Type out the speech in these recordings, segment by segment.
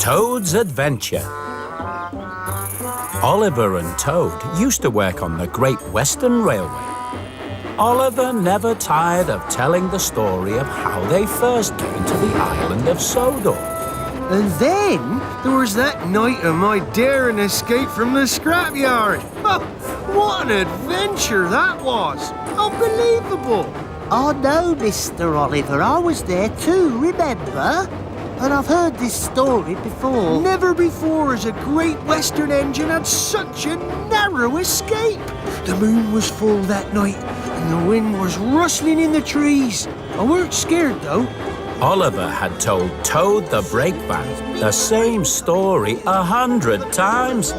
Toad's Adventure. Oliver and Toad used to work on the Great Western Railway. Oliver never tired of telling the story of how they first came to the island of Sodor. And then there was that night of my daring escape from the scrapyard. What an adventure that was! Unbelievable! Oh no, Mr. Oliver, I was there too, remember? And I've heard this story before. Never before has a Great Western engine had such a narrow escape. The moon was full that night and the wind was rustling in the trees. I weren't scared though. Oliver had told Toad the brake van the same story 100 times.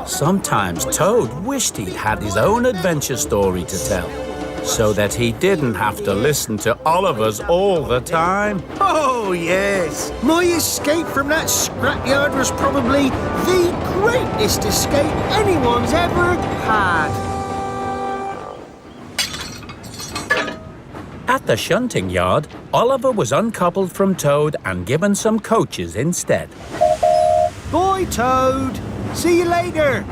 Sometimes Toad wished he'd had his own adventure story to tell, so that he didn't have to listen to Oliver's all the time. Oh, yes. My escape from that scrapyard was probably the greatest escape anyone's ever had. At the shunting yard, Oliver was uncoupled from Toad and given some coaches instead. Bye, Toad. See you later.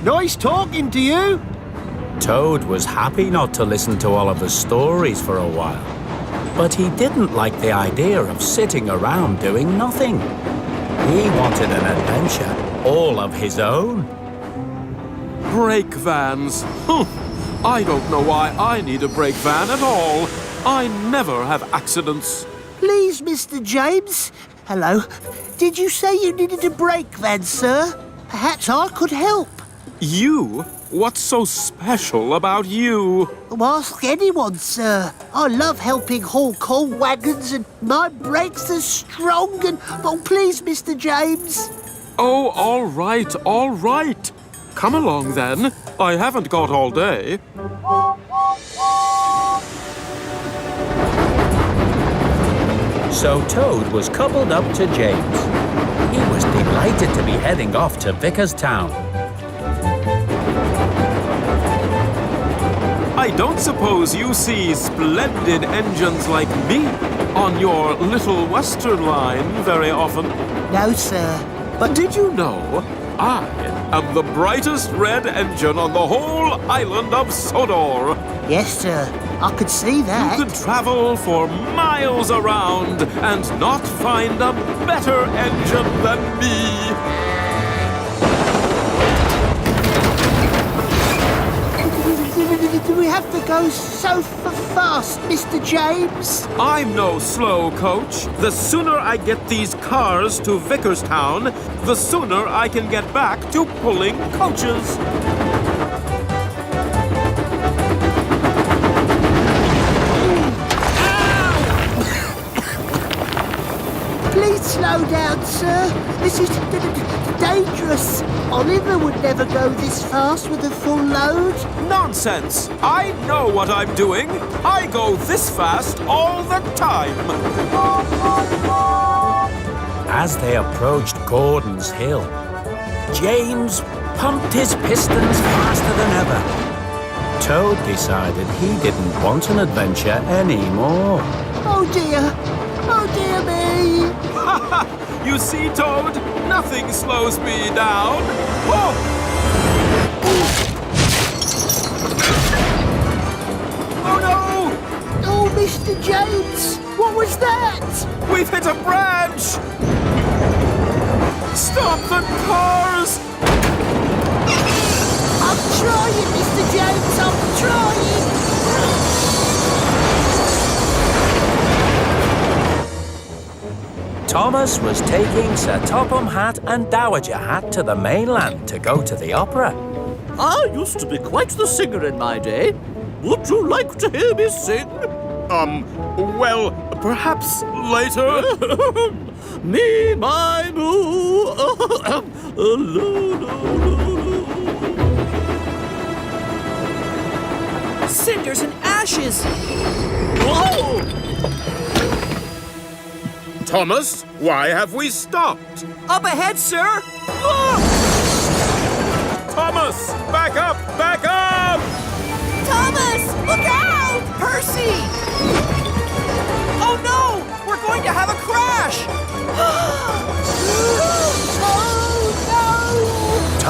Nice talking to you. Toad was happy not to listen to Oliver's stories for a while, but he didn't like the idea of sitting around doing nothing. He wanted an adventure all of his own. Brake vans. I don't know why I need a brake van at all. I never have accidents. Please, Mr. James. Hello. Did you say you needed a brake van, sir? Perhaps I could help. You? What's so special about you? Ask anyone, sir. I love helping haul coal wagons and my brakes are strong and... Oh, please, Mr. James. Oh, all right, all right. Come along, then. I haven't got all day. So Toad was coupled up to James. He was delighted to be heading off to Vicarstown. I don't suppose you see splendid engines like me on your little western line very often. No, sir. But did you know I am the brightest red engine on the whole island of Sodor? Yes, sir. I could see that. You could travel for miles around and not find a better engine than me. Do we have to go so fast, Mr. James? I'm no slow coach. The sooner I get these cars to Vicarstown, the sooner I can get back to pulling coaches. Please slow down, sir. This is dangerous. Oliver would never go this fast with a full load. Nonsense! I know what I'm doing. I go this fast all the time. As they approached Gordon's Hill, James pumped his pistons faster than ever. Toad decided he didn't want an adventure anymore. Oh dear! Oh dear me! You see, Toad? Nothing slows me down. Oh! Oh no! Oh, Mr. James! What was that? We've hit a branch! Stop the cars! I'm trying, Mr. James, I'm trying! Thomas was taking Sir Topham Hatt and Dowager Hatt to the mainland to go to the opera. I used to be quite the singer in my day. Would you like to hear me sing? Well, perhaps later. Me, my, moo. Cinders and ashes! Whoa! Thomas, why have we stopped? Up ahead, sir! Thomas, back up! Back up! Thomas, look out! Percy! Oh no! We're going to have a crash!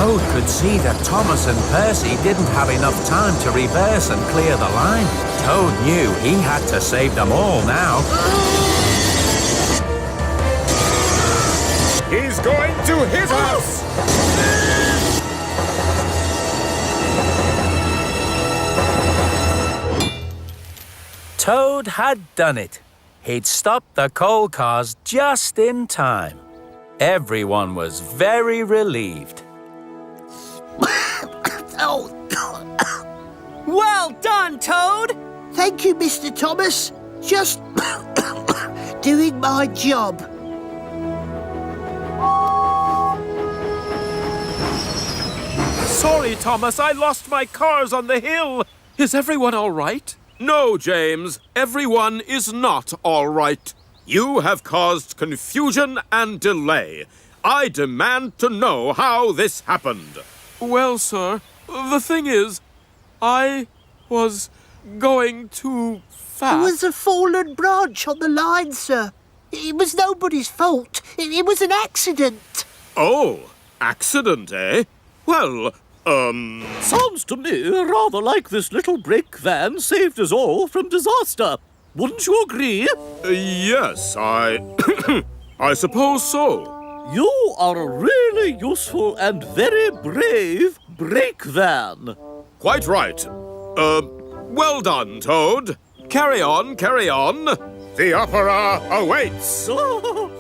Toad could see that Thomas and Percy didn't have enough time to reverse and clear the line. Toad knew he had to save them all now. He's going to hit us! Toad had done it. He'd stopped the coal cars just in time. Everyone was very relieved. Oh, Well done, Toad! thank you, Mr. Thomas. Just doing my job. Sorry, Thomas, I lost my cars on the hill. Is everyone all right? No, James, everyone is not all right. You have caused confusion and delay. I demand to know how this happened. Well, sir, the thing is, I was going too fast. There was a fallen branch on the line, sir. It was nobody's fault. It was an accident. Oh, accident, eh? Well, Sounds to me rather like this little brake van saved us all from disaster. Wouldn't you agree? Yes, I suppose so. You are a really useful and very brave brake van. Quite right. Well done, Toad. Carry on, carry on. The opera awaits. No.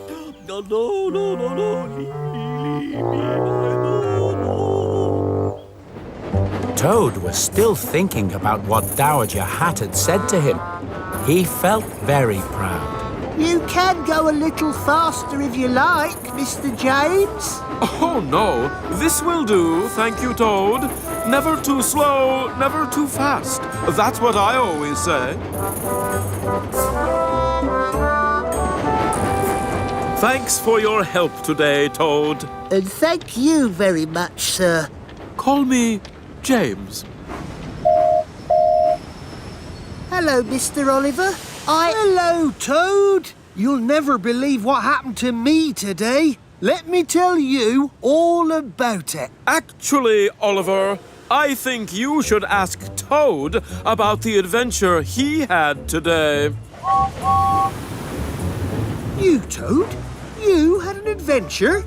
Toad was still thinking about what Dowager Hatt had said to him. He felt very proud. You can go a little faster if you like, Mr. James. Oh, no. This will do, thank you, Toad. Never too slow, never too fast. That's what I always say. Thanks for your help today, Toad. And thank you very much, sir. Call me James. Hello, Mr. Oliver. Hello, Toad. You'll never believe what happened to me today. Let me tell you all about it. Actually, Oliver, I think you should ask Toad about the adventure he had today. You, Toad? You had an adventure?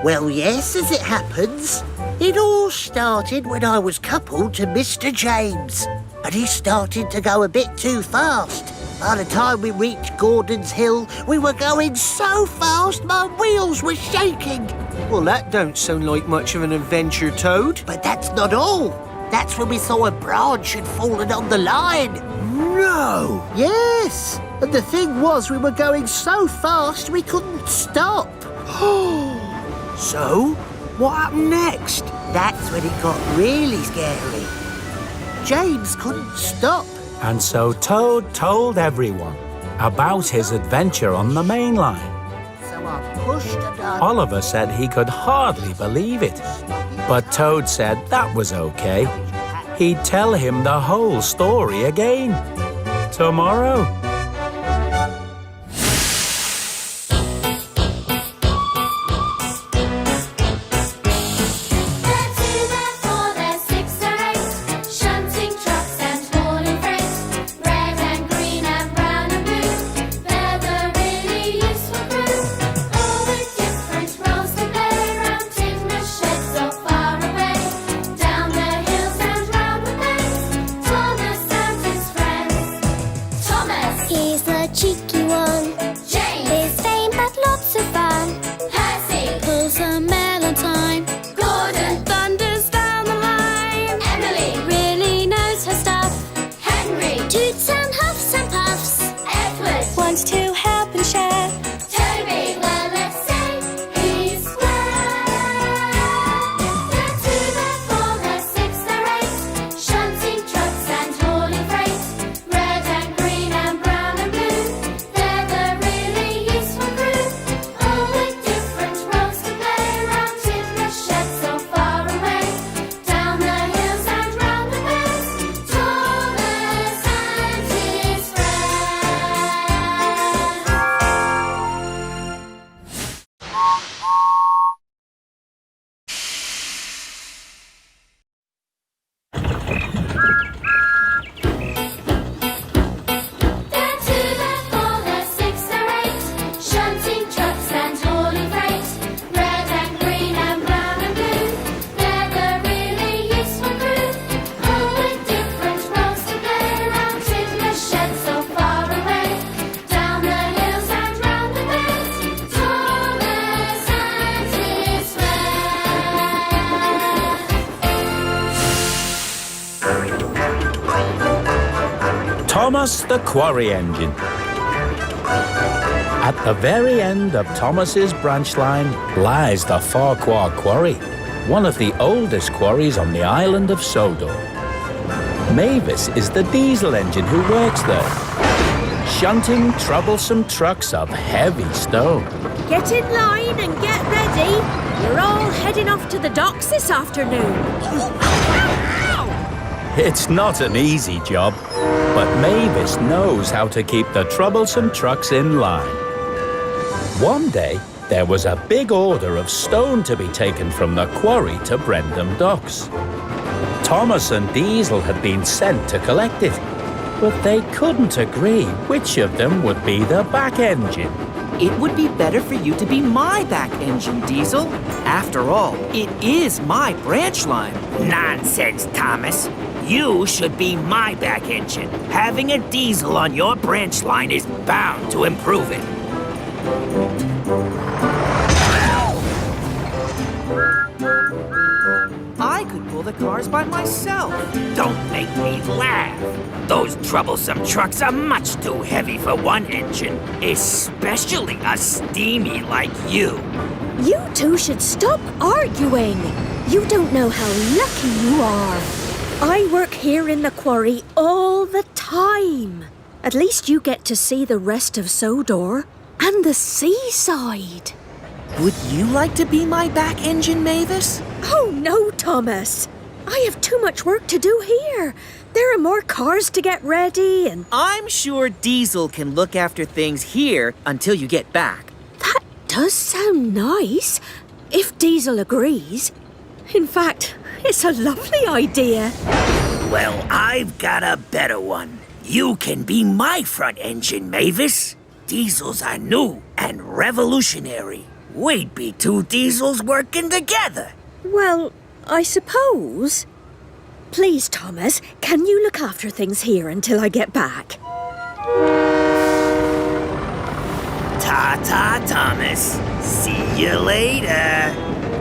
Well, yes, as it happens. It all started when I was coupled to Mr. James, and he started to go a bit too fast. By the time we reached Gordon's Hill, we were going so fast my wheels were shaking. Well, that don't sound like much of an adventure, Toad. But that's not all. That's when we saw a branch had fallen on the line. No! Yes, and the thing was we were going so fast we couldn't stop. So, what happened next? That's when it got really scary. James couldn't stop. And so Toad told everyone about his adventure on the main line. So I pushed and I... Oliver said he could hardly believe it. But Toad said that was okay. He'd tell him the whole story again. Tomorrow. Thomas the Quarry Engine. At the very end of Thomas's branch line lies the Farquhar Quarry, one of the oldest quarries on the island of Sodor. Mavis is the diesel engine who works there, shunting troublesome trucks of heavy stone. Get in line and get ready. We're all heading off to the docks this afternoon. It's not an easy job, but Mavis knows how to keep the troublesome trucks in line. One day, there was a big order of stone to be taken from the quarry to Brendam Docks. Thomas and Diesel had been sent to collect it, but they couldn't agree which of them would be the back engine. It would be better for you to be my back engine, Diesel. After all, it is my branch line. Nonsense, Thomas. You should be my back engine. Having a diesel on your branch line is bound to improve it. I could pull the cars by myself. Don't make me laugh. Those troublesome trucks are much too heavy for one engine, especially a steamy like you. You two should stop arguing. You don't know how lucky you are. I work here in the quarry all the time. At least you get to see the rest of Sodor and the seaside. Would you like to be my back engine, Mavis? Oh, no, Thomas. I have too much work to do here. There are more cars to get ready and... I'm sure Diesel can look after things here until you get back. That does sound nice, if Diesel agrees. In fact, it's a lovely idea. Well, I've got a better one. You can be my front engine, Mavis. Diesels are new and revolutionary. We'd be two diesels working together. Well, I suppose. Please, Thomas, can you look after things here until I get back? Ta-ta, Thomas. See you later.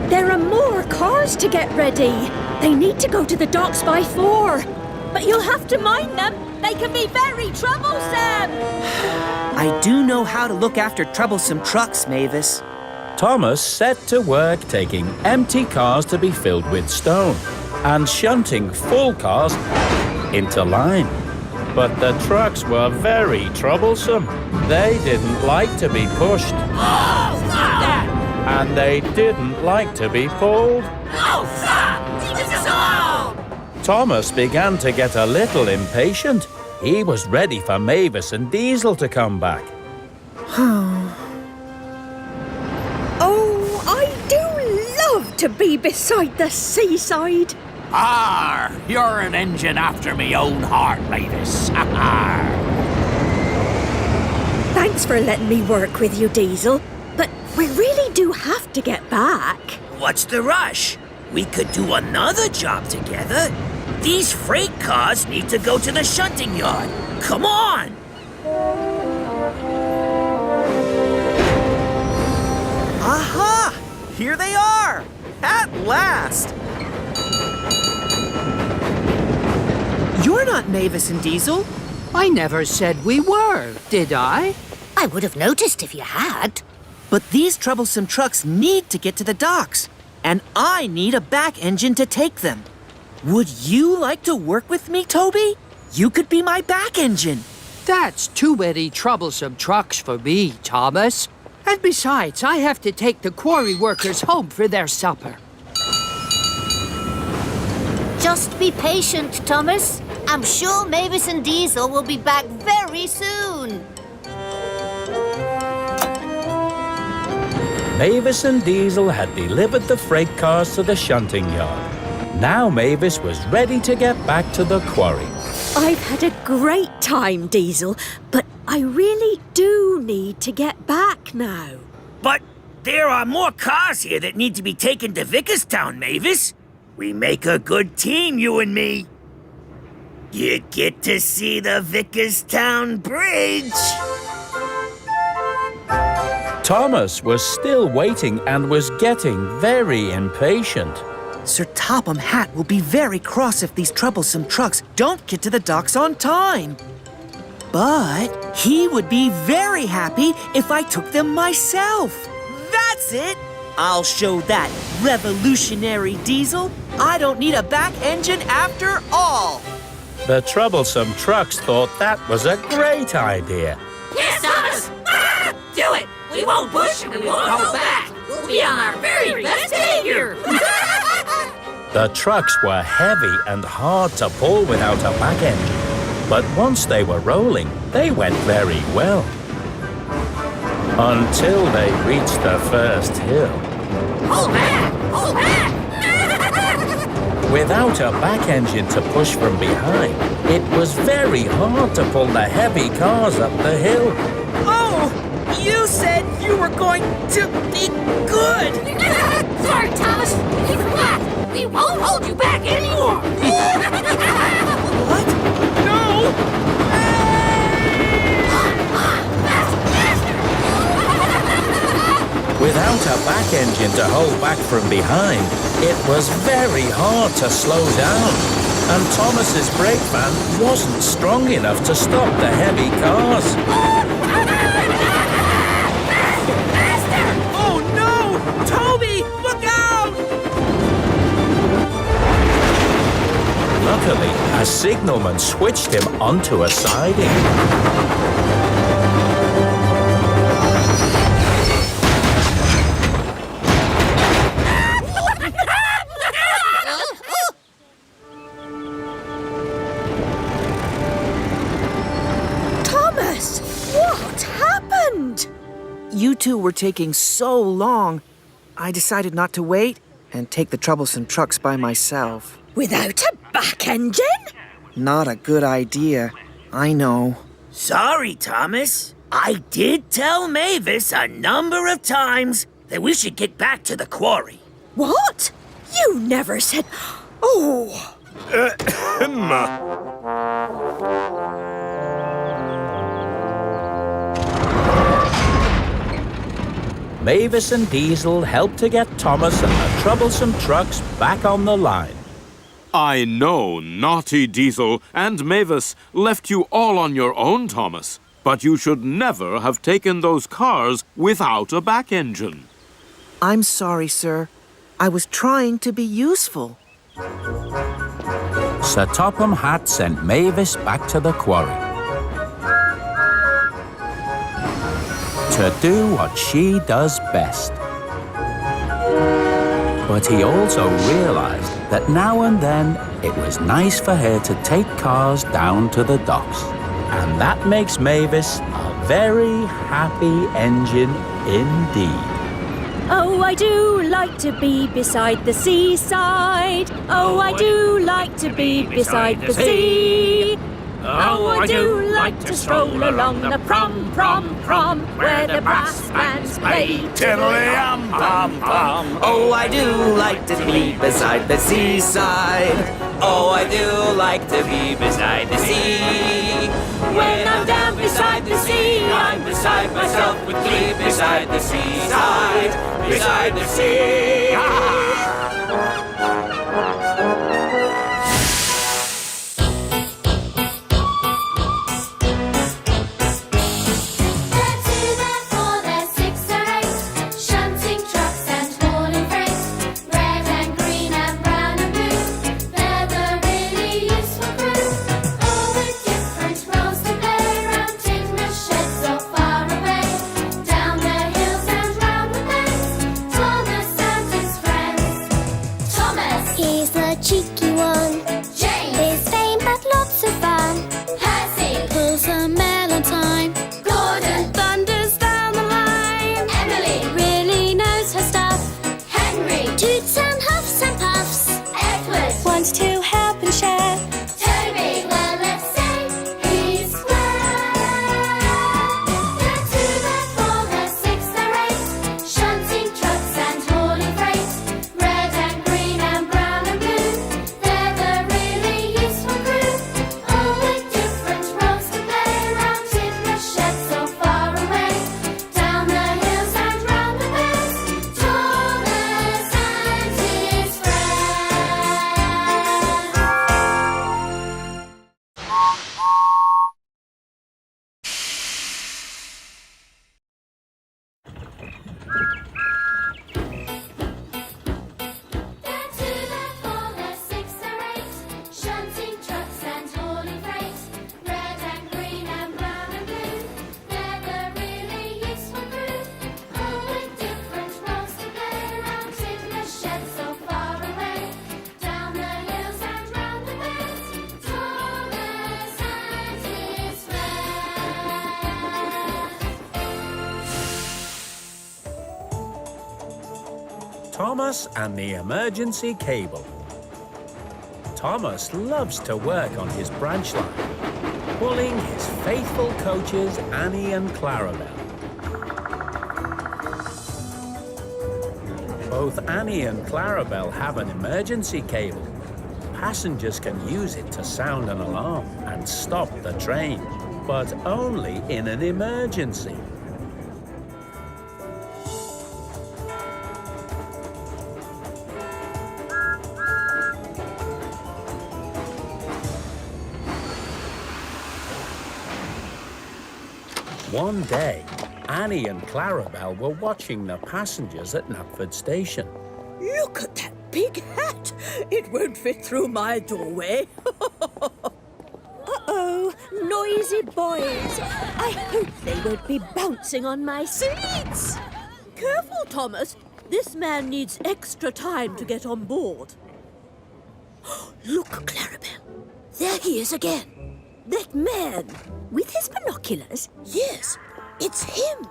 There are more cars to get ready. They need to go to the docks by 4. But you'll have to mind them. They can be very troublesome. I do know how to look after troublesome trucks, Mavis. Thomas set to work taking empty cars to be filled with stone and shunting full cars into line. But the trucks were very troublesome. They didn't like to be pushed. Oh, stop that! And they didn't like to be pulled. Oh, stop! This is all! Thomas began to get a little impatient. He was ready for Mavis and Diesel to come back. Oh, I do love to be beside the seaside. You're an engine after me own heart, Mavis. Thanks for letting me work with you, Diesel. But we really do have to get back. What's the rush? We could do another job together. These freight cars need to go to the shunting yard. Come on! Aha! Here they are! At last! You're not Mavis and Diesel. I never said we were, did I? I would have noticed if you had. But these troublesome trucks need to get to the docks, and I need a back engine to take them. Would you like to work with me, Toby? You could be my back engine. That's too many troublesome trucks for me, Thomas. And besides, I have to take the quarry workers home for their supper. Just be patient, Thomas. I'm sure Mavis and Diesel will be back very soon. Mavis and Diesel had delivered the freight cars to the shunting yard. Now Mavis was ready to get back to the quarry. I've had a great time, Diesel, but I really do need to get back now. But there are more cars here that need to be taken to Vickerstown, Mavis. We make a good team, you and me. You get to see the Vickerstown Bridge. Thomas was still waiting and was getting very impatient. Sir Topham Hatt will be very cross if these troublesome trucks don't get to the docks on time. But he would be very happy if I took them myself. That's it! I'll show that revolutionary diesel I don't need a back engine after all. The troublesome trucks thought that was a great idea. Yes, Thomas! Do it! We won't push and we won't hold back! We'll be on our very best behavior! The trucks were heavy and hard to pull without a back engine. But once they were rolling, they went very well. Until they reached the first hill. Hold back! Hold back! Without a back engine to push from behind, it was very hard to pull the heavy cars up the hill. Oh, you said you were going to be good. Sorry, Thomas. We forgot. We won't hold you back anymore. What? No! Without a back engine to hold back from behind, it was very hard to slow down. And Thomas's brake van wasn't strong enough to stop the heavy cars. Oh no! Toby, look out! Luckily, a signalman switched him onto a siding. You two were taking so long. I decided not to wait and take the troublesome trucks by myself. Without a back engine? Not a good idea. I know. Sorry, Thomas. I did tell Mavis a number of times that we should get back to the quarry. What? You never said... Oh! Mavis and Diesel helped to get Thomas and the troublesome trucks back on the line. I know naughty Diesel and Mavis left you all on your own, Thomas. But you should never have taken those cars without a back engine. I'm sorry, sir. I was trying to be useful. Sir Topham Hatt sent Mavis back to the quarry to do what she does best. But he also realized that now and then it was nice for her to take cars down to the docks. And that makes Mavis a very happy engine indeed. Oh, I do like to be beside the seaside. Oh, I do like to be beside the sea. Oh, I do like to stroll along the prom, where the brass bands play tiddly-um-pom-pom. Oh, I do like to be beside the seaside. Oh, I do like to be beside the sea. When I'm down beside the sea, I'm beside myself with glee. Beside the seaside, beside the sea. Thomas and the emergency cable. Thomas loves to work on his branch line, pulling his faithful coaches Annie and Clarabelle. Both Annie and Clarabelle have an emergency cable. Passengers can use it to sound an alarm and stop the train, but only in an emergency. One day, Annie and Clarabelle were watching the passengers at Knapford Station. Look at that big hat! It won't fit through my doorway. Uh-oh, noisy boys. I hope they won't be bouncing on my seats. Careful, Thomas. This man needs extra time to get on board. Look, Clarabelle. There he is again. That man with his binoculars. Yes, it's him.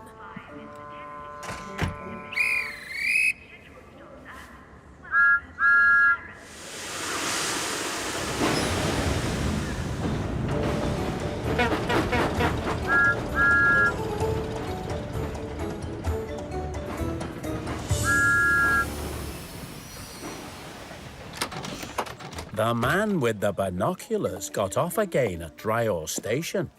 The man with the binoculars got off again at Dryhouse Station.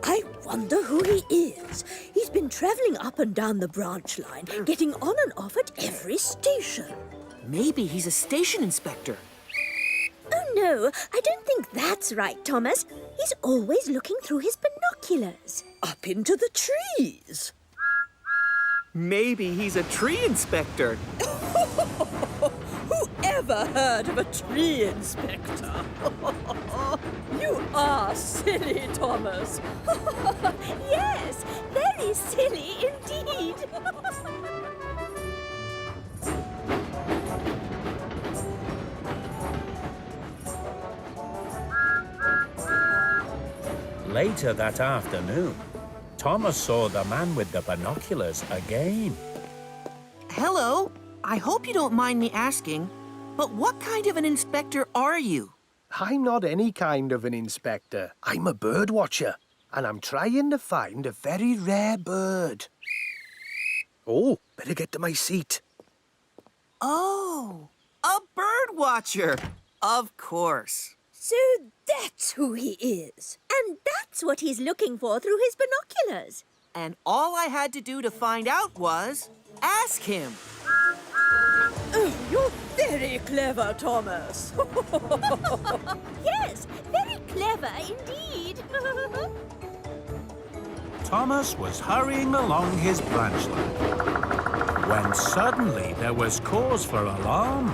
I wonder who he is. He's been travelling up and down the branch line, getting on and off at every station. Maybe he's a station inspector. Oh, no, I don't think that's right, Thomas. He's always looking through his binoculars. Up into the trees. Maybe he's a tree inspector. Whoever heard of a tree inspector? You are silly, Thomas. Yes, very silly indeed. Later that afternoon, Thomas saw the man with the binoculars again. Hello. I hope you don't mind me asking, but what kind of an inspector are you? I'm not any kind of an inspector. I'm a bird watcher, and I'm trying to find a very rare bird. Oh, better get to my seat. Oh, a bird watcher. Of course. So that's who he is. And that's what he's looking for through his binoculars. And all I had to do to find out was ask him. Oh, you're very clever, Thomas. Yes, very clever indeed. Thomas was hurrying along his branch line when suddenly there was cause for alarm.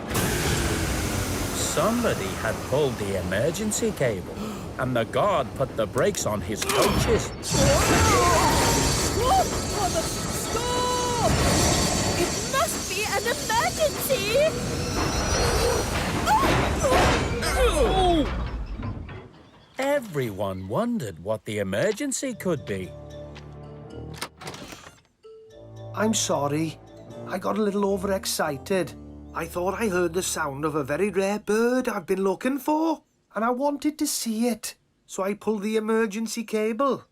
Somebody had pulled the emergency cable, and the guard put the brakes on his coaches. Stop, Thomas! Stop! It must be an emergency. Everyone wondered what the emergency could be. I'm sorry. I got a little overexcited. I thought I heard the sound of a very rare bird I've been looking for, and I wanted to see it, so I pulled the emergency cable.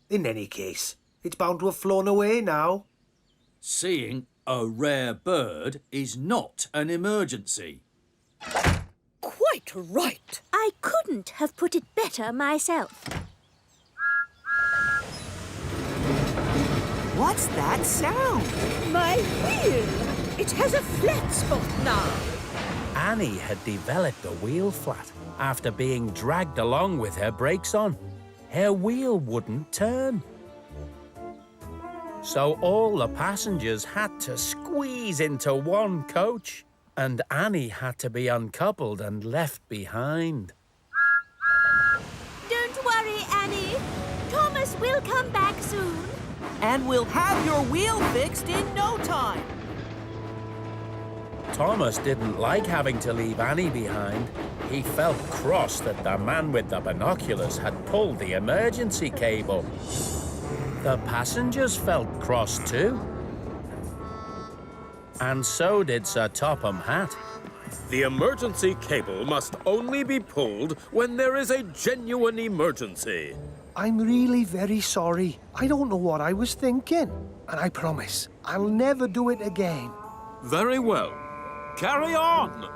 In any case, it's bound to have flown away now. Seeing a rare bird is not an emergency. Quite right. I couldn't have put it better myself. What's that sound? My wheel! It has a flat spot now. Annie had developed a wheel flat after being dragged along with her brakes on. Her wheel wouldn't turn. So all the passengers had to squeeze into one coach, and Annie had to be uncoupled and left behind. Don't worry, Annie. Thomas will come back soon. And we'll have your wheel fixed in no time. Thomas didn't like having to leave Annie behind. He felt cross that the man with the binoculars had pulled the emergency cable. The passengers felt cross too. And so did Sir Topham Hatt. The emergency cable must only be pulled when there is a genuine emergency. I'm really very sorry. I don't know what I was thinking. And I promise, I'll never do it again. Very well. Carry on!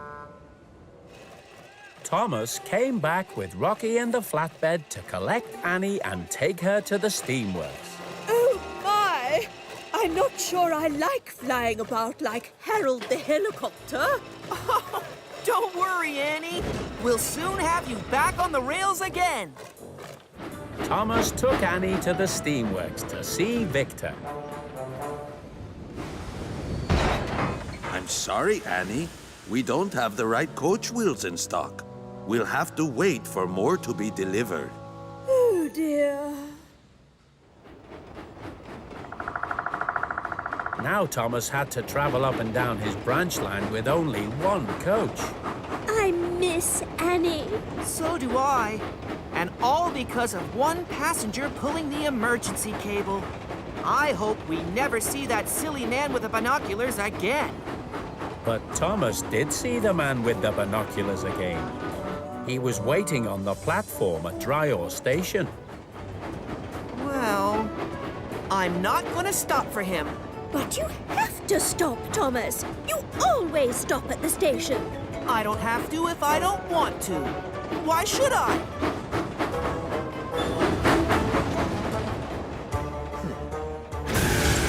Thomas came back with Rocky and the flatbed to collect Annie and take her to the steamworks. Oh, my! I'm not sure I like flying about like Harold the helicopter. Oh, don't worry, Annie. We'll soon have you back on the rails again. Thomas took Annie to the steamworks to see Victor. I'm sorry, Annie. We don't have the right coach wheels in stock. We'll have to wait for more to be delivered. Oh, dear. Now Thomas had to travel up and down his branch line with only one coach. I miss Annie. So do I. And all because of one passenger pulling the emergency cable. I hope we never see that silly man with the binoculars again. But Thomas did see the man with the binoculars again. He was waiting on the platform at Dryor Station. Well, I'm not going to stop for him. But you have to stop, Thomas. You always stop at the station. I don't have to if I don't want to. Why should I?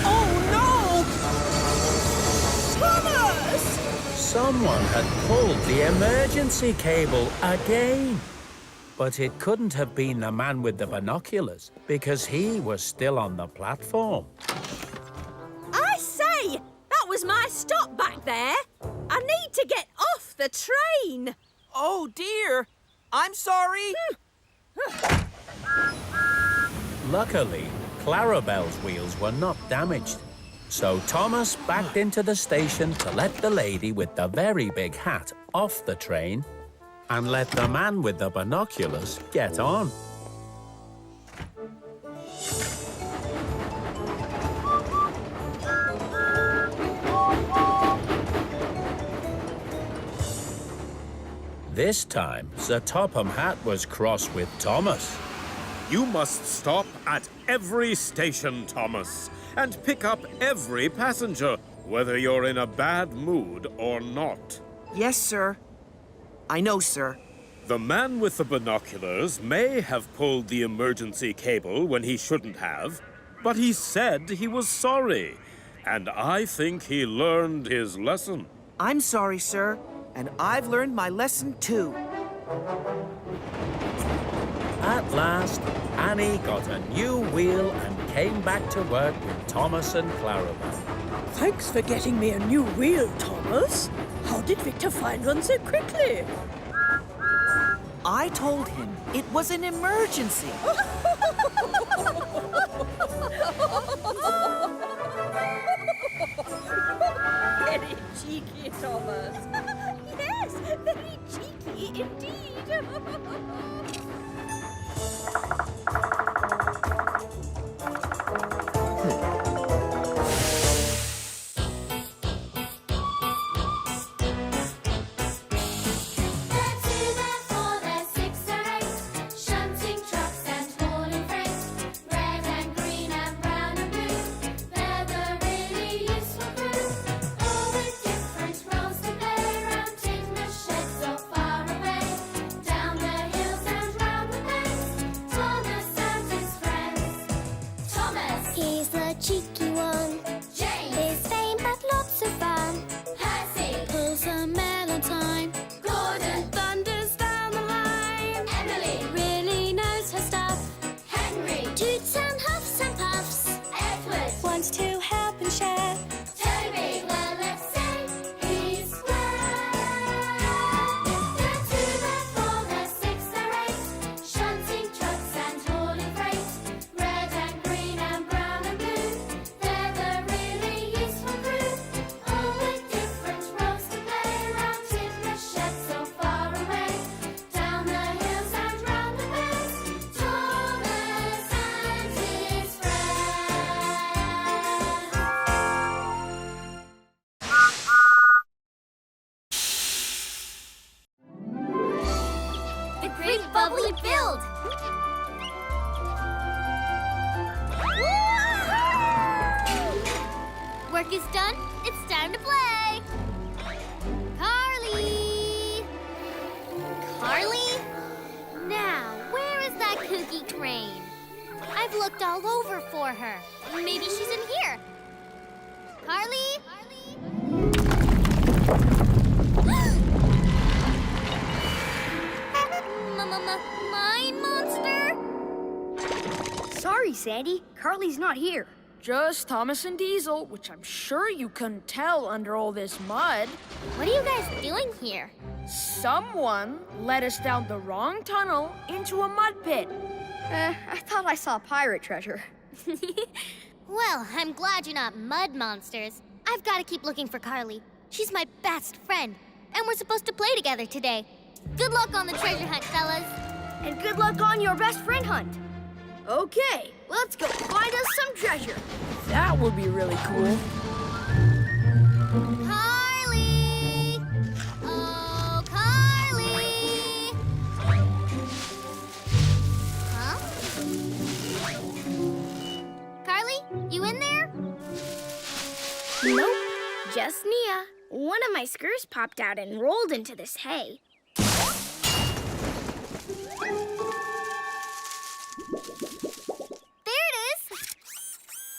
Oh, no! Thomas! Someone had pulled the emergency cable again. But it couldn't have been the man with the binoculars because he was still on the platform. I say, that was my stop back there. I need to get off the train. Oh, dear. I'm sorry. Luckily, Clarabelle's wheels were not damaged. So Thomas backed into the station to let the lady with the very big hat off the train and let the man with the binoculars get on. This time, Sir Topham Hatt was cross with Thomas. You must stop at every station, Thomas, and pick up every passenger, whether you're in a bad mood or not. Yes, sir. I know, sir. The man with the binoculars may have pulled the emergency cable when he shouldn't have, but he said he was sorry, and I think he learned his lesson. I'm sorry, sir, and I've learned my lesson too. At last, Annie got a new wheel and came back to work with Thomas and Clarabelle. Thanks for getting me a new wheel, Thomas. How did Victor find one so quickly? I told him it was an emergency. Very cheeky, Thomas. Yes, very cheeky indeed. He's the cheeky one. James. His fame had lots of fun. Percy. Pulls a mail on time. Gordon. Thunders down the line. Emily. Really knows her stuff. Henry. Toots and huffs and puffs. Edward. Wants to help and share. Toby. Well, let's say he's square. They're two, they're four, they're six, they're eight. Shunting trucks and hauling freight. Red and green and brown and blue. They're the work is done, it's time to play. Carly! Carly? Now, where is that kooky crane? I've looked all over for her. Maybe she's in here. Carly? Mine monster? Sorry, Sandy. Carly's not here. Just Thomas and Diesel, which I'm sure you couldn't tell under all this mud. What are you guys doing here? Someone led us down the wrong tunnel into a mud pit. I thought I saw pirate treasure. Well, I'm glad you're not mud monsters. I've got to keep looking for Carly. She's my best friend, and we're supposed to play together today. Good luck on the treasure hunt, fellas. And good luck on your best friend hunt. Okay, let's go find us some treasure. That would be really cool. Carly! Oh, Carly! Huh? Carly, you in there? Nope, just Nia. One of my skirts popped out and rolled into this hay. There it is!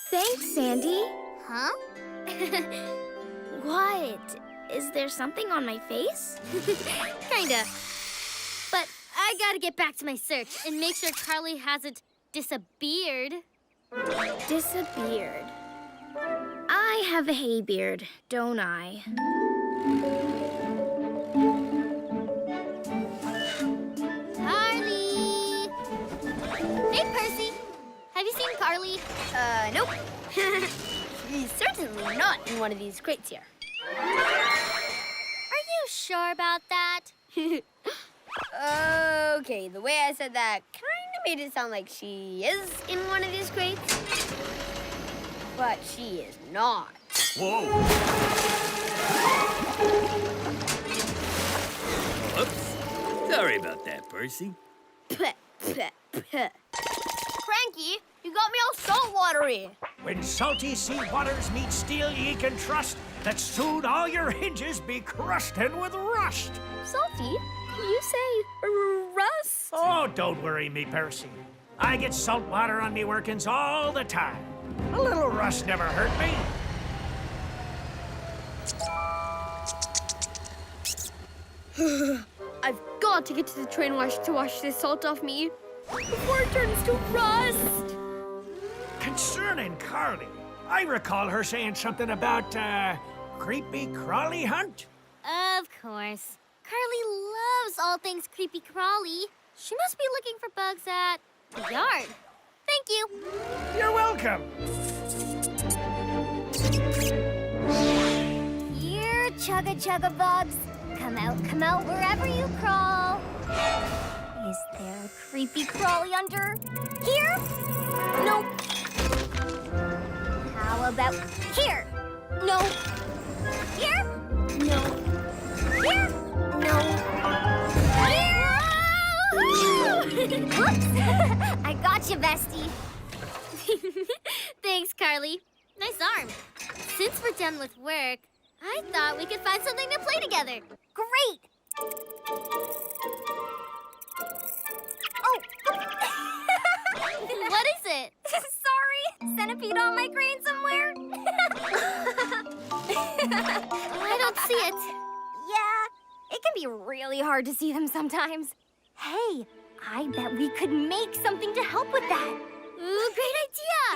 Thanks, Sandy. Huh? What? Is there something on my face? Kinda. But I gotta get back to my search and make sure Carly hasn't disappeared. Disappeared. I have a hay beard, don't I? Carly! Hey, Percy! Have you seen Carly? Nope. She's certainly not in one of these crates here. Are you sure about that? Okay, the way I said that kind of made it sound like she is in one of these crates. But she is not. Whoa! Oops. Sorry about that, Percy. Cranky, you got me all saltwatery. When salty sea waters meet steel ye can trust, that soon all your hinges be crusted with rust. Salty? You say rust? Oh, don't worry me, Percy. I get salt water on me workings all the time. A little rust never hurt me. I've got to get to the train wash to wash this salt off me before it turns to rust. Concerning Carly, I recall her saying something about, creepy crawly hunt. Of course. Carly loves all things creepy crawly. She must be looking for bugs at the yard. Thank you. You're welcome. Here, chugga bugs. Come out wherever you crawl. Is there a creepy crawly under here? Nope. How about here? No. Here? No. Here? No. Here? Whoops! I got you, bestie. Thanks, Carly. Nice arm. Since we're done with work, I thought we could find something to play together. Great! Oh! What is it? Sorry, centipede on my crane somewhere. I don't see it. Yeah, it can be really hard to see them sometimes. Hey, I bet we could make something to help with that. Ooh, great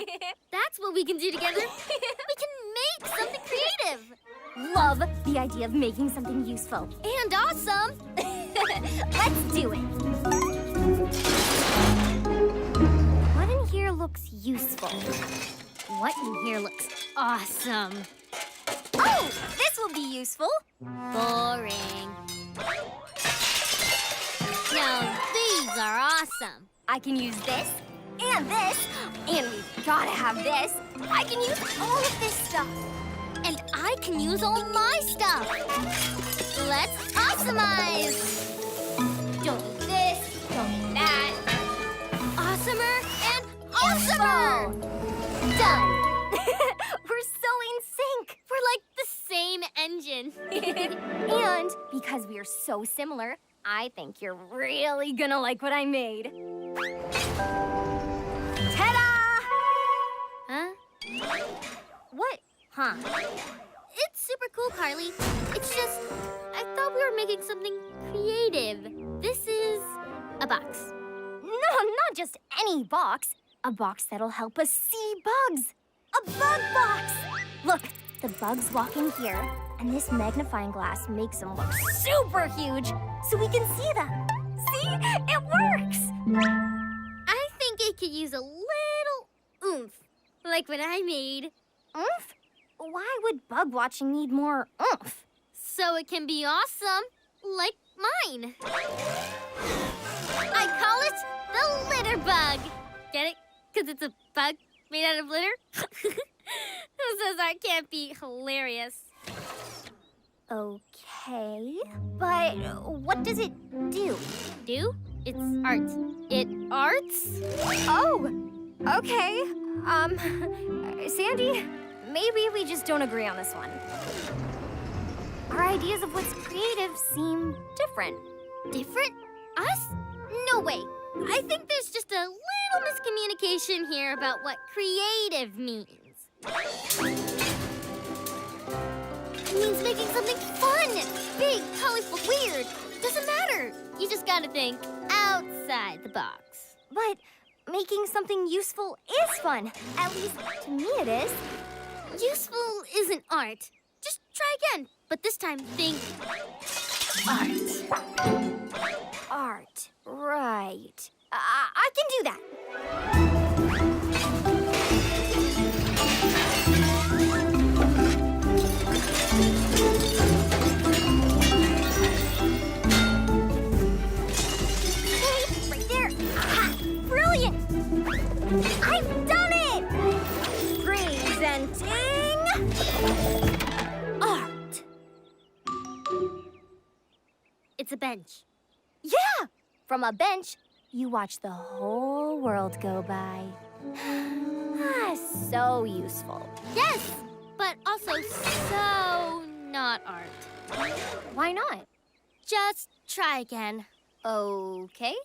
idea! That's what we can do together. We can make something creative. Love the idea of making something useful. And awesome. Let's do it. What in here looks useful? What in here looks awesome? Oh, this will be useful. Boring. Now these are awesome. I can use this and this, and we've gotta have this. I can use all of this stuff. And I can use all my stuff. Let's awesomeize. Don't need this, don't need that. Awesomer and awesomer. Done. We're so in sync. win. And because we are so similar, I think you're really gonna like what I made. Ta-da! Huh? What? Huh? It's super cool, Carly. It's just, I thought we were making something creative. This is a box. No, not just any box. A box that'll help us see bugs. A bug box! Look, the bugs walk in here, and this magnifying glass makes them look super huge, so we can see them. See? It works! I think it could use a little oomph, like what I made. Oomph? Why would bug watching need more oomph? So it can be awesome, like mine. I call it the litter bug. Get it? Because it's a bug made out of litter? Who says I can't be hilarious? Okay, but what does it do? Do? It's art. It arts? Oh, okay. Sandy, maybe we just don't agree on this one. Our ideas of what's creative seem different. Different? Us? No way. I think there's just a little miscommunication here about what creative means. It means making something fun, big, colorful, weird. Doesn't matter. You just gotta think outside the box. But making something useful is fun. At least to me it is. Useful isn't art. Just try again. But this time, think art. Art, right. I can do that. Hey, right there. Aha, brilliant. I've done it. Presenting art. It's a bench. Yeah! From a bench, you watch the whole world go by. So useful. Yes, but also so not art. Why not? Just try again. Okay.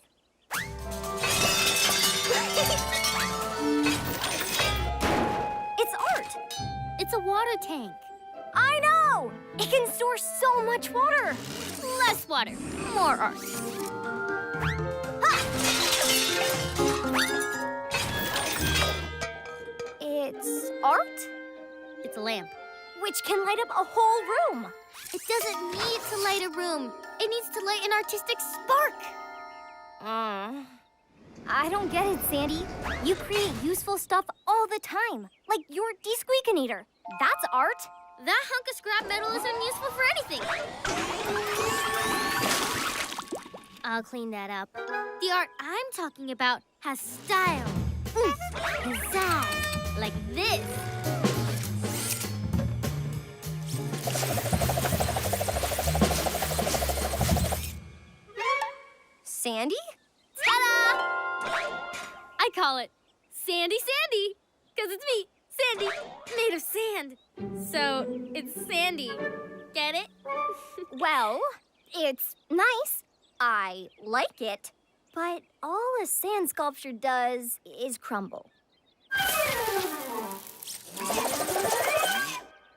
It's art. It's a water tank. I know! It can store so much water. Less water, more art. It's art? It's a lamp. Which can light up a whole room. It doesn't need to light a room. It needs to light an artistic spark. I don't get it, Sandy. You create useful stuff all the time. Like your de-squeakinator. That's art. That hunk of scrap metal isn't useful for anything. I'll clean that up. The art I'm talking about has style, oomph, pizzazz, like this. Sandy? Ta-da! I call it Sandy Sandy, because it's me, Sandy, made of sand. So it's Sandy. Get it? Well, it's nice. I like it. But all a sand sculpture does is crumble.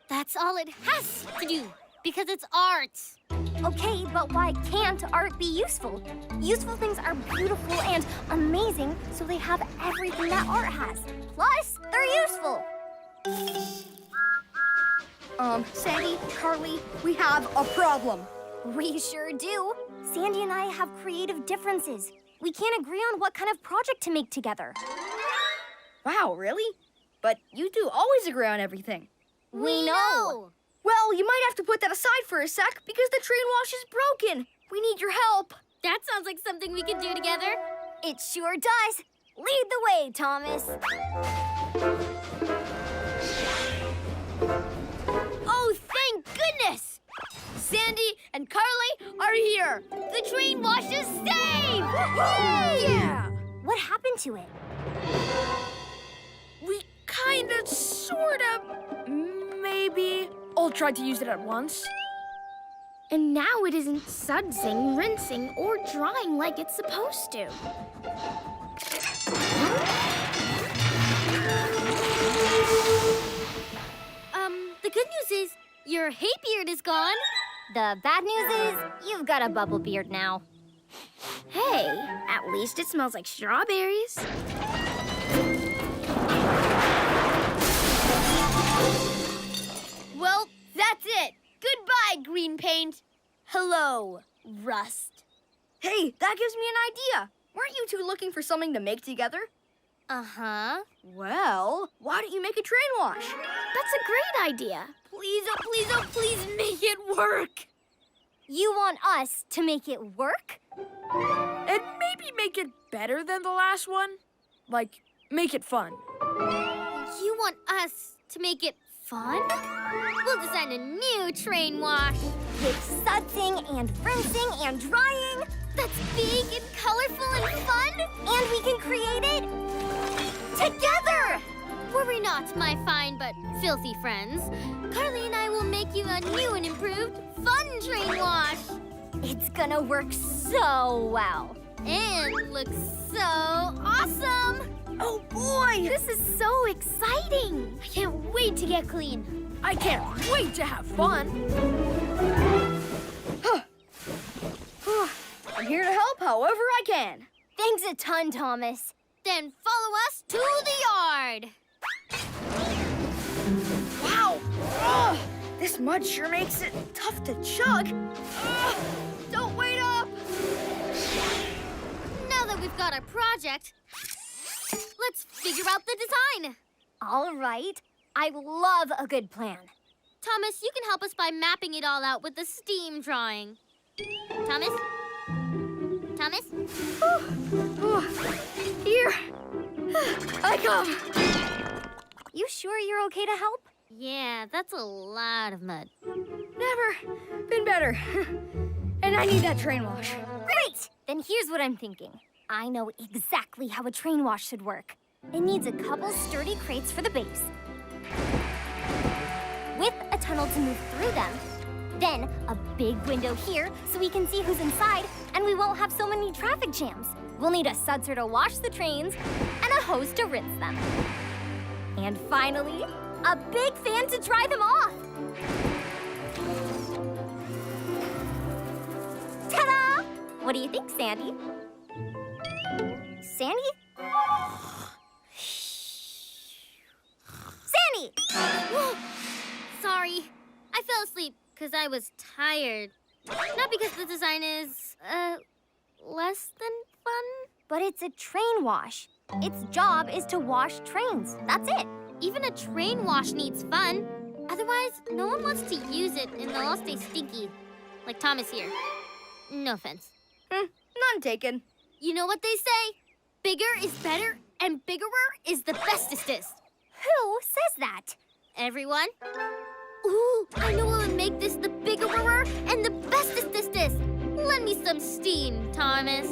That's all it has to do, because it's art. Okay, but why can't art be useful? Useful things are beautiful and amazing, so they have everything that art has. Plus, they're useful. Sandy, Carly, we have a problem. We sure do. Sandy and I have creative differences. We can't agree on what kind of project to make together. Wow, really? But you two always agree on everything. We know. Well, you might have to put that aside for a sec because the train wash is broken. We need your help. That sounds like something we could do together. It sure does. Lead the way, Thomas. Oh, thank goodness! Sandy and Carly are here. The train wash is saved! Yeah! What happened to it? We kinda, sorta, maybe all tried to use it at once. And now it isn't sudsing, rinsing, or drying like it's supposed to. The good news is your hay beard is gone. The bad news is you've got a bubble beard now. Hey, at least it smells like strawberries. Well, that's it. Goodbye, green paint. Hello, rust. Hey, that gives me an idea. Weren't you two looking for something to make together? Uh-huh. Well, why don't you make a train wash? That's a great idea. Please, oh, please make it work. You want us to make it work? And maybe make it better than the last one? Like, make it fun. You want us to make it fun? We'll design a new train wash. With sudsing and rinsing and drying. That's big and colorful and fun. And we can create it together. Worry not, my fine but filthy friends. Carly and I will make you a new and improved fun train wash. It's gonna work so well. And look so awesome. Oh boy! This is so exciting. I can't wait to get clean. I can't wait to have fun. I'm here to help however I can. Thanks a ton, Thomas. Then follow us to the yard. Wow! This mud sure makes it tough to chug. Don't wait up! Now that we've got our project, let's figure out the design. All right. I love a good plan. Thomas, you can help us by mapping it all out with the steam drawing. Thomas? Thomas? Here I come. You sure you're okay to help? Yeah, that's a lot of mud. Never been better. And I need that train wash. Great! Then here's what I'm thinking. I know exactly how a train wash should work. It needs a couple sturdy crates for the base, with a tunnel to move through them. Then a big window here so we can see who's inside, and we won't have so many traffic jams. We'll need a sudser to wash the trains and a hose to rinse them. And finally, a big fan to dry them off. Ta-da! What do you think, Sandy? Sandy? Sandy! Sorry. I fell asleep because I was tired. Not because the design is, less than fun. But it's a train wash. Its job is to wash trains. That's it. Even a train wash needs fun. Otherwise, no one wants to use it and they'll all stay stinky. Like Thomas here. No offense. None taken. You know what they say? Bigger is better and biggerer is the bestestest. Who says that? Everyone? Ooh, I know what would make this the biggerer and the bestestest. Lend me some steam, Thomas.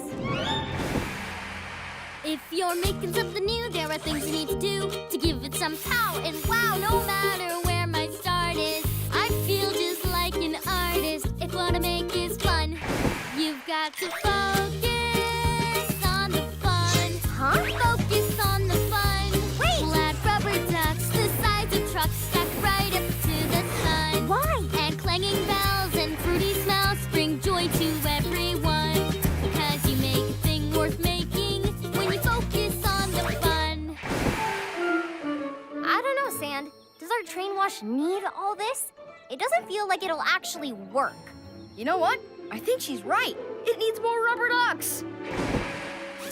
If you're making something new, there are things you need to do to give it some pow and wow. No matter where my start is, I feel just like an artist. If what I make is fun, you've got to focus on the fun. Huh? Focus on the fun. Wait! Flat rubber ducks, the sides of trucks stacked right up to the sun. Why? And clanging bells and fruity smells bring joy to everyone. Because you make a thing worth making when you focus on the fun. I don't know, Sand. Does our train wash need all this? It doesn't feel like it'll actually work. You know what? I think she's right. It needs more rubber ducks.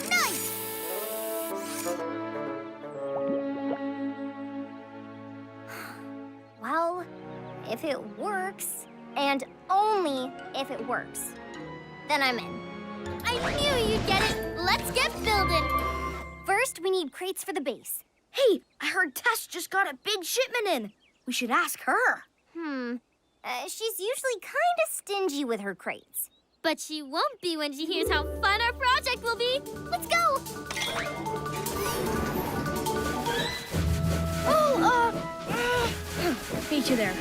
Nice! Well, if it works, and only if it works, then I'm in. I knew you'd get it. Let's get building. First, we need crates for the base. Hey, I heard Tess just got a big shipment in. We should ask her. She's usually kind of stingy with her crates. But she won't be when she hears how fun our project will be. Let's go! Oh, meet you there.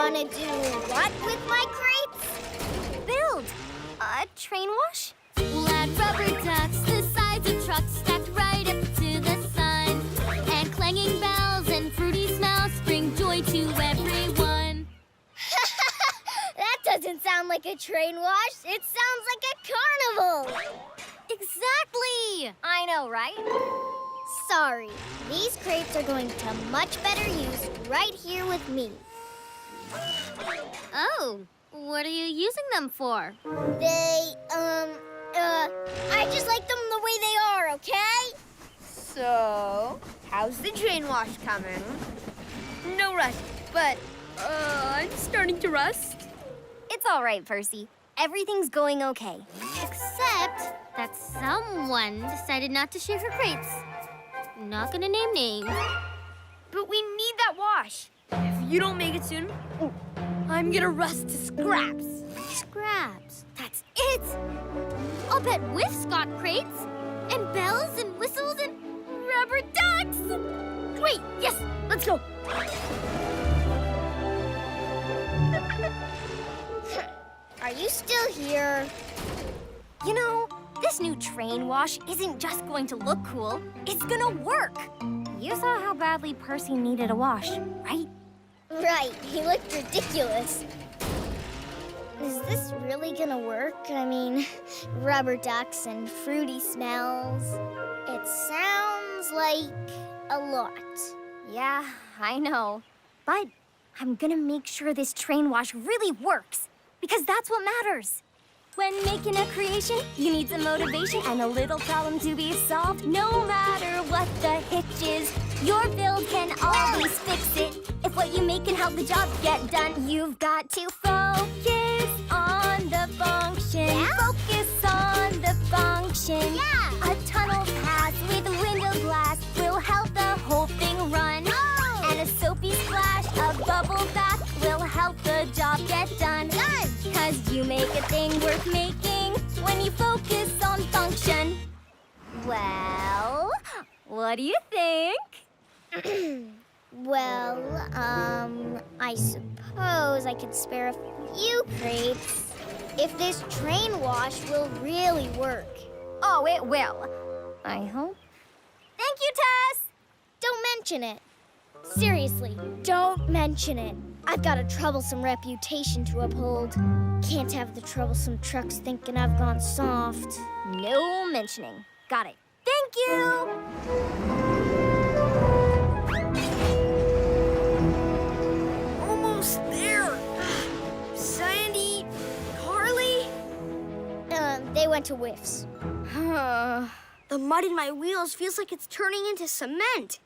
Gonna do what with my crates? Build a train wash? We'll add rubber ducks the size of trucks stacked right up to the sun. And clanging bells and fruity smells bring joy to everyone. That doesn't sound like a train wash. It sounds like a carnival. Exactly! I know, right? Sorry, these crates are going to much better use right here with me. Oh, what are you using them for? I just like them the way they are, okay? So, how's the train wash coming? No rush, but, I'm starting to rust. It's all right, Percy. Everything's going okay. Except that someone decided not to share her crates. Not gonna name names. But we need that wash. If you don't make it soon, I'm gonna rust to scraps. Scraps. That's it! I'll bet Whiff's got crates. And bells and whistles and rubber ducks. Wait, yes, let's go. Are you still here? You know, this new train wash isn't just going to look cool. It's gonna work. You saw how badly Percy needed a wash, right? Right, he looked ridiculous. Is this really gonna work? I mean, rubber ducks and fruity smells. It sounds like a lot. Yeah, I know. But I'm gonna make sure this train wash really works, because that's what matters. When making a creation, you need some motivation and a little problem to be solved. No matter what the hitch is, your build can always fix it. If what you make can help the job get done, you've got to focus on the function. Yeah? Focus on the function. Yeah! A tunnel pass with window glass will help the whole thing run. Oh! And a soapy splash of bubble bath will help the job get done. Done! 'Cause you make a thing worth making when you focus on function. Well, what do you think? Well, I suppose I could spare a few crates if this train wash will really work. Oh, it will. I hope. Thank you, Tess! Don't mention it. Seriously, don't mention it. I've got a troublesome reputation to uphold. Can't have the troublesome trucks thinking I've gone soft. No mentioning. Got it. Thank you! Almost there. Sandy, Carly? They went to Whiff's. The mud in my wheels feels like it's turning into cement.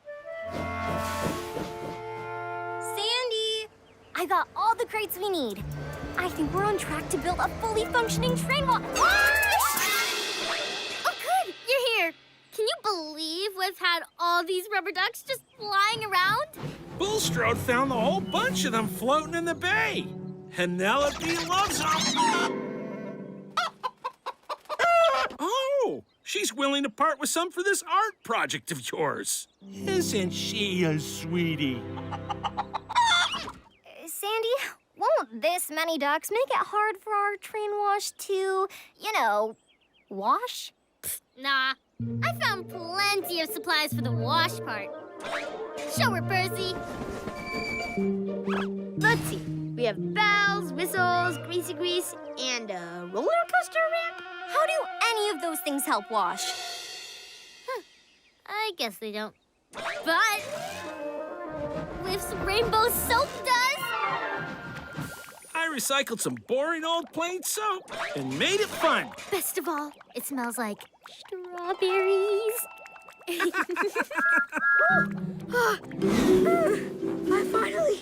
Sandy! I got all the crates we need. I think we're on track to build a fully functioning train wash. Oh, good! You're here. Can you believe we've had all these rubber ducks just flying around? Bulstrode found the whole bunch of them floating in the bay. And Penelope loves them. Oh, she's willing to part with some for this art project of yours. Isn't she a sweetie? Sandy, won't this many ducks make it hard for our train wash to, wash? Nah, I found plenty of supplies for the wash part. Show her, Percy. Let's see. We have bells, whistles, greasy grease, and a roller coaster ramp. How do any of those things help wash? I guess they don't. But Whiff's rainbow soap does. I recycled some boring old plain soap and made it fun. Best of all, it smells like strawberries. I finally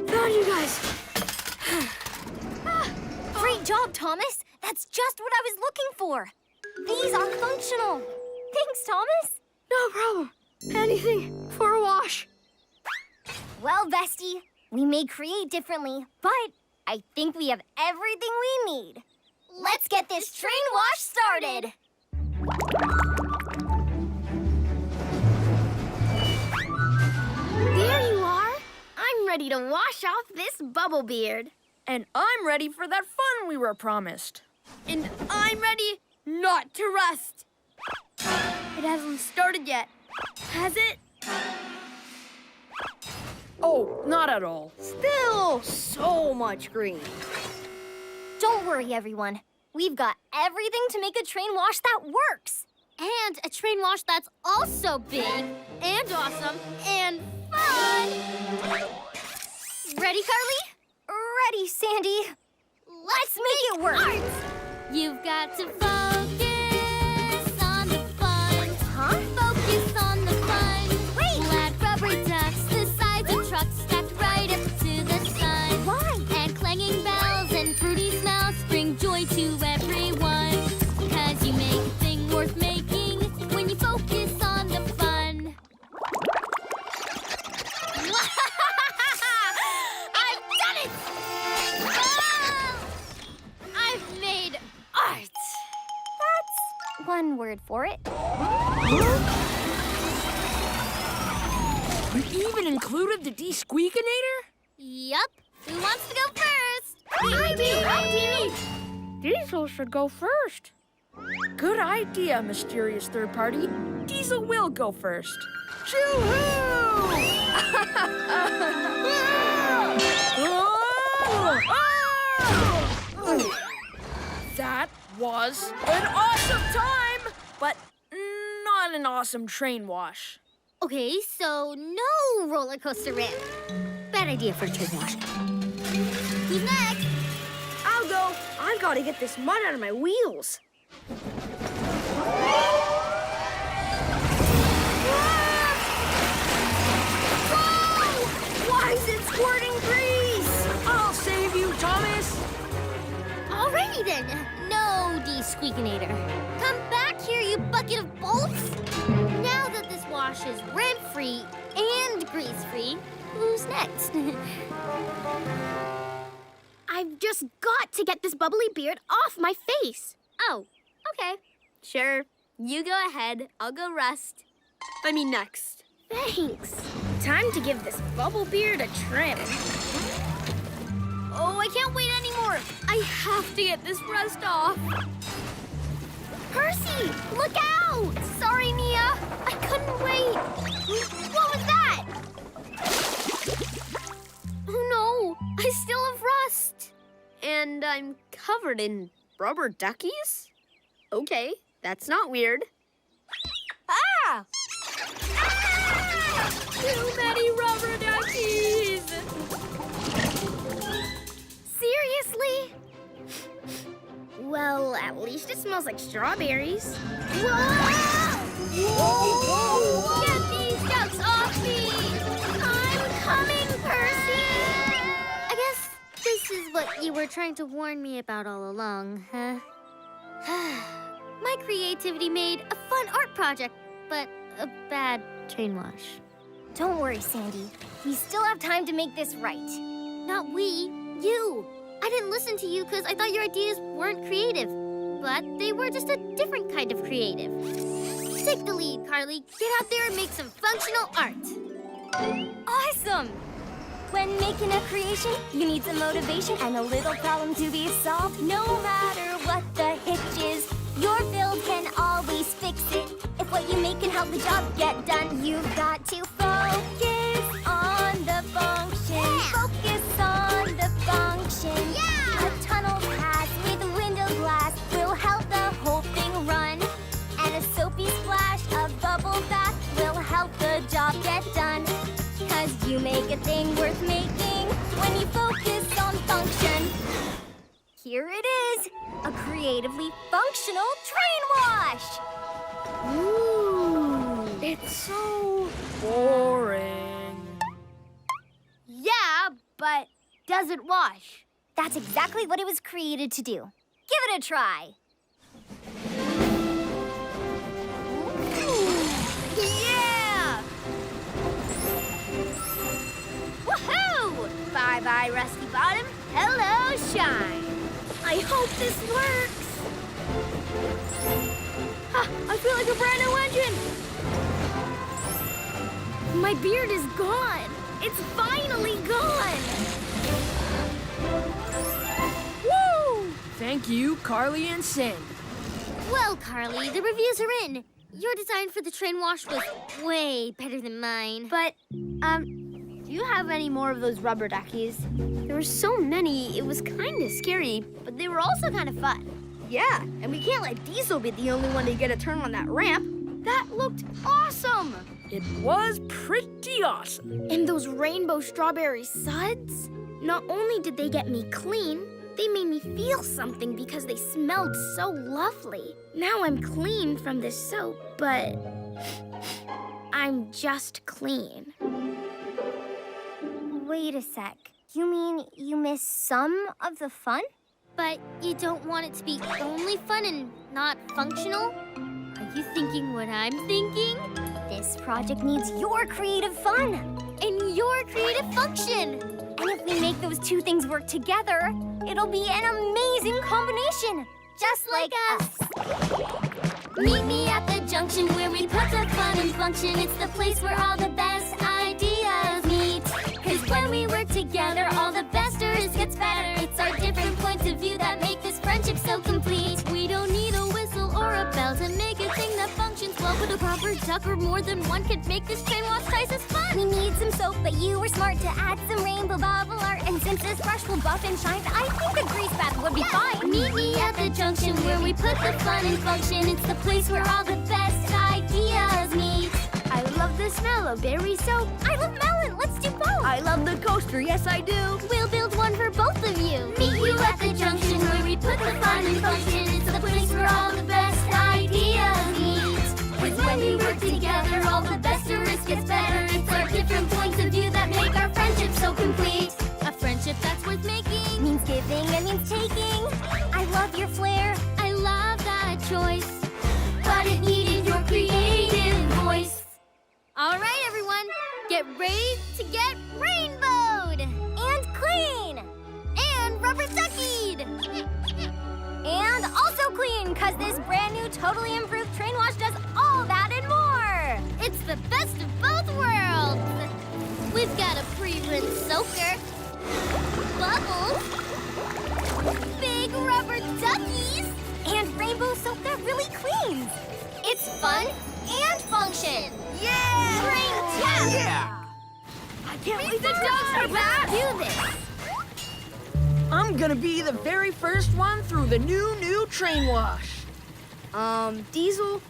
found you guys. Great job, Thomas. That's just what I was looking for. These are functional. Thanks, Thomas. No problem. Anything for a wash. Well, Bestie, we may create differently, but I think we have everything we need. Let's get this train wash started. There you are. I'm ready to wash off this bubble beard. And I'm ready for that fun we were promised. And I'm ready not to rust. It hasn't started yet, has it? Oh, not at all. Still so much green. Don't worry, everyone. We've got everything to make a train wash that works. And a train wash that's also big And awesome and fun. Ready, Carly? Ready, Sandy. Let's make it work. Art. You've got to focus on the fun. Huh? Focus on the fun. Wait. Flat rubbery ducks, the sides of trucks stacked right up to the sun. Why? And clanging bells and fruity smells bring joy to everyone. 'Cause you make a thing worth making when you focus on the fun. I've done it! Oh! I've made art. That's one word for it. We even included the de-squeakinator? Yup. Who wants to go first? Me. Diesel should go first. Good idea, mysterious third party. Diesel will go first. Shoo-hoo! That was an awesome time, but not an awesome train wash. Okay, so no roller coaster ramp. Bad idea for a train wash. Who's next? I'll go. I've got to get this mud out of my wheels. Whoa! Why is it squirting grease? I'll save you, Thomas. Alrighty then. No, de-squeakinator. Come back here, you bucket of bolts. Now that this wash is ramp-free and grease-free, who's next? I've just got to get this bubbly beard off my face. Oh, okay. Sure. You go ahead. I'll go rust. Next. Thanks. Time to give this bubble beard a trim. Oh, I can't wait anymore. I have to get this rust off. Percy, look out! Sorry, Mia. I couldn't wait. What was that? Oh, no. I still have rust. And I'm covered in rubber duckies? Okay, that's not weird. Ah! Too many rubber duckies! Seriously? Well, at least it smells like strawberries. Whoa! Whoa! Get these ducks off me! I'm coming, Percy! I guess this is what you were trying to warn me about all along, huh? My creativity made a fun art project, but a bad train wash. Don't worry, Sandy. We still have time to make this right. Not we, you. I didn't listen to you because I thought your ideas weren't creative. But they were just a different kind of creative. Take the lead, Carly. Get out there and make some functional art. Awesome! When making a creation, you need some motivation and a little problem to be solved. No matter what the hitch is, your build can always fix it. If what you make can help the job get done, you've got to focus on the function. Yeah. Focus on the function. Yeah! A tunnel pass with window glass will help the whole thing run. And a soapy splash of bubble bath will help the job get done. 'Cause you make a thing worth making when you focus on function. Here it is, a creatively functional train wash. Ooh, it's so boring. Yeah, but does it wash? That's exactly what it was created to do. Give it a try. Yeah! Woohoo! Bye-bye, Rusty Bottom. Hello, Shine. I hope this works. Ha! I feel like a brand new engine. My beard is gone. It's finally gone! Woo! Thank you, Carly and Sandy. Well, Carly, the reviews are in. Your design for the train wash was way better than mine. But, do you have any more of those rubber duckies? There were so many, it was kind of scary, but they were also kind of fun. Yeah, and we can't let Diesel be the only one to get a turn on that ramp. That looked awesome! It was pretty awesome. And those rainbow strawberry suds? Not only did they get me clean, they made me feel something because they smelled so lovely. Now I'm clean from this soap, but I'm just clean. Wait a sec. You mean you miss some of the fun? But you don't want it to be only fun and not functional? Are you thinking what I'm thinking? This project needs your creative fun. And your creative function. And if we make those two things work together, it'll be an amazing combination. Just like us. Meet me at the junction where we put the fun in function. It's the place where all the best ideas meet. 'Cause when we work together, all the best gets better. It's our different points of view that make this friendship so complete. We don't need a whistle or a bell to make a thing that functions well. But a proper duck or more than one could make this train wash twice as fun. We need some soap, but you were smart to add some rainbow bubble art. And since this brush will buff and shine, I think a grease bath would be fine. Meet me at the junction where we put the fun in function. It's the place where all the best ideas meet. I love the smell of berry soap. I love melon. Let's do both. I love the coaster. Yes, I do. We'll build one for both of you. Meet you at the junction where we put the fun in function. It's the place where all the best ideas meet. 'Cause when we work together, all the best gets better. It's our different points of view that make our friendship so complete. A friendship that's worth making. Means giving and means taking. I love your flair. I love that choice. But it needed your creative voice. All right, everyone. Get ready to get rainbowed. And clean. And rubber duckied. And also clean, because this brand new, totally improved train wash does all that and more. It's the best of both worlds. We've got a pre-rinse soaker, bubbles, big rubber duckies, and rainbow soap that really cleans. It's fun and function. Yeah! Train test! Yeah! I can't wait to do this. I'm gonna be the very first one through the new train wash. Diesel,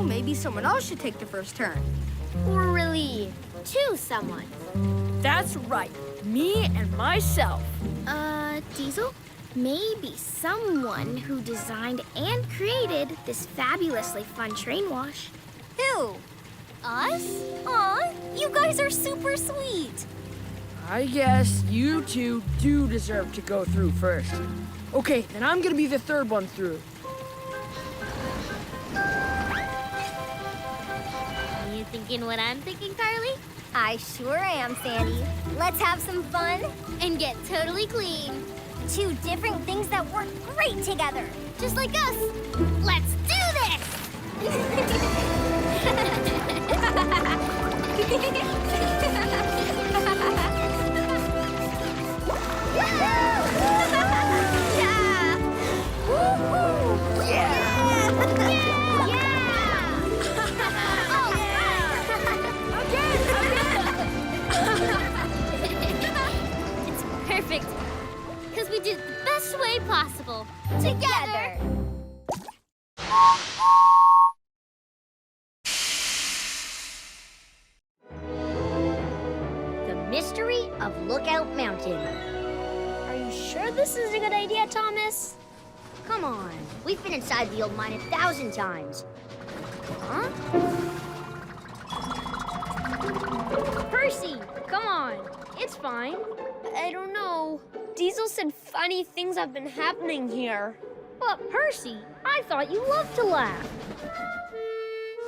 maybe someone else should take the first turn. Or really, choose someone. That's right, me and myself. Diesel? Maybe someone who designed and created this fabulously fun train wash. Who? Us? Aw, you guys are super sweet. I guess you two do deserve to go through first. Okay, then I'm gonna be the third one through. You thinking what I'm thinking, Carly? I sure am, Sandy. Let's have some fun. And get totally clean. Two different things that work great together. Just like us. Let's do this! It's perfect. Because we did it the best way possible. Together. The Mystery of Lookout Mountain. Are you sure this is a good idea, Thomas? Come on, we've been inside the old mine 1,000 times. Huh? Percy, come on. It's fine. I don't know. Diesel said funny things have been happening here. But Percy, I thought you loved to laugh.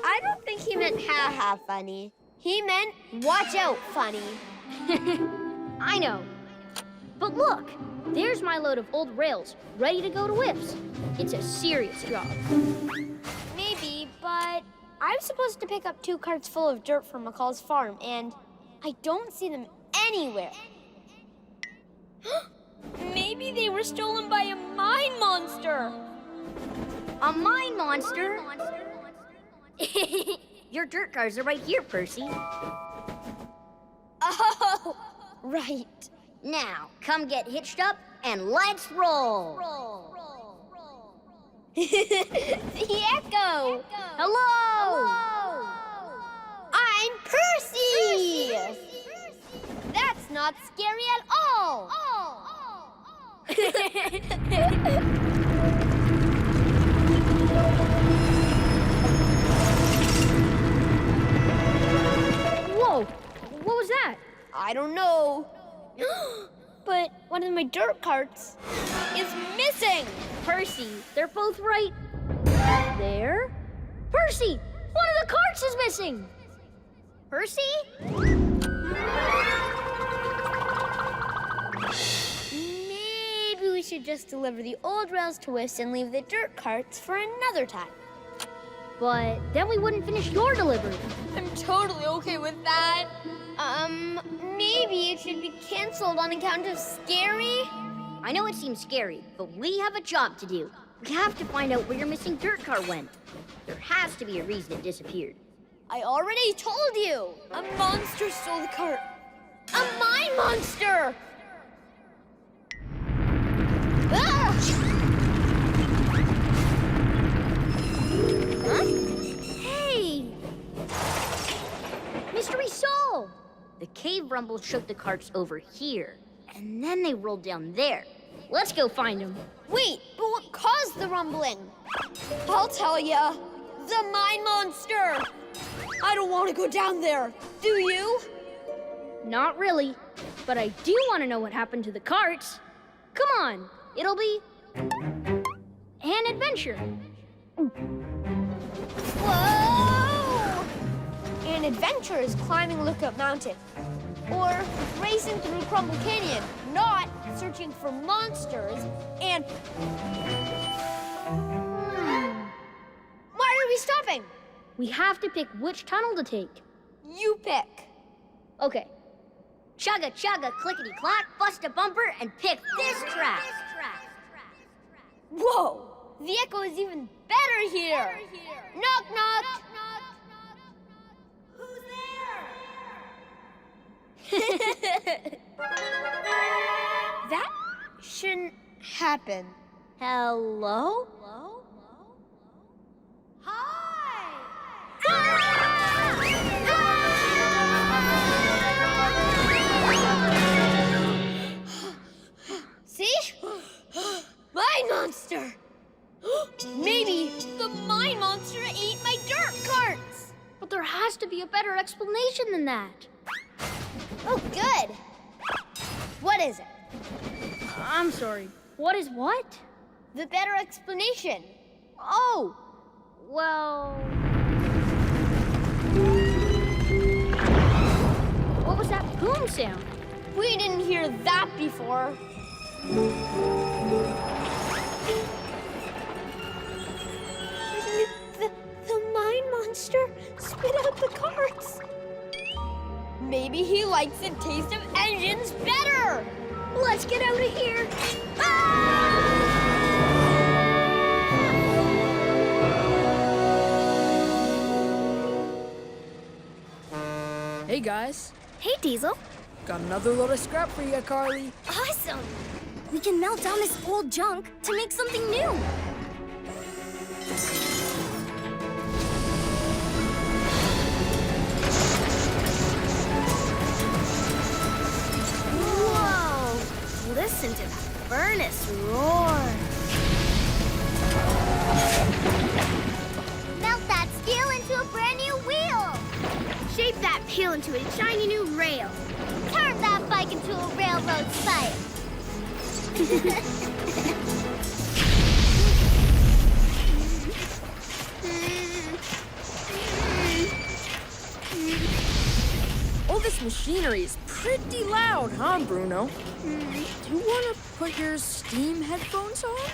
I don't think he meant ha-ha funny. He meant watch out funny. I know. But look, there's my load of old rails, ready to go to Whips. It's a serious job. Maybe, but I'm supposed to pick up 2 carts full of dirt from McCall's farm, and I don't see them anywhere. Maybe they were stolen by a mine monster. A mine monster? Your dirt cars are right here, Percy. Oh, right. Now, come get hitched up and let's roll. The Echo. Hello. I'm Percy. That's not scary at all. Whoa, what was that? I don't know. But one of my dirt carts is missing. Percy, they're both right there. Percy, one of the carts is missing. Percy? Maybe we should just deliver the old rails to Wisp and leave the dirt carts for another time. But then we wouldn't finish your delivery. I'm totally okay with that. Maybe it should be canceled on account of scary? I know it seems scary, but we have a job to do. We have to find out where your missing dirt car went. There has to be a reason it disappeared. I already told you. A monster stole the cart. A mine monster! Ah! Huh? Hey! Mystery solved! The cave rumble shook the carts over here, and then they rolled down there. Let's go find them. Wait, but what caused the rumbling? I'll tell ya. The mine monster. I don't want to go down there. Do you? Not really, but I do want to know what happened to the carts. Come on, it'll be an adventure. Whoa! An adventure is climbing Lookout Mountain. Or racing through Crumble Canyon, not searching for monsters and... Why are we stopping? We have to pick which tunnel to take. You pick. Okay. Chugga, chugga, clickety-clack, bust a bumper, and pick this track. Whoa! The echo is even better here. Knock, knock. That shouldn't happen. Hello? See? Mine monster! Maybe the mine monster ate my dirt carts! But there has to be a better explanation than that. Oh, good. What is it? I'm sorry. What is what? The better explanation. Oh, well... What was that boom sound? We didn't hear that before. The mine monster spit out the carts. Maybe he likes the taste of engines better. Let's get out of here. Hey, guys. Hey, Diesel. Got another load of scrap for you, Carly. Awesome. We can melt down this old junk to make something new. Whoa! Listen to that furnace roar. Melt that steel into a brand new wheel. Shape that peel into a shiny new rail. Turn that bike into a railroad spike. All this machinery is pretty loud, huh, Bruno? Do you want to put your steam headphones on?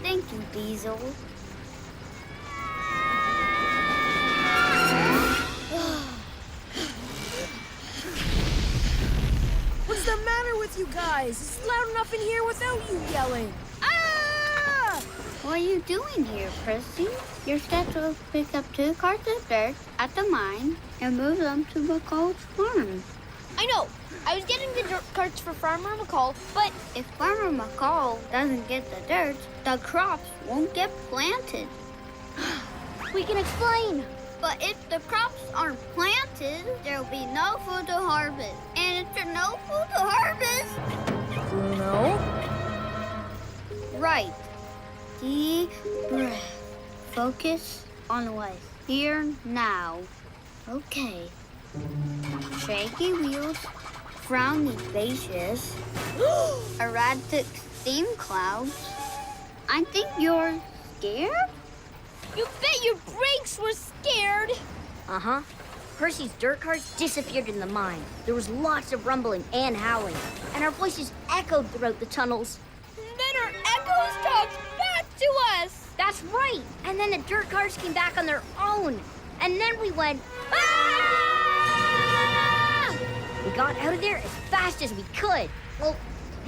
Thank you, Diesel. guys! It's loud enough in here without you yelling. Ah! What are you doing here, Percy? You're set to pick up 2 carts of dirt at the mine and move them to McCall's farm. I know. I was getting the dirt carts for Farmer McCall, but if Farmer McCall doesn't get the dirt, the crops won't get planted. We can explain. But if the crops aren't planted, there'll be no food to harvest. And if there's no food to harvest... No? Right. Deep breath. Focus on what's here now. Okay. Shaky wheels, frowny faces, erratic steam clouds. I think you're scared? You bet your brakes were scared! Uh-huh. Percy's dirt carts disappeared in the mine. There was lots of rumbling and howling, and our voices echoed throughout the tunnels. Then our echoes talked back to us! That's right! And then the dirt carts came back on their own. And then we went, ah! We got out of there as fast as we could. Well,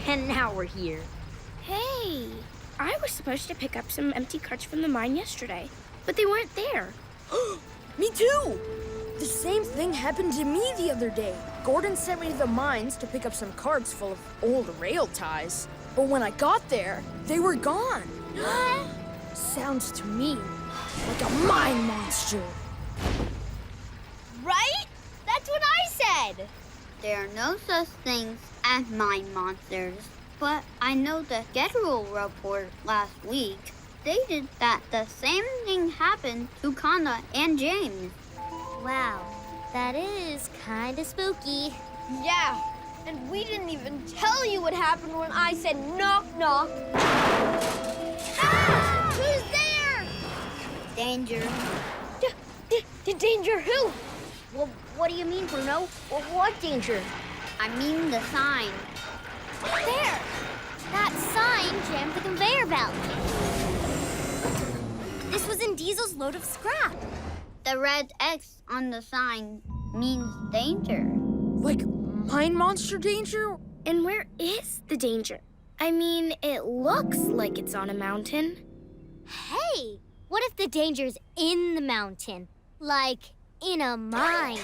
and now we're here. Hey, I was supposed to pick up some empty carts from the mine yesterday, but they weren't there. Me too! The same thing happened to me the other day. Gordon sent me to the mines to pick up some carts full of old rail ties. But when I got there, they were gone. Sounds to me like a mine monster. Right? That's what I said. There are no such things as mine monsters. But I know the schedule report last week stated that the same thing happened to Connor and James. Wow, that is kinda spooky. Yeah, and we didn't even tell you what happened when I said knock, knock. Ah! Who's there? Danger. Danger who? Well, what do you mean, Bruno? Well, what danger? I mean the sign. There! That sign jammed the conveyor belt. This was in Diesel's load of scrap. The red X on the sign means danger. Like mine monster danger? And where is the danger? I mean, it looks like it's on a mountain. Hey, what if the danger's in the mountain? Like, in a mine?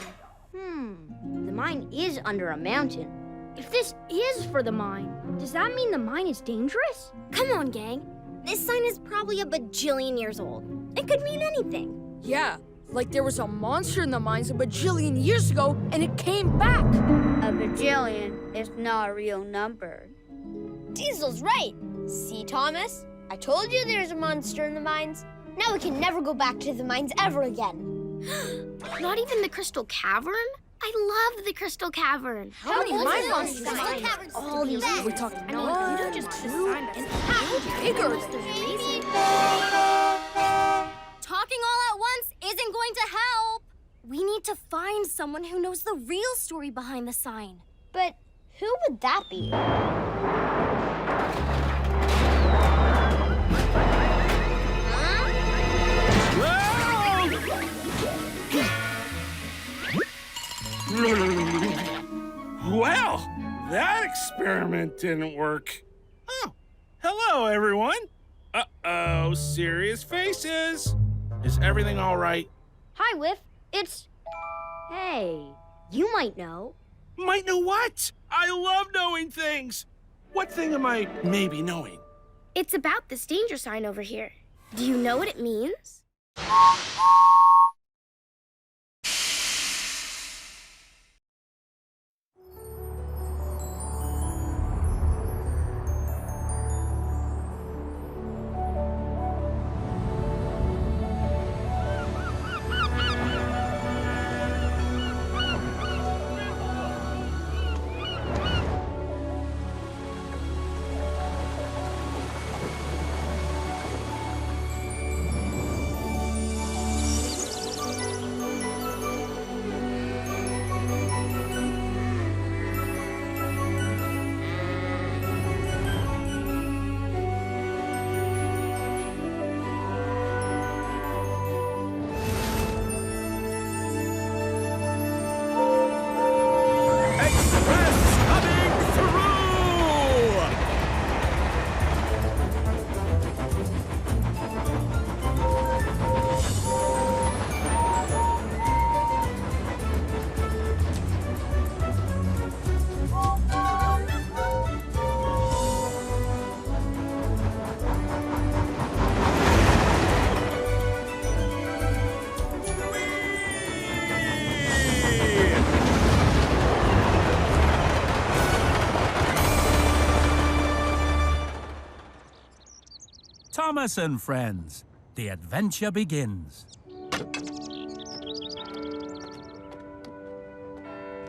The mine is under a mountain. If this is for the mine, does that mean the mine is dangerous? Come on, gang. This sign is probably a bajillion years old. It could mean anything. Yeah, like there was a monster in the mines a bajillion years ago, and it came back. A bajillion is not a real number. Diesel's right. See, Thomas? I told you there's a monster in the mines. Now we can never go back to the mines ever again. Not even the Crystal Cavern? I love the Crystal Cavern. How many mine monsters? All these. We're talking I mean, you don't just put a sign that says bigger. Talking all at once isn't going to help. We need to find someone who knows the real story behind the sign. But who would that be? Well, that experiment didn't work. Oh, hello, everyone. Uh-oh, serious faces. Is everything all right? Hi, Whiff. It's... Hey, you might know. Might know what? I love knowing things. What thing am I maybe knowing? It's about this danger sign over here. Do you know what it means? Thomas and friends, the adventure begins.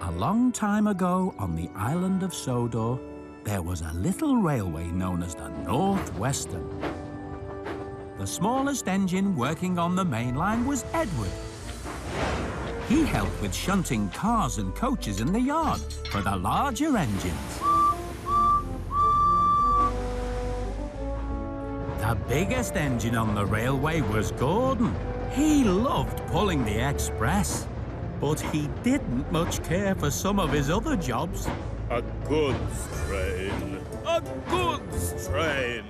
A long time ago on the island of Sodor, there was a little railway known as the Northwestern. The smallest engine working on the main line was Edward. He helped with shunting cars and coaches in the yard for the larger engines. The biggest engine on the railway was Gordon. He loved pulling the express, but he didn't much care for some of his other jobs. A goods train. A goods train.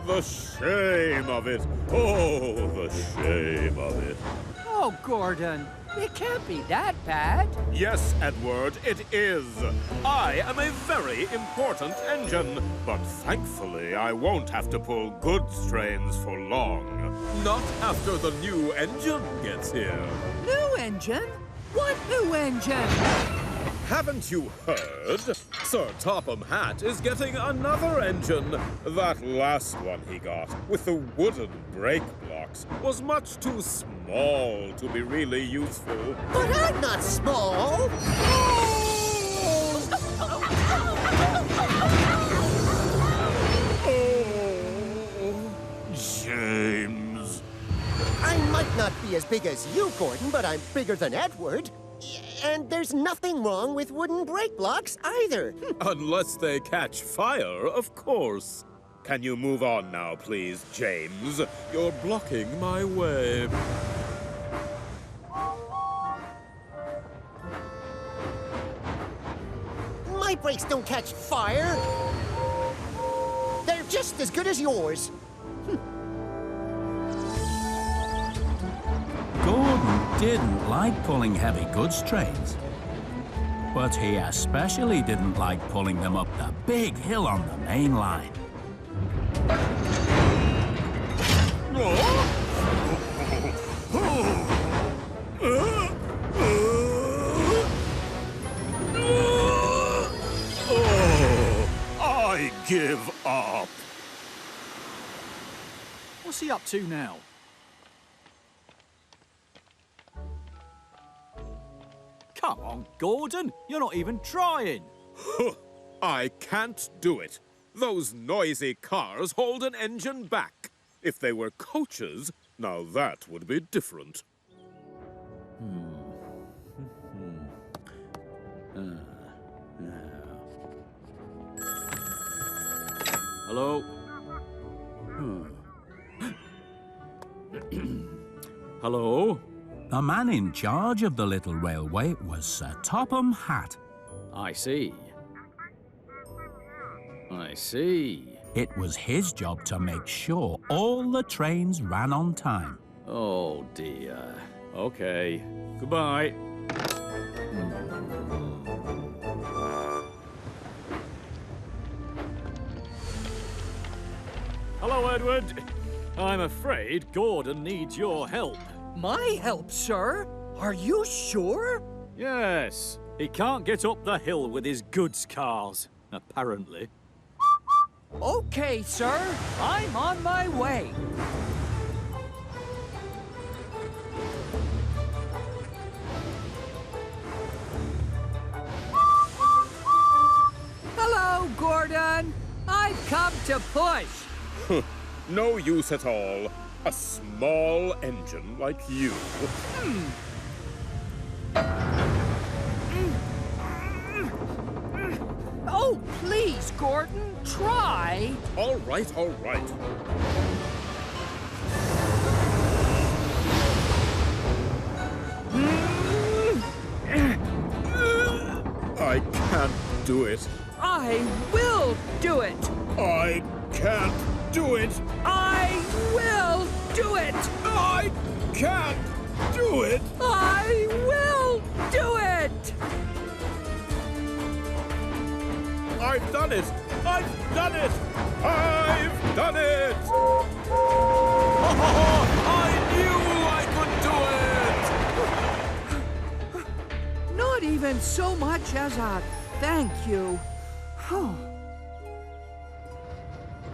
The shame of it. Oh, the shame of it. Oh, Gordon, it can't be that bad. Yes, Edward, it is. I am a very important engine, but thankfully I won't have to pull goods trains for long. Not after the new engine gets here. New engine? What new engine? Haven't you heard? Sir Topham Hatt is getting another engine. That last one he got, with the wooden brake blocks, was much too small to be really useful. But I'm not small. Oh, James. I might not be as big as you, Gordon, but I'm bigger than Edward. And there's nothing wrong with wooden brake blocks either. Unless they catch fire, of course. Can you move on now, please, James? You're blocking my way. My brakes don't catch fire. They're just as good as yours. Gordon didn't like pulling heavy goods trains, but he especially didn't like pulling them up the big hill on the main line. I give up. What's he up to now? Come on, Gordon. You're not even trying. I can't do it. Those noisy cars hold an engine back. If they were coaches, now that would be different. Hello? Hello? The man in charge of the little railway was Sir Topham Hatt. I see. I see. It was his job to make sure all the trains ran on time. Oh, dear. Okay. Goodbye. Hello, Edward. I'm afraid Gordon needs your help. My help, sir? Are you sure? Yes. He can't get up the hill with his goods cars, apparently. Okay, sir. I'm on my way. Hello, Gordon. I've come to push. No use at all. A small engine like you. Oh, please, Gordon, try. All right, all right. I can't do it. I will do it. I can't do it. I will do it. I can't do it. I will do it. I've done it. I've done it. I've done it. I knew I could do it. Not even so much as a thank you.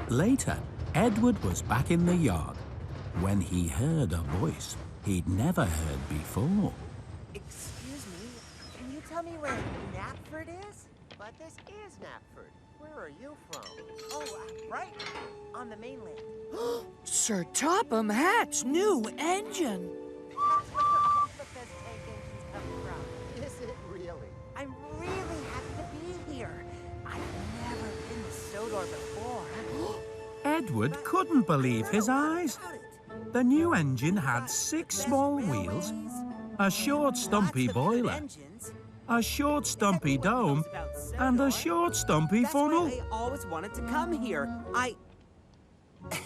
Later, Edward was back in the yard when he heard a voice he'd never heard before. Excuse me, can you tell me where Knapford is? But this is Knapford. Where are you from? Oh, right on the mainland. Sir Topham Hatt's new engine. That's where all the best tank engines come from. Is it really? I'm really happy to be here. I've never been to Sodor before. Edward couldn't believe his eyes. The new engine had 6 small wheels, a short stumpy boiler, a short stumpy dome, and a short stumpy funnel. I always wanted to come here.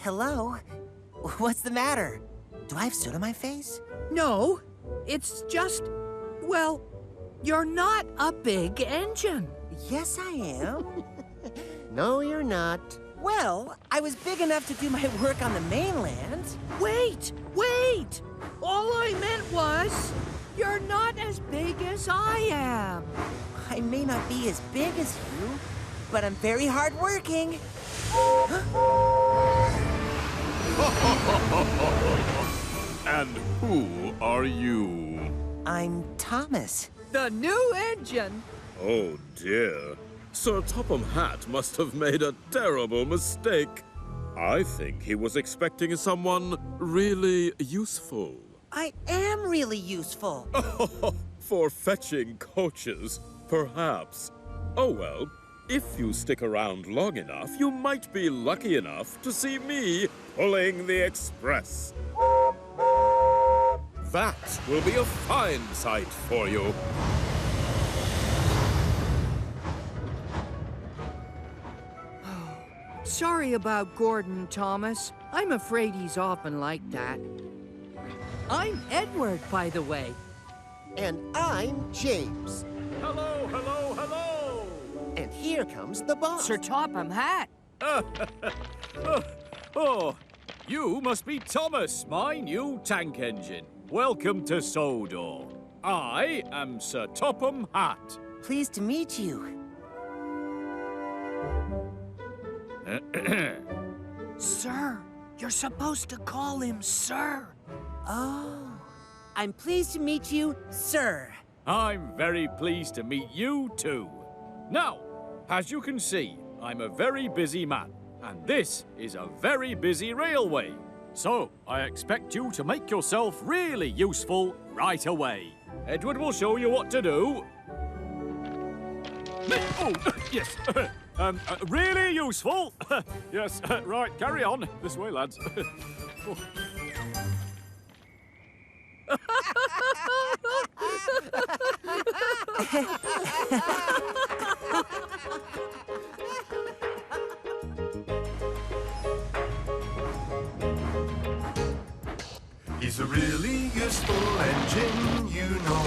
Hello? What's the matter? Do I have soot on my face? No, it's just, well, you're not a big engine. Yes, I am. No, you're not. Well, I was big enough to do my work on the mainland. Wait! All I meant was, you're not as big as I am. I may not be as big as you, but I'm very hardworking. And who are you? I'm Thomas. The new engine. Oh dear. Sir Topham Hatt must have made a terrible mistake. I think he was expecting someone really useful. I am really useful. For fetching coaches, perhaps. Oh well, if you stick around long enough, you might be lucky enough to see me pulling the express. That will be a fine sight for you. Sorry about Gordon, Thomas. I'm afraid he's often like that. I'm Edward, by the way. And I'm James. Hello, hello, hello! And here comes the boss. Sir Topham Hatt. Oh, you must be Thomas, my new tank engine. Welcome to Sodor. I am Sir Topham Hatt. Pleased to meet you. Sir, you're supposed to call him Sir. Oh, I'm pleased to meet you, sir. I'm very pleased to meet you too. Now, as you can see, I'm a very busy man, and this is a very busy railway. So, I expect you to make yourself really useful right away. Edward will show you what to do. Oh, yes. Really useful. Yes, right, carry on. This way, lads. Oh. He's a really useful engine, you know.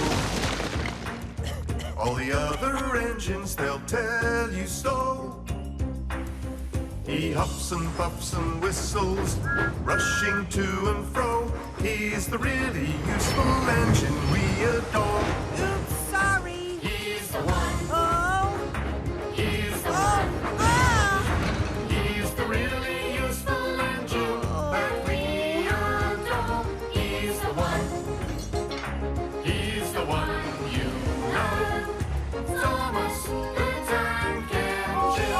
All the other engines, they'll tell you so. He huffs and puffs and whistles, rushing to and fro. He's the really useful engine we adore. Oops, sorry. He's the one. Oh. He's the one. Ah. He's the really useful engine that we adore. He's the one. He's the one you know. Thomas the Tank Engine.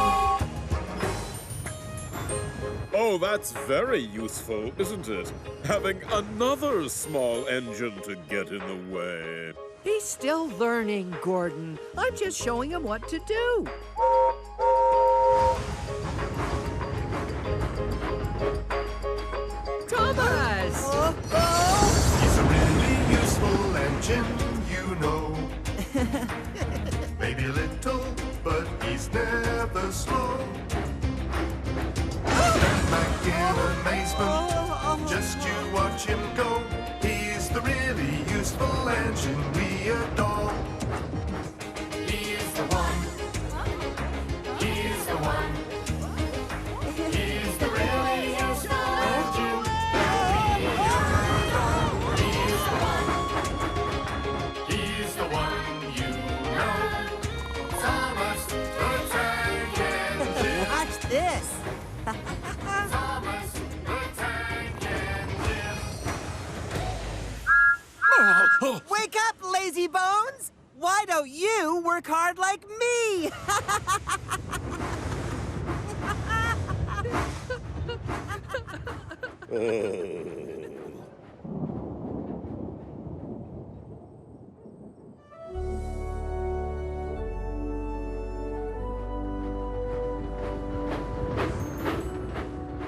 Oh, that's very useful, isn't it? Having another small engine to get in the way. He's still learning, Gordon. I'm just showing him what to do. Thomas! He's a really useful engine, you know. Maybe a little, but he's never slow. Stand back in amazement, just you watch him go. He's the really useful engine we adore. He's the one. He's the one. He's the really useful engine that we adore. He's the one you know. Thomas the Tank Engine. Watch this. Thomas Wake up, lazy bones! Why don't you work hard like me?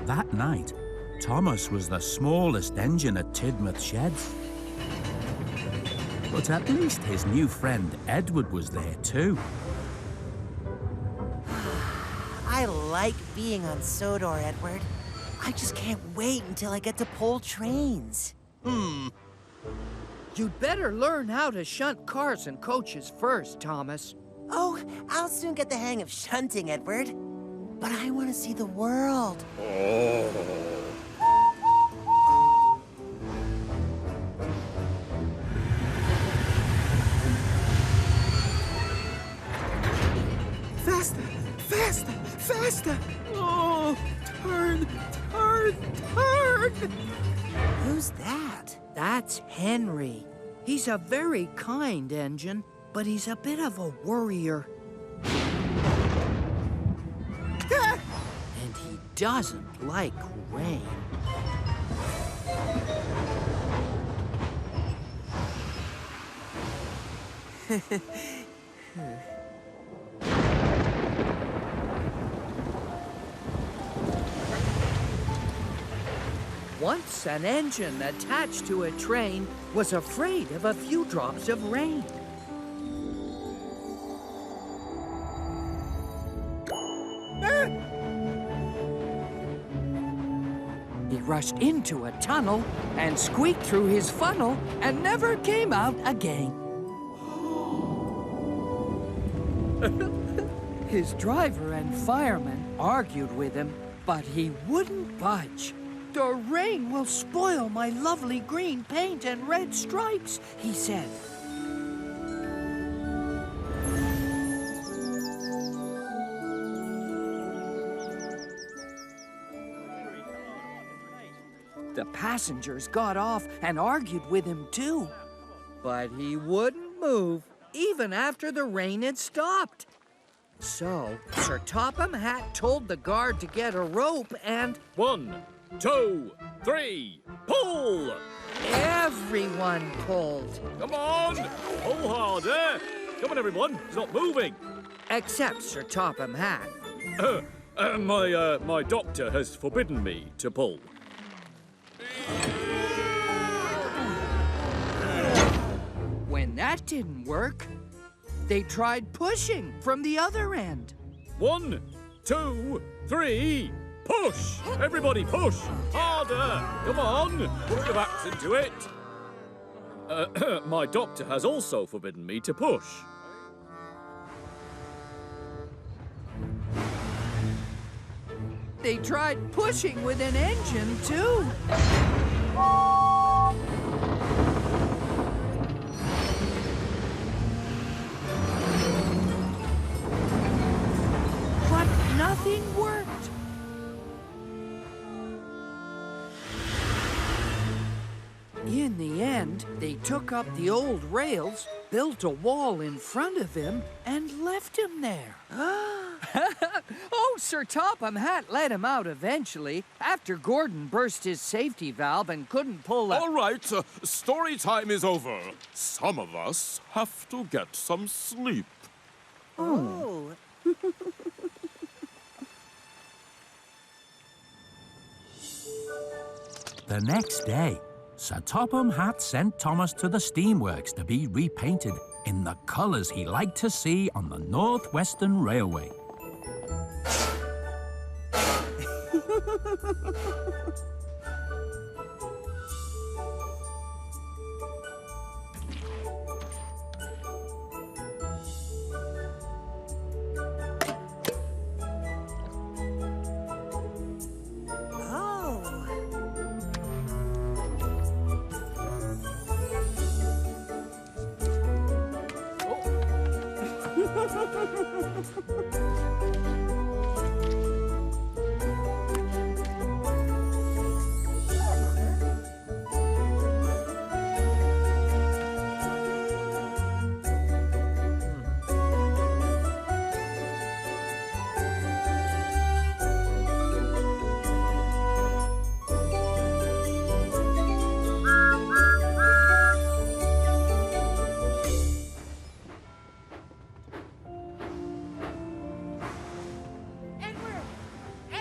That night, Thomas was the smallest engine at Tidmouth Sheds. But at least his new friend Edward was there too. I like being on Sodor, Edward. I just can't wait until I get to pull trains. You'd better learn how to shunt cars and coaches first, Thomas. Oh, I'll soon get the hang of shunting, Edward. But I want to see the world. Faster! Faster! Faster! Oh, turn! Turn! Turn! Who's that? That's Henry. He's a very kind engine, but he's a bit of a worrier. And he doesn't like rain. Once an engine attached to a train was afraid of a few drops of rain. He rushed into a tunnel and squeaked through his funnel and never came out again. His driver and fireman argued with him, but he wouldn't budge. The rain will spoil my lovely green paint and red stripes, he said. The passengers got off and argued with him too. But he wouldn't move, even after the rain had stopped. So, Sir Topham Hatt told the guard to get a rope and... 1, 2, 3, pull! Everyone pulled. Come on! Pull harder! Come on, everyone. It's not moving. Except Sir Topham Hatt. My doctor has forbidden me to pull. When that didn't work, they tried pushing from the other end. 1, 2, 3, push! Everybody push! Harder! Come on! Put your backs into it! My doctor has also forbidden me to push. They tried pushing with an engine, too. But nothing worked. In the end, they took up the old rails, built a wall in front of him, and left him there. Oh, Sir Topham Hatt let him out eventually, after Gordon burst his safety valve and couldn't pull the... All right, story time is over. Some of us have to get some sleep. Oh. The next day, Sir Topham Hatt sent Thomas to the steamworks to be repainted in the colours he liked to see on the North Western Railway.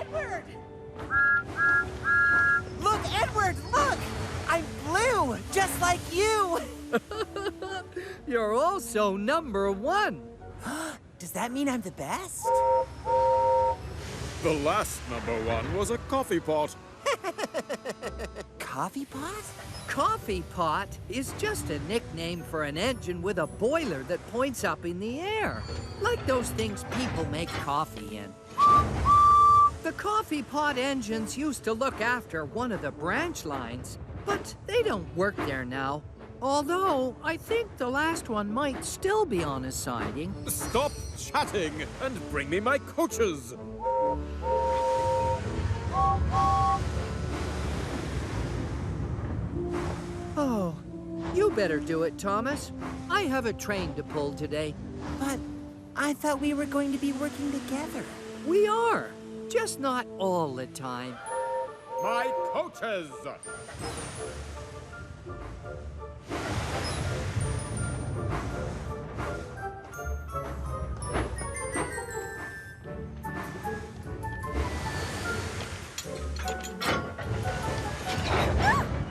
Edward! Look, Edward, look! I'm blue, just like you! You're also number 1. Does that mean I'm the best? The last number 1 was a coffee pot. Coffee pot? Coffee pot is just a nickname for an engine with a boiler that points up in the air, like those things people make coffee in. The coffee pot engines used to look after one of the branch lines, but they don't work there now. Although, I think the last one might still be on a siding. Stop chatting and bring me my coaches. Oh, you better do it, Thomas. I have a train to pull today. But I thought we were going to be working together. We are, just not all the time. My coaches!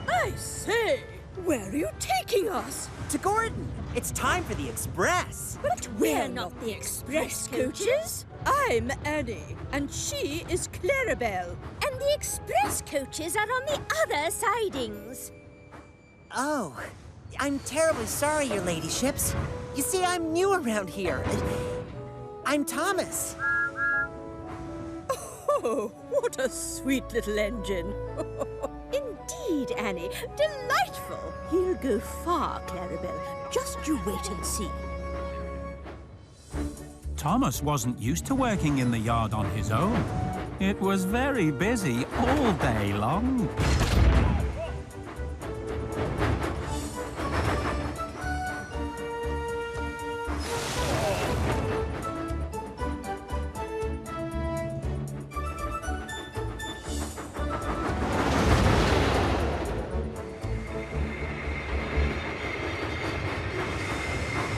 I say, where are you taking us? To Gordon. It's time for the express. But we're not the express coaches. I'm Annie, and she is Clarabelle. And the express coaches are on the other sidings. Oh, I'm terribly sorry, your ladyships. You see, I'm new around here. I'm Thomas. Oh, what a sweet little engine. Indeed, Annie. Delightful. He'll go far, Clarabelle. Just you wait and see. Thomas wasn't used to working in the yard on his own. It was very busy all day long.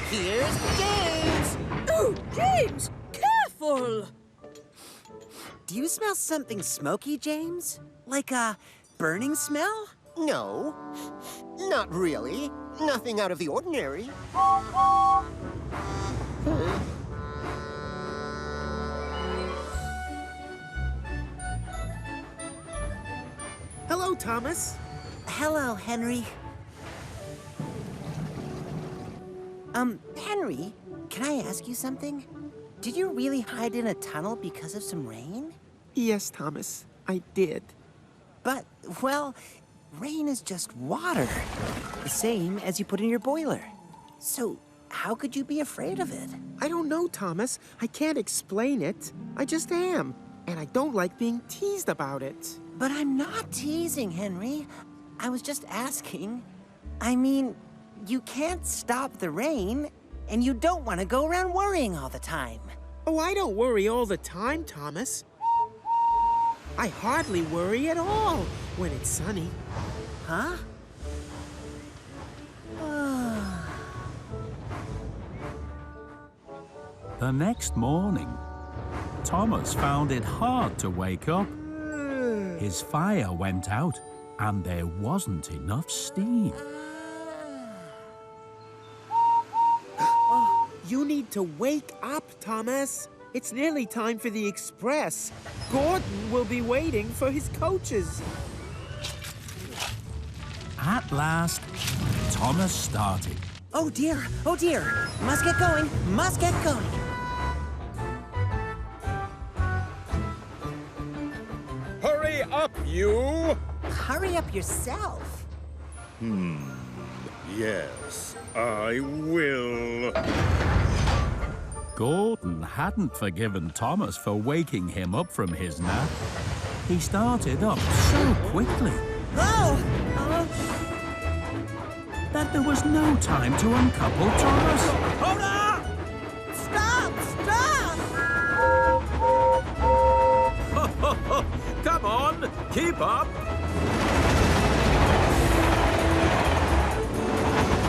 Here's James! Oh, James! Careful! Do you smell something smoky, James? Like a burning smell? No, not really. Nothing out of the ordinary. Hello, Thomas. Hello, Henry. Henry, can I ask you something? Did you really hide in a tunnel because of some rain? Yes, Thomas, I did. But, well, rain is just water. The same as you put in your boiler. So, how could you be afraid of it? I don't know, Thomas. I can't explain it. I just am. And I don't like being teased about it. But I'm not teasing, Henry. I was just asking. I mean, you can't stop the rain, and you don't want to go around worrying all the time. Oh, I don't worry all the time, Thomas. I hardly worry at all when it's sunny. Huh? The next morning, Thomas found it hard to wake up. His fire went out, and there wasn't enough steam. You need to wake up, Thomas. It's nearly time for the express. Gordon will be waiting for his coaches. At last, Thomas started. Oh dear, oh dear. Must get going, must get going. Hurry up, you! Hurry up yourself. Yes, I will. Gordon hadn't forgiven Thomas for waking him up from his nap. He started up so quickly that there was no time to uncouple Thomas. Hold on! Stop! Stop! Come on, keep up.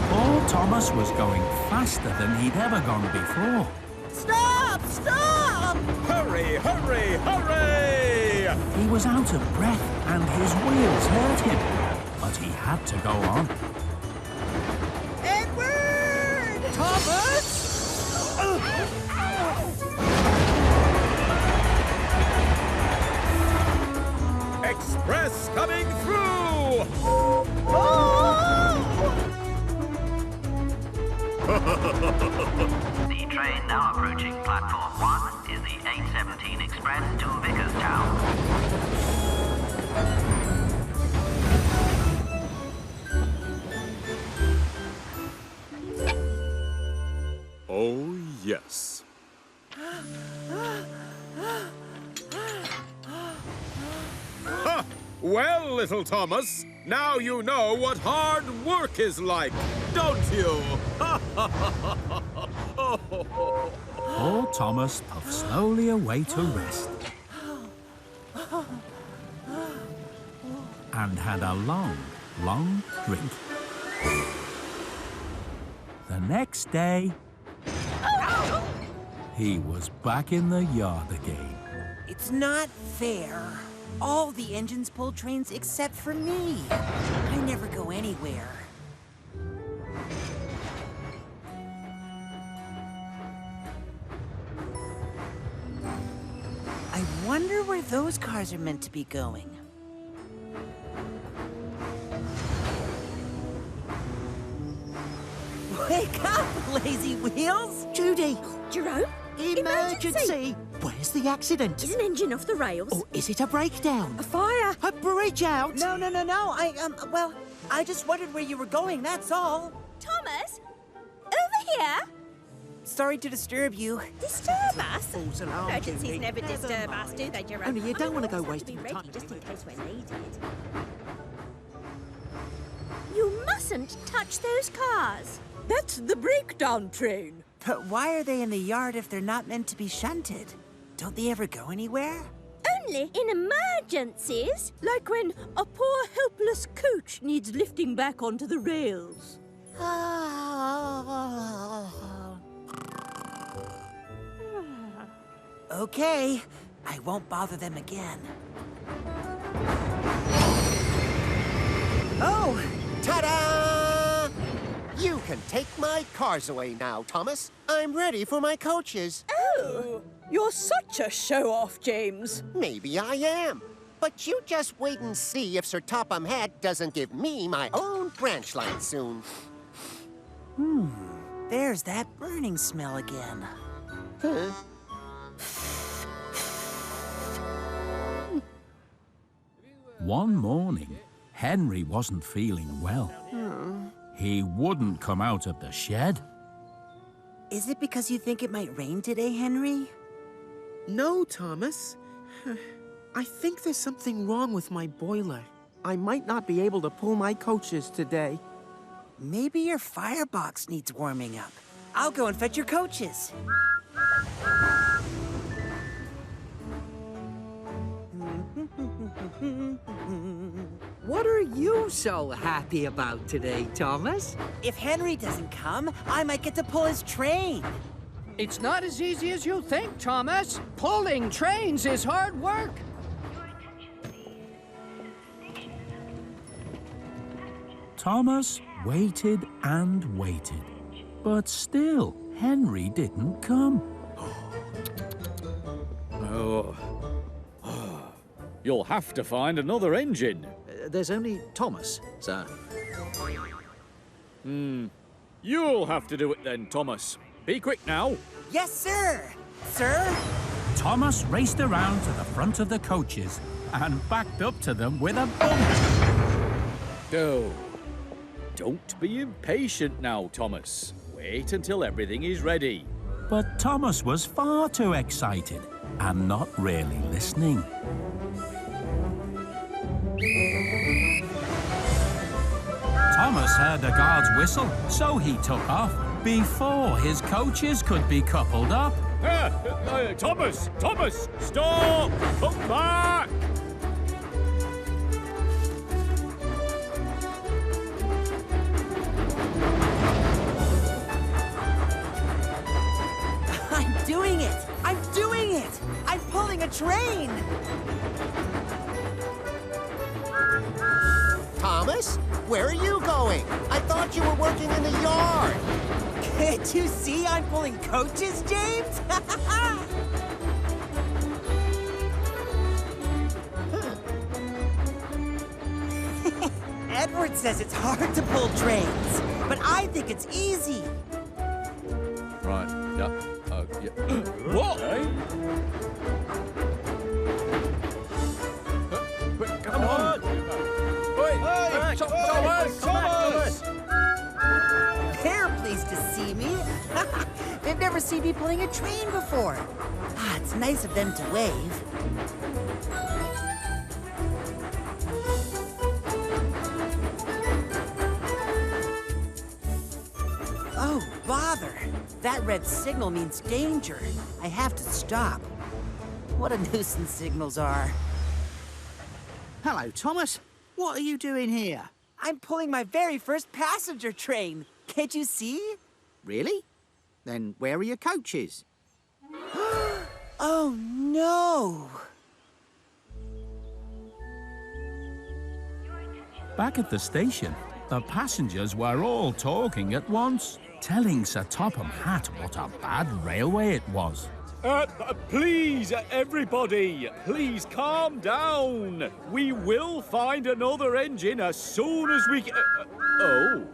Poor Thomas was going faster than he'd ever gone before. Stop! Stop! Hurry, hurry, hurry! was out of breath and his wheels hurt him, but he had to go on. Edward! Thomas! Express coming through! The train now approaching platform 1 is the 817 Express to Vicarstown. Oh, yes. Ha! Well, little Thomas, now you know what hard work is like, don't you? Poor Thomas puffed slowly away to rest and had a long, long drink. The next day, he was back in the yard again. It's not fair. All the engines pull trains except for me. I never go anywhere. I wonder where those cars are meant to be going. Wake up, lazy wheels! Judy! Jerome? Emergency! Where's the accident? Is an engine off the rails? Or is it a breakdown? A fire? A bridge out? No. Well, I just wondered where you were going, that's all. Thomas? Over here? Sorry to disturb you. Disturb us? False alarm, Emergencies Judy. never disturb us, do they, Jerome? Only you don't want to go We always have wasting be time. ready just in case we're needed. You mustn't touch those cars. That's the breakdown train. But why are they in the yard if they're not meant to be shunted? Don't they ever go anywhere? Only in emergencies. Like when a poor helpless coach needs lifting back onto the rails. Okay, I won't bother them again. Oh, ta-da! You can take my cars away now, Thomas. I'm ready for my coaches. Oh! You're such a show-off, James. Maybe I am. But you just wait and see if Sir Topham Hatt doesn't give me my own branch line soon. There's that burning smell again. Huh? One morning, Henry wasn't feeling well. He wouldn't come out of the shed. Is it because you think it might rain today, Henry? No, Thomas. I think there's something wrong with my boiler. I might not be able to pull my coaches today. Maybe your firebox needs warming up. I'll go and fetch your coaches. What are you so happy about today, Thomas? If Henry doesn't come, I might get to pull his train. It's not as easy as you think, Thomas. Pulling trains is hard work. Thomas waited and waited, but still Henry didn't come. Oh. You'll have to find another engine. There's only Thomas, sir. You'll have to do it then, Thomas. Be quick now. Yes, sir. Sir? Thomas raced around to the front of the coaches and backed up to them with a bump. Oh. Don't be impatient now, Thomas. Wait until everything is ready. But Thomas was far too excited and not really listening. Thomas heard the guard's whistle, so he took off before his coaches could be coupled up. Thomas! Thomas! Stop! Come back! I'm doing it! I'm doing it! I'm pulling a train! Thomas. Where are you going? I thought you were working in the yard. Can't you see I'm pulling coaches, James? Edward says it's hard to pull trains, but I think it's easy. Right, yeah. Yeah. What? Come on! Hey, Thomas! They're pleased to see me. They've never seen me pulling a train before. It's nice of them to wave. Oh, bother. That red signal means danger. I have to stop. What a nuisance signals are. Hello, Thomas. What are you doing here? I'm pulling my very first passenger train. Can't you see? Really? Then where are your coaches? Oh, no. Back at the station, the passengers were all talking at once, telling Sir Topham Hatt what a bad railway it was. Please, everybody, please calm down. We will find another engine as soon as we can. Oh.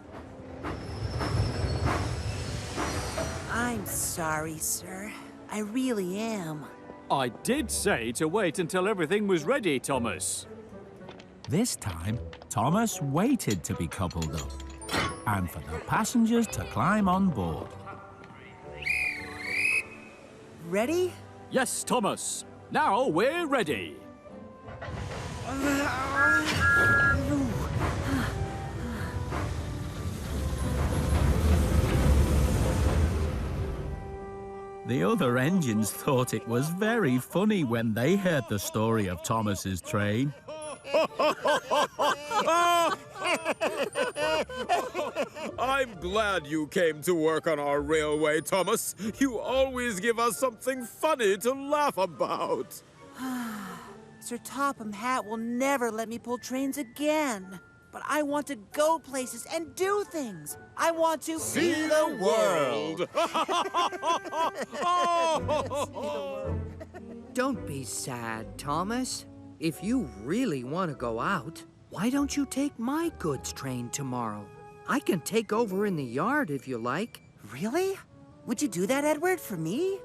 I'm sorry, sir. I really am. I did say to wait until everything was ready, Thomas. This time, Thomas waited to be coupled up, and for the passengers to climb on board. Ready? Yes, Thomas. Now we're ready. The other engines thought it was very funny when they heard the story of Thomas's train. I'm glad you came to work on our railway, Thomas. You always give us something funny to laugh about. Sir Topham Hatt will never let me pull trains again. But I want to go places and do things. I want to see the world. Don't be sad, Thomas. If you really want to go out, why don't you take my goods train tomorrow? I can take over in the yard if you like. Really? Would you do that, Edward, for me?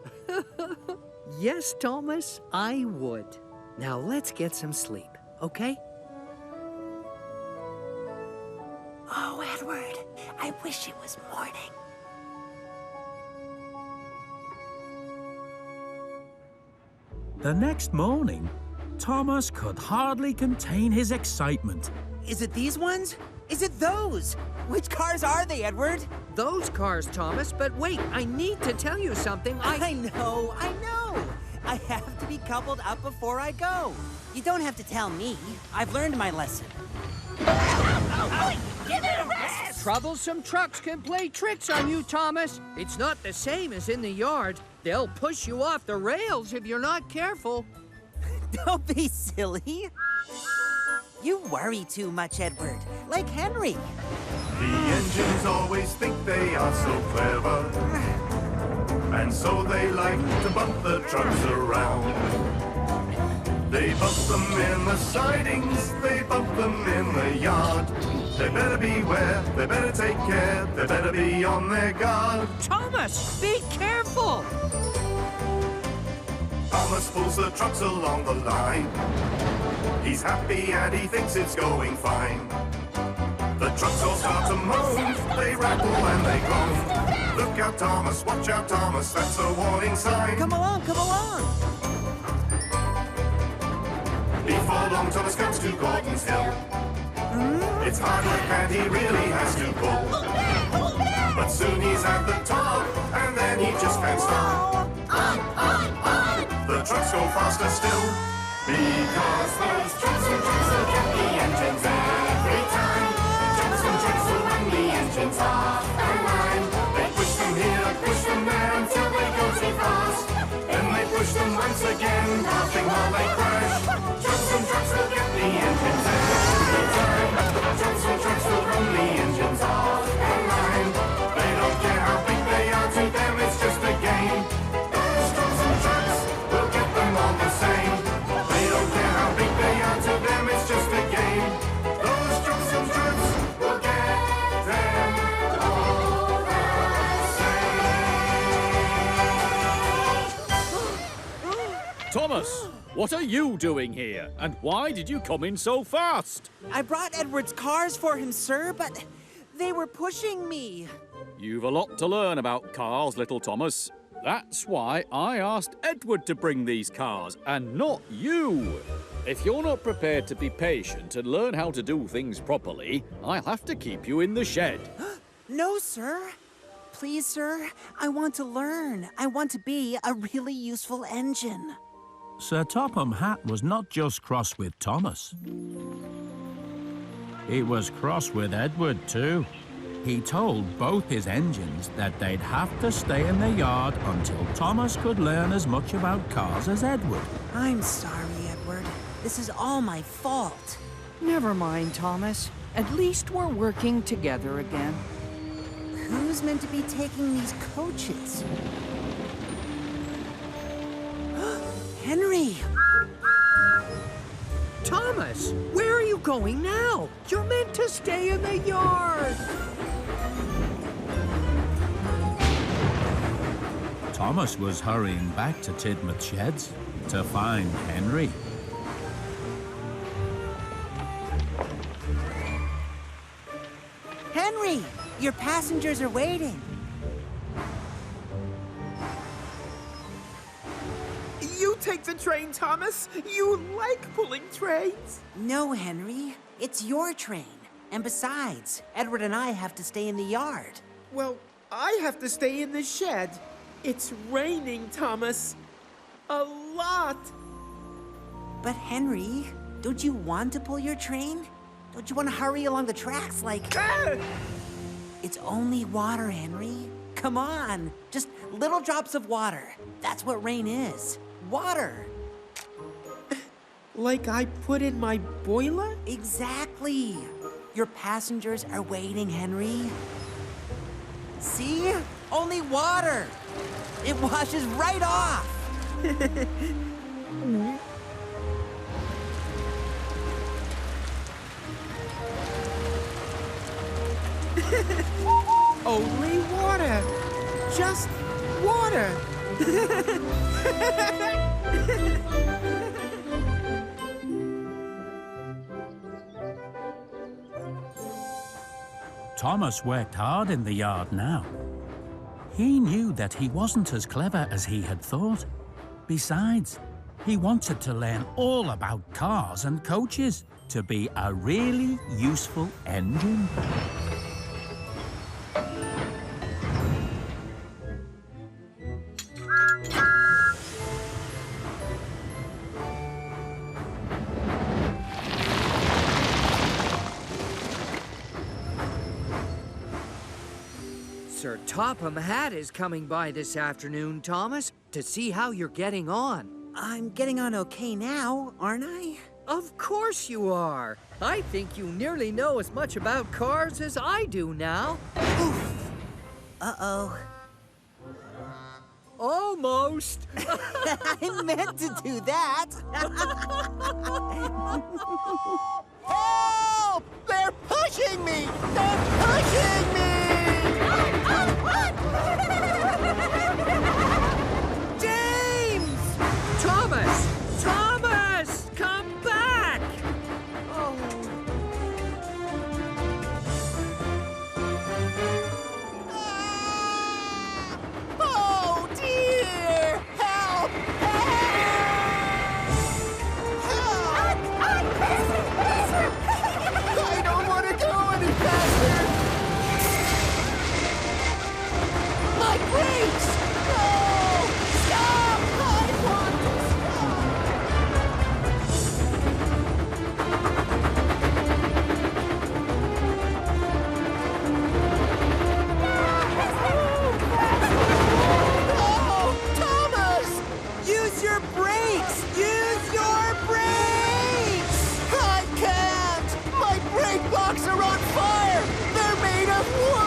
Yes, Thomas, I would. Now let's get some sleep, okay? Oh, Edward, I wish it was morning. The next morning, Thomas could hardly contain his excitement. Is it these ones? Is it those? Which cars are they, Edward? Those cars, Thomas, but wait, I need to tell you something. I know. I have to be coupled up before I go. You don't have to tell me. I've learned my lesson. Troublesome trucks can play tricks on you, Thomas. It's not the same as in the yard. They'll push you off the rails if you're not careful. Don't be silly. You worry too much, Edward. Like Henry. The engines always think they are so clever, and so they like to bump the trucks around. They bump them in the sidings, they bump them in the yard. They better beware, they better take care, they better be on their guard. Thomas, be careful! Thomas pulls the trucks along the line. He's happy and he thinks it's going fine. The trucks all start to moan, they rattle and they groan. Look out, Thomas, watch out, Thomas, that's a warning sign. Come along, come along. Before long, Thomas comes to Gordon's Hill. It's hard work and he really has to pull. But soon he's at the top, and then he just can't stop. On! The trucks go faster still, because those trucks will get the engines every time. Trucks will run the engines off the line. They push them here, push them there, until they go too fast. Then they push them once again, laughing while they crash. Trucks will get the engines every time. Trucks Thomas, what are you doing here? And why did you come in so fast? I brought Edward's cars for him, sir, but they were pushing me. You've a lot to learn about cars, little Thomas. That's why I asked Edward to bring these cars, and not you. If you're not prepared to be patient and learn how to do things properly, I'll have to keep you in the shed. No, sir. Please, sir, I want to learn. I want to be a really useful engine. Sir Topham Hatt was not just cross with Thomas. He was cross with Edward, too. He told both his engines that they'd have to stay in the yard until Thomas could learn as much about cars as Edward. I'm sorry, Edward. This is all my fault. Never mind, Thomas. At least we're working together again. Who's meant to be taking these coaches? Henry! Thomas, where are you going now? You're meant to stay in the yard. Thomas was hurrying back to Tidmouth Sheds to find Henry. Henry! Your passengers are waiting. You take the train, Thomas. You like pulling trains. No, Henry. It's your train. And besides, Edward and I have to stay in the yard. Well, I have to stay in the shed. It's raining, Thomas. A lot. But Henry, don't you want to pull your train? Don't you want to hurry along the tracks like... It's only water, Henry. Come on. Just little drops of water. That's what rain is. Water. Like I put in my boiler? Exactly. Your passengers are waiting, Henry. See? Only water. It washes right off. Only water. Just water. Thomas worked hard in the yard now. He knew that he wasn't as clever as he had thought. Besides, he wanted to learn all about cars and coaches to be a really useful engine. Sir Topham Hatt is coming by this afternoon, Thomas, to see how you're getting on. I'm getting on okay now, aren't I? Of course you are. I think you nearly know as much about cars as I do now. Oof. Uh-oh. Almost. I meant to do that. Help! They're pushing me! They're pushing me! James! Thomas! Thomas! Come back! Oh. Oh, dear! Help! I don't want to go any faster! My brakes! No! Stop! I want to stop! Thomas! Use your brakes! Use your brakes! I can't! My brake blocks are on fire! They're made of wood!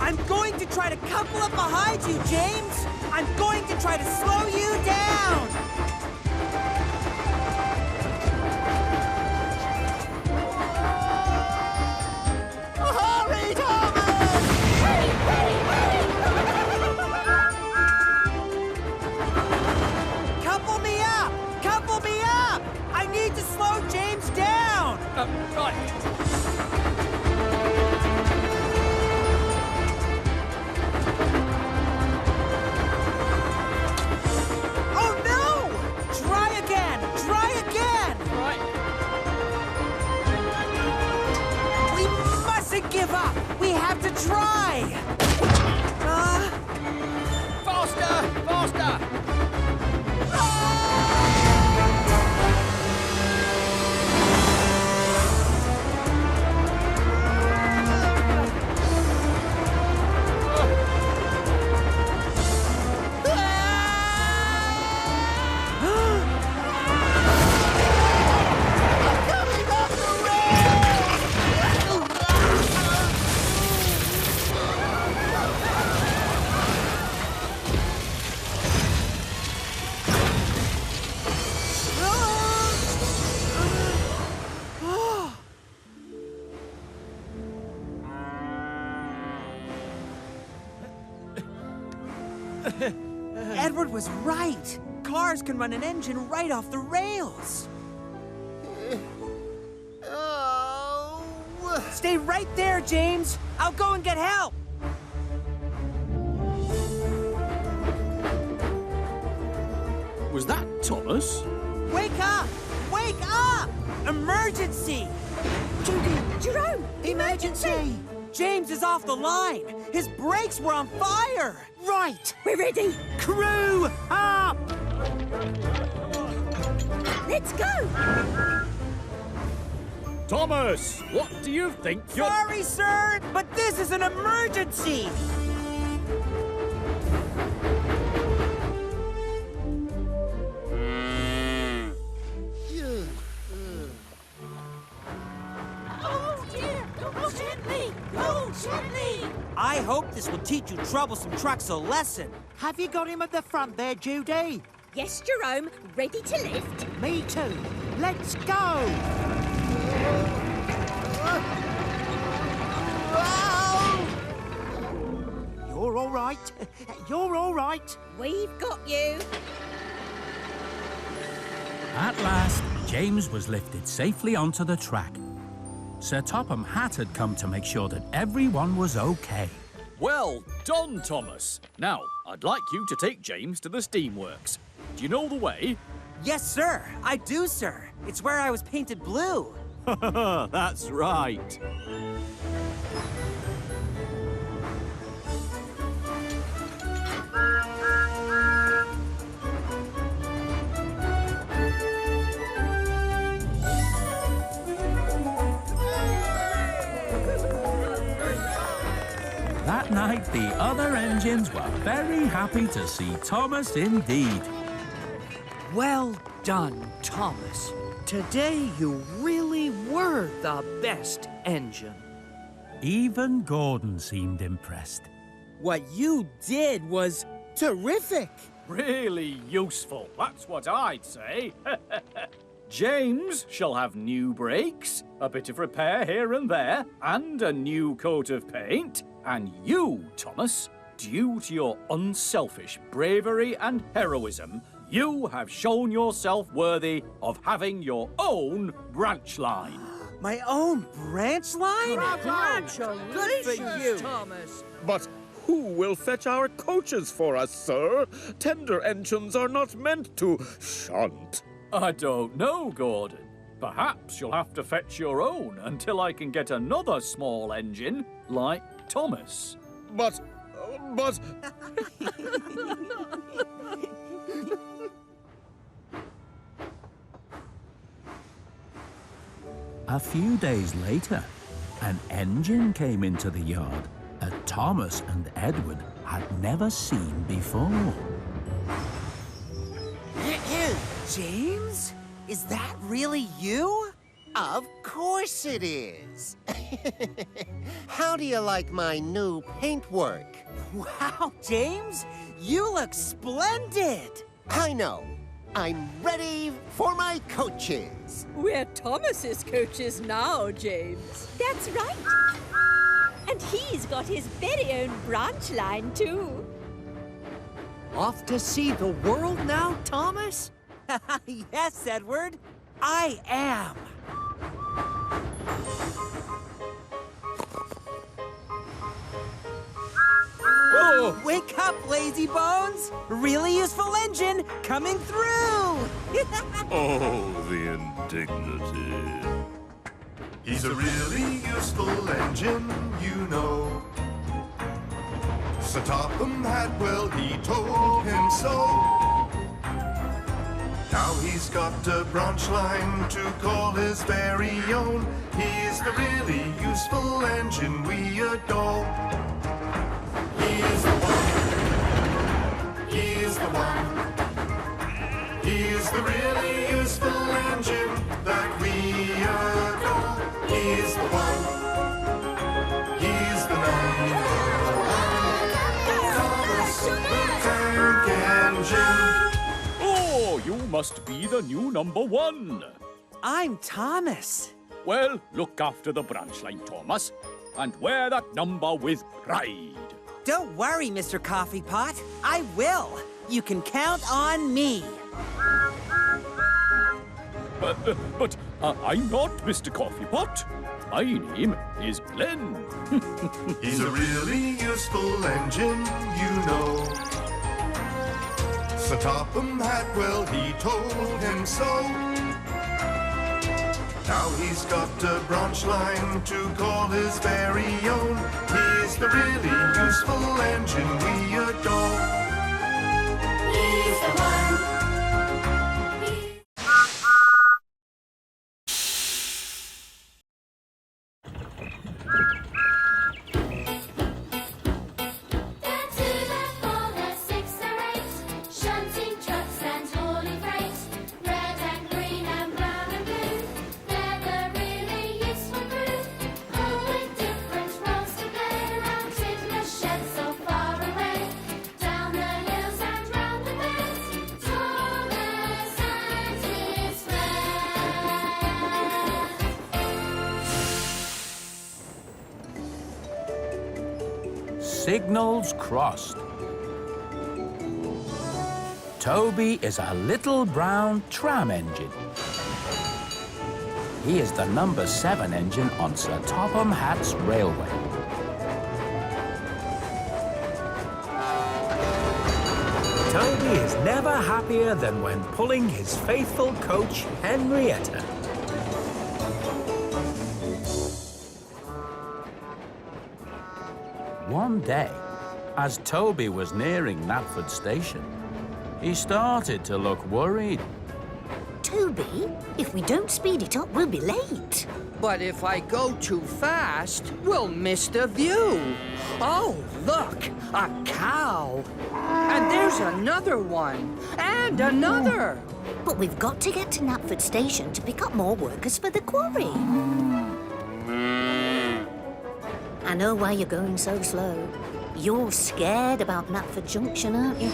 I'm going to try to couple up behind you, James! I'm going to try to slow you down! Hurry, Thomas! need to slow James down! Right. Oh no! Try again! Try again! Right. We mustn't give up! We have to try! Faster! Faster! Edward was right. Cars can run an engine right off the rails. Oh. Stay right there, James. I'll go and get help. Was that Thomas? Wake up! Wake up! Emergency! Judy, Jerome, Emergency! James is off the line. His brakes were on fire. Right, we're ready. Crew up! Let's go. Thomas, what do you think you're... Sorry, sir, but this is an emergency. Oh dear, don't hit me. Don't hit me. I hope this will teach you troublesome trucks a lesson. Have you got him at the front there, Judy? Yes, Jerome, ready to lift. Me too. Let's go! You're all right. You're all right. We've got you. At last, James was lifted safely onto the track. Sir Topham Hatt had come to make sure that everyone was okay. Well done, Thomas. Now, I'd like you to take James to the steamworks. Do you know the way? Yes, sir. I do, sir. It's where I was painted blue. That's right. That night, the other engines were very happy to see Thomas indeed. Well done, Thomas. Today you really were the best engine. Even Gordon seemed impressed. What you did was terrific. Really useful, that's what I'd say. James shall have new brakes, a bit of repair here and there, and a new coat of paint. And you, Thomas, due to your unselfish bravery and heroism, you have shown yourself worthy of having your own branch line. My own branch line? Congratulations, Thomas. But who will fetch our coaches for us, sir? Tender engines are not meant to shunt. I don't know, Gordon. Perhaps you'll have to fetch your own until I can get another small engine like Thomas. But... A few days later, an engine came into the yard that Thomas and Edward had never seen before. James? Is that really you? Of course it is. How do you like my new paintwork? Wow, James, you look splendid. I know. I'm ready for my coaches. We're Thomas's coaches now, James. That's right. And he's got his very own branch line, too. Off to see the world now, Thomas? Yes, Edward. I am. Oh! Wake up, lazy bones! Really useful engine coming through! Oh, the indignity. He's a really useful engine, you know. So Topham had, well, he told him so. Now he's got a branch line to call his very own. He's the really useful engine we adore. He's the one. He's the one. He's the really useful engine that we adore. He's the one. He's the number one. Thomas the Tank Engine. Oh, you must be the new number one. I'm Thomas. Well, look after the branch line, Thomas, and wear that number with pride. Don't worry, Mr. Coffee Pot. I will. You can count on me. But I'm not Mr. Coffee Pot. My name is Glenn. He's a really useful engine, you know. So Topham had, well, he told him so. Now he's got a branch line to call his very own. He's the really useful engine we adore. He's the one. Signals crossed. Toby is a little brown tram engine. He is the number 7 engine on Sir Topham Hatt's railway. Toby is never happier than when pulling his faithful coach, Henrietta. One day, as Toby was nearing Knapford Station, he started to look worried. Toby, if we don't speed it up, we'll be late. But if I go too fast, we'll miss the view. Oh, look, a cow. And there's another one, and another. But we've got to get to Knapford Station to pick up more workers for the quarry. I know why you're going so slow. You're scared about Knapford Junction, aren't you?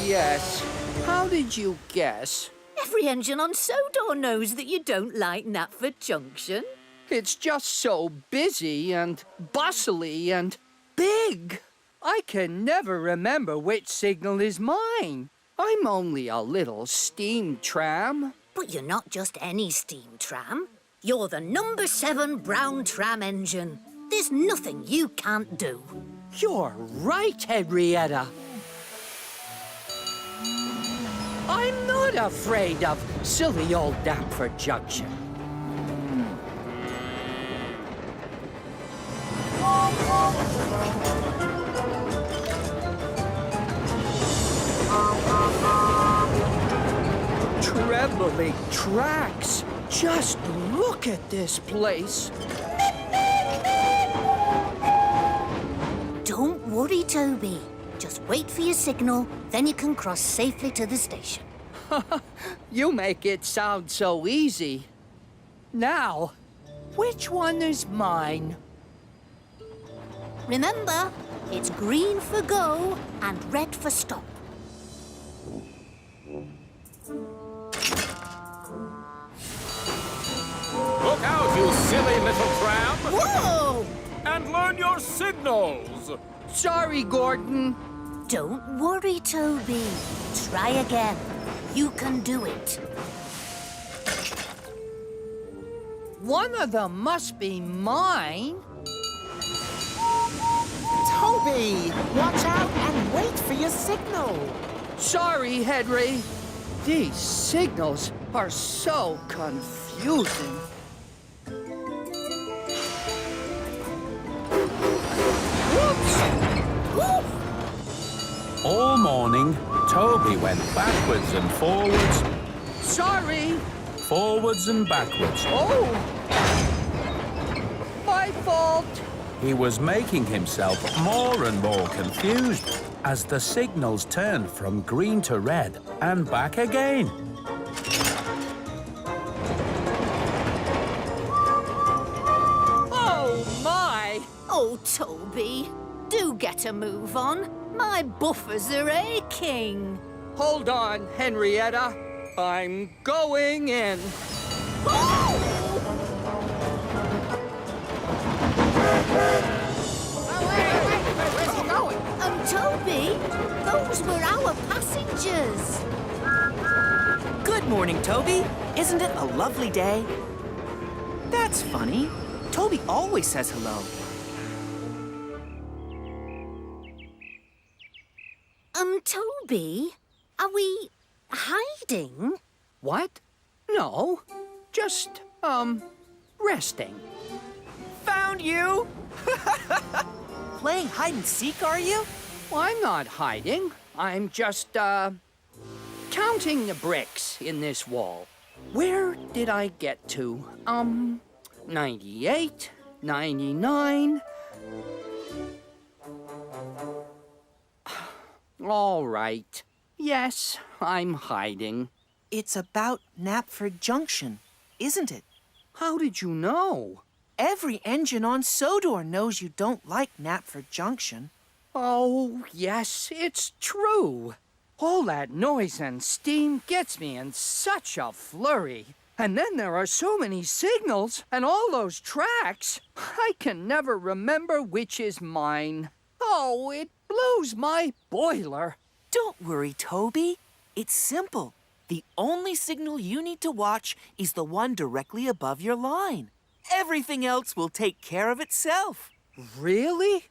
Yes. How did you guess? Every engine on Sodor knows that you don't like Knapford Junction. It's just so busy and bustly and big. I can never remember which signal is mine. I'm only a little steam tram. But you're not just any steam tram. You're the number 7 brown tram engine. There's nothing you can't do. You're right, Henrietta. I'm not afraid of silly old Knapford Junction. Trembling tracks. Just look at this place. Don't worry, Toby. Just wait for your signal, then you can cross safely to the station. You make it sound so easy. Now, which one is mine? Remember, it's green for go and red for stop. Look out, you silly little tram! Whoa! And learn your signals! Sorry, Gordon. Don't worry, Toby. Try again. You can do it. One of them must be mine. Toby, watch out and wait for your signal. Sorry, Henry. These signals are so confusing. All morning, Toby went backwards and forwards, Sorry. forwards and backwards. Oh! My fault. He was making himself more and more confused as the signals turned from green to red and back again. Oh, my! Oh, Toby, do get a move on. My buffers are aching. Hold on, Henrietta. I'm going in. Where's he going? Toby, those were our passengers. Good morning, Toby. Isn't it a lovely day? That's funny. Toby always says hello. Toby, are we hiding? What? No. Just, resting. Found you! Playing hide and seek, are you? Well, I'm not hiding. I'm just, counting the bricks in this wall. Where did I get to? 98, 99... All right. Yes, I'm hiding. It's about Knapford Junction, isn't it? How did you know? Every engine on Sodor knows you don't like Knapford Junction. Oh, yes, it's true. All that noise and steam gets me in such a flurry. And then there are so many signals and all those tracks. I can never remember which is mine. Oh, it blows my boiler. Don't worry, Toby. It's simple. The only signal you need to watch is the one directly above your line. Everything else will take care of itself. Really?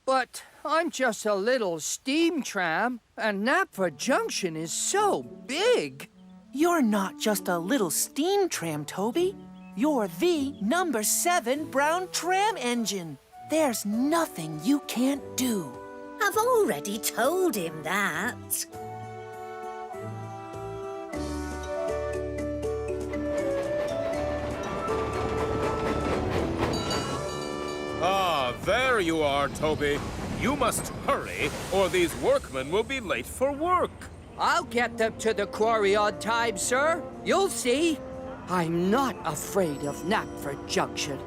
But I'm just a little steam tram, and Knapford Junction is so big. You're not just a little steam tram, Toby. You're the number 7 brown tram engine. There's nothing you can't do. I've already told him that. Ah, there you are, Toby. You must hurry, or these workmen will be late for work. I'll get them to the quarry on time, sir. You'll see. I'm not afraid of Knapford Junction.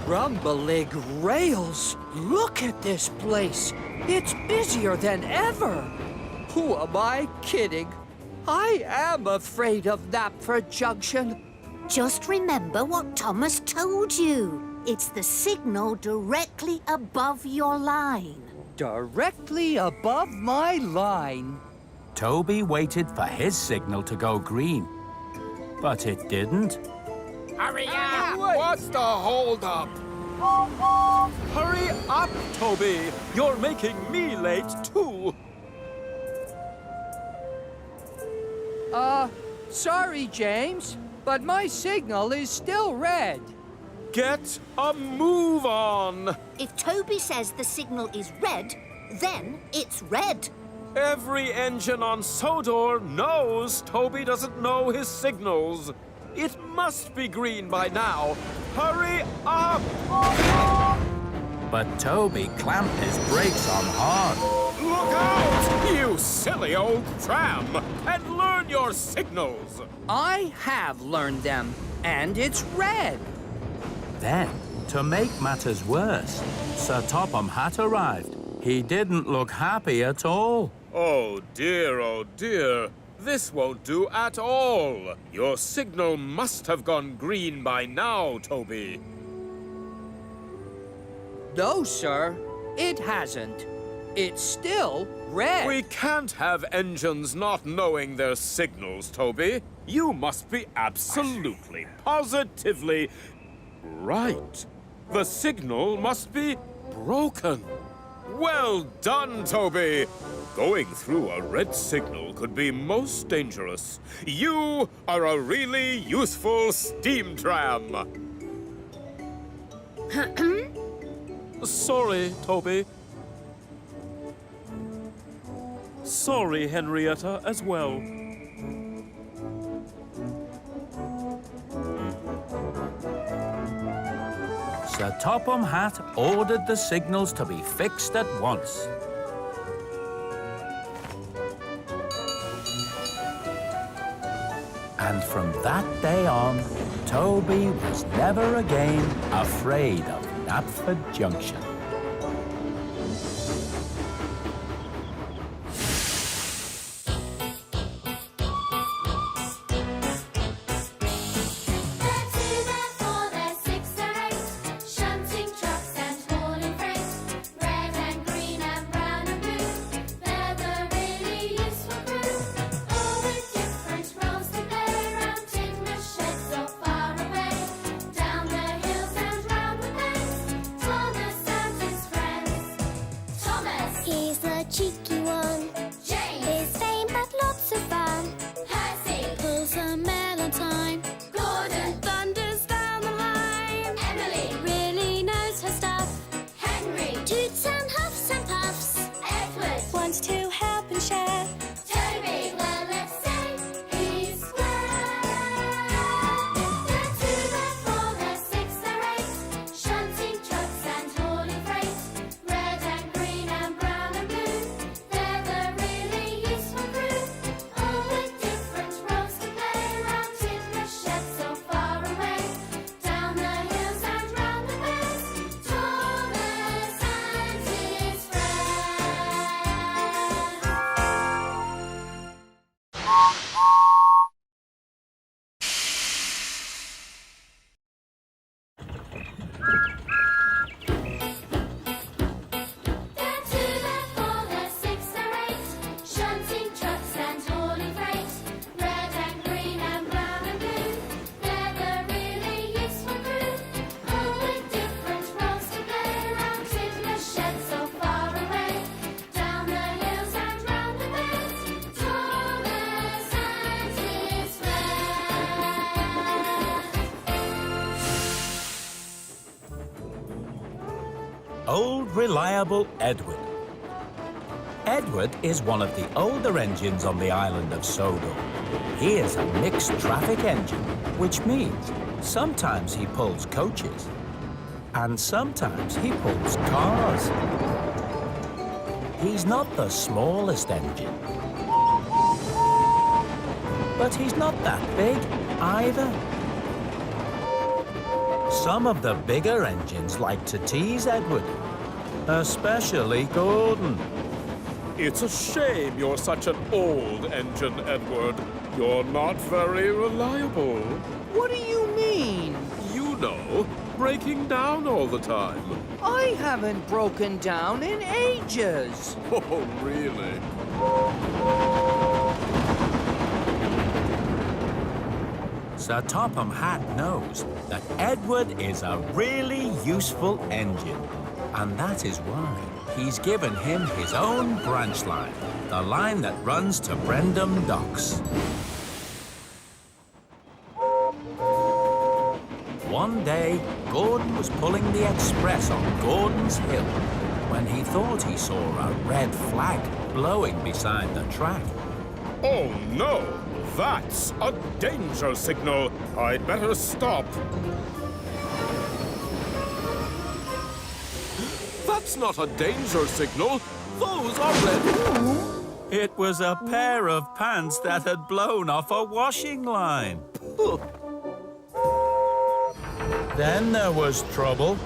Rumbling rails! Look at this place! It's busier than ever! Who am I kidding? I am afraid of Knapford Junction. Just remember what Thomas told you. It's the signal directly above your line. Directly above my line. Toby waited for his signal to go green, but it didn't. Hurry up! What's the holdup? Hurry up, Toby! You're making me late, too. Sorry, James, but my signal is still red. Get a move on! If Toby says the signal is red, then it's red. Every engine on Sodor knows Toby doesn't know his signals. It must be green by now. Hurry up! But Toby clamped his brakes on hard. Look out, you silly old tram, and learn your signals. I have learned them, and it's red. Then, to make matters worse, Sir Topham Hatt arrived. He didn't look happy at all. Oh dear, this won't do at all. Your signal must have gone green by now, Toby. No, sir, it hasn't. It's still red. We can't have engines not knowing their signals, Toby. You must be absolutely, positively right. The signal must be broken. Well done, Toby. Going through a red signal could be most dangerous. You are a really useful steam tram. Sorry, Toby. Sorry, Henrietta, as well. Sir Topham Hatt ordered the signals to be fixed at once. And from that day on, Toby was never again afraid of Knapford Junction. Cheeky one. James is fame, but lots of fun. Percy pulls a mail on time. Gordon thunders down the line. Emily really knows her stuff. Henry toots and huffs and puffs. Edward wants to help and share. Toby, well, let's say he's square. They're 2, they're 4, they're 6, they're 8. Shunting trucks and hauling freight. Red and green and brown and blue. They're the really useful crew, all with different roles to play around in the shed so far away, down the hills and round the bends, Thomas and his They're 2, they're 4, they're 6, they're 8. Shunting trucks and hauling freight. Red and green and brown and blue. They're the really useful crew, all with different roles to play around in the shed so far away, down the hills and round the bends, Thomas and his Old Reliable Edward. Edward is one of the older engines on the island of Sodor. He is a mixed traffic engine, which means sometimes he pulls coaches and sometimes he pulls cars. He's not the smallest engine, but he's not that big either. Some of the bigger engines like to tease Edward, especially Gordon. It's a shame you're such an old engine, Edward. You're not very reliable. What do you mean? You know, breaking down all the time. I haven't broken down in ages. Oh, really? Sir Topham Hatt knows that Edward is a really useful engine, and that is why he's given him his own branch line, the line that runs to Brendam Docks. One day, Gordon was pulling the express on Gordon's Hill when he thought he saw a red flag blowing beside the track. Oh, no! That's a danger signal. I'd better stop. That's not a danger signal. Those are red. It was a pair of pants that had blown off a washing line. Then there was trouble.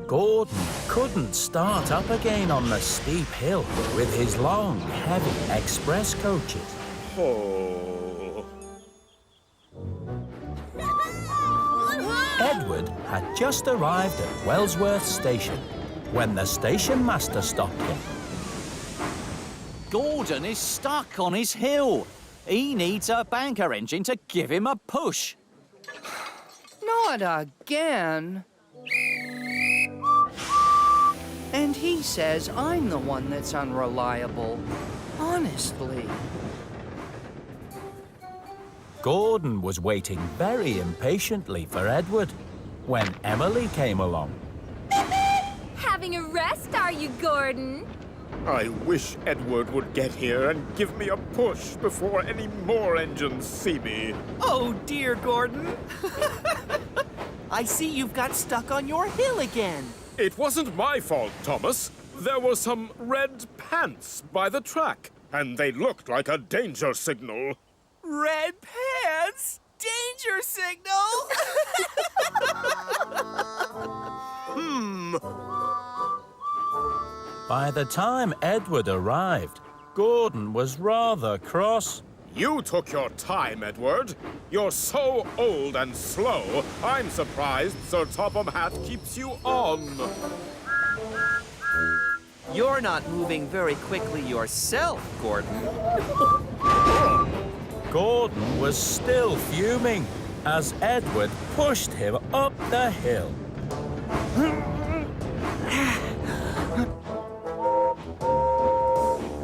Gordon couldn't start up again on the steep hill with his long, heavy express coaches. Oh. Edward had just arrived at Wellsworth Station. when the station master stopped him. Gordon is stuck on his hill. He needs a banker engine to give him a push. Not again. And he says I'm the one that's unreliable. Honestly. Gordon was waiting very impatiently for Edward when Emily came along. Having a rest, are you, Gordon? I wish Edward would get here and give me a push before any more engines see me. Oh, dear, Gordon. I see you've got stuck on your hill again. It wasn't my fault, Thomas. There were some red pants by the track, and they looked like a danger signal. Red pants? Danger signal? By the time Edward arrived, Gordon was rather cross. You took your time, Edward. You're so old and slow, I'm surprised Sir Topham Hatt keeps you on. You're not moving very quickly yourself, Gordon. Gordon was still fuming as Edward pushed him up the hill.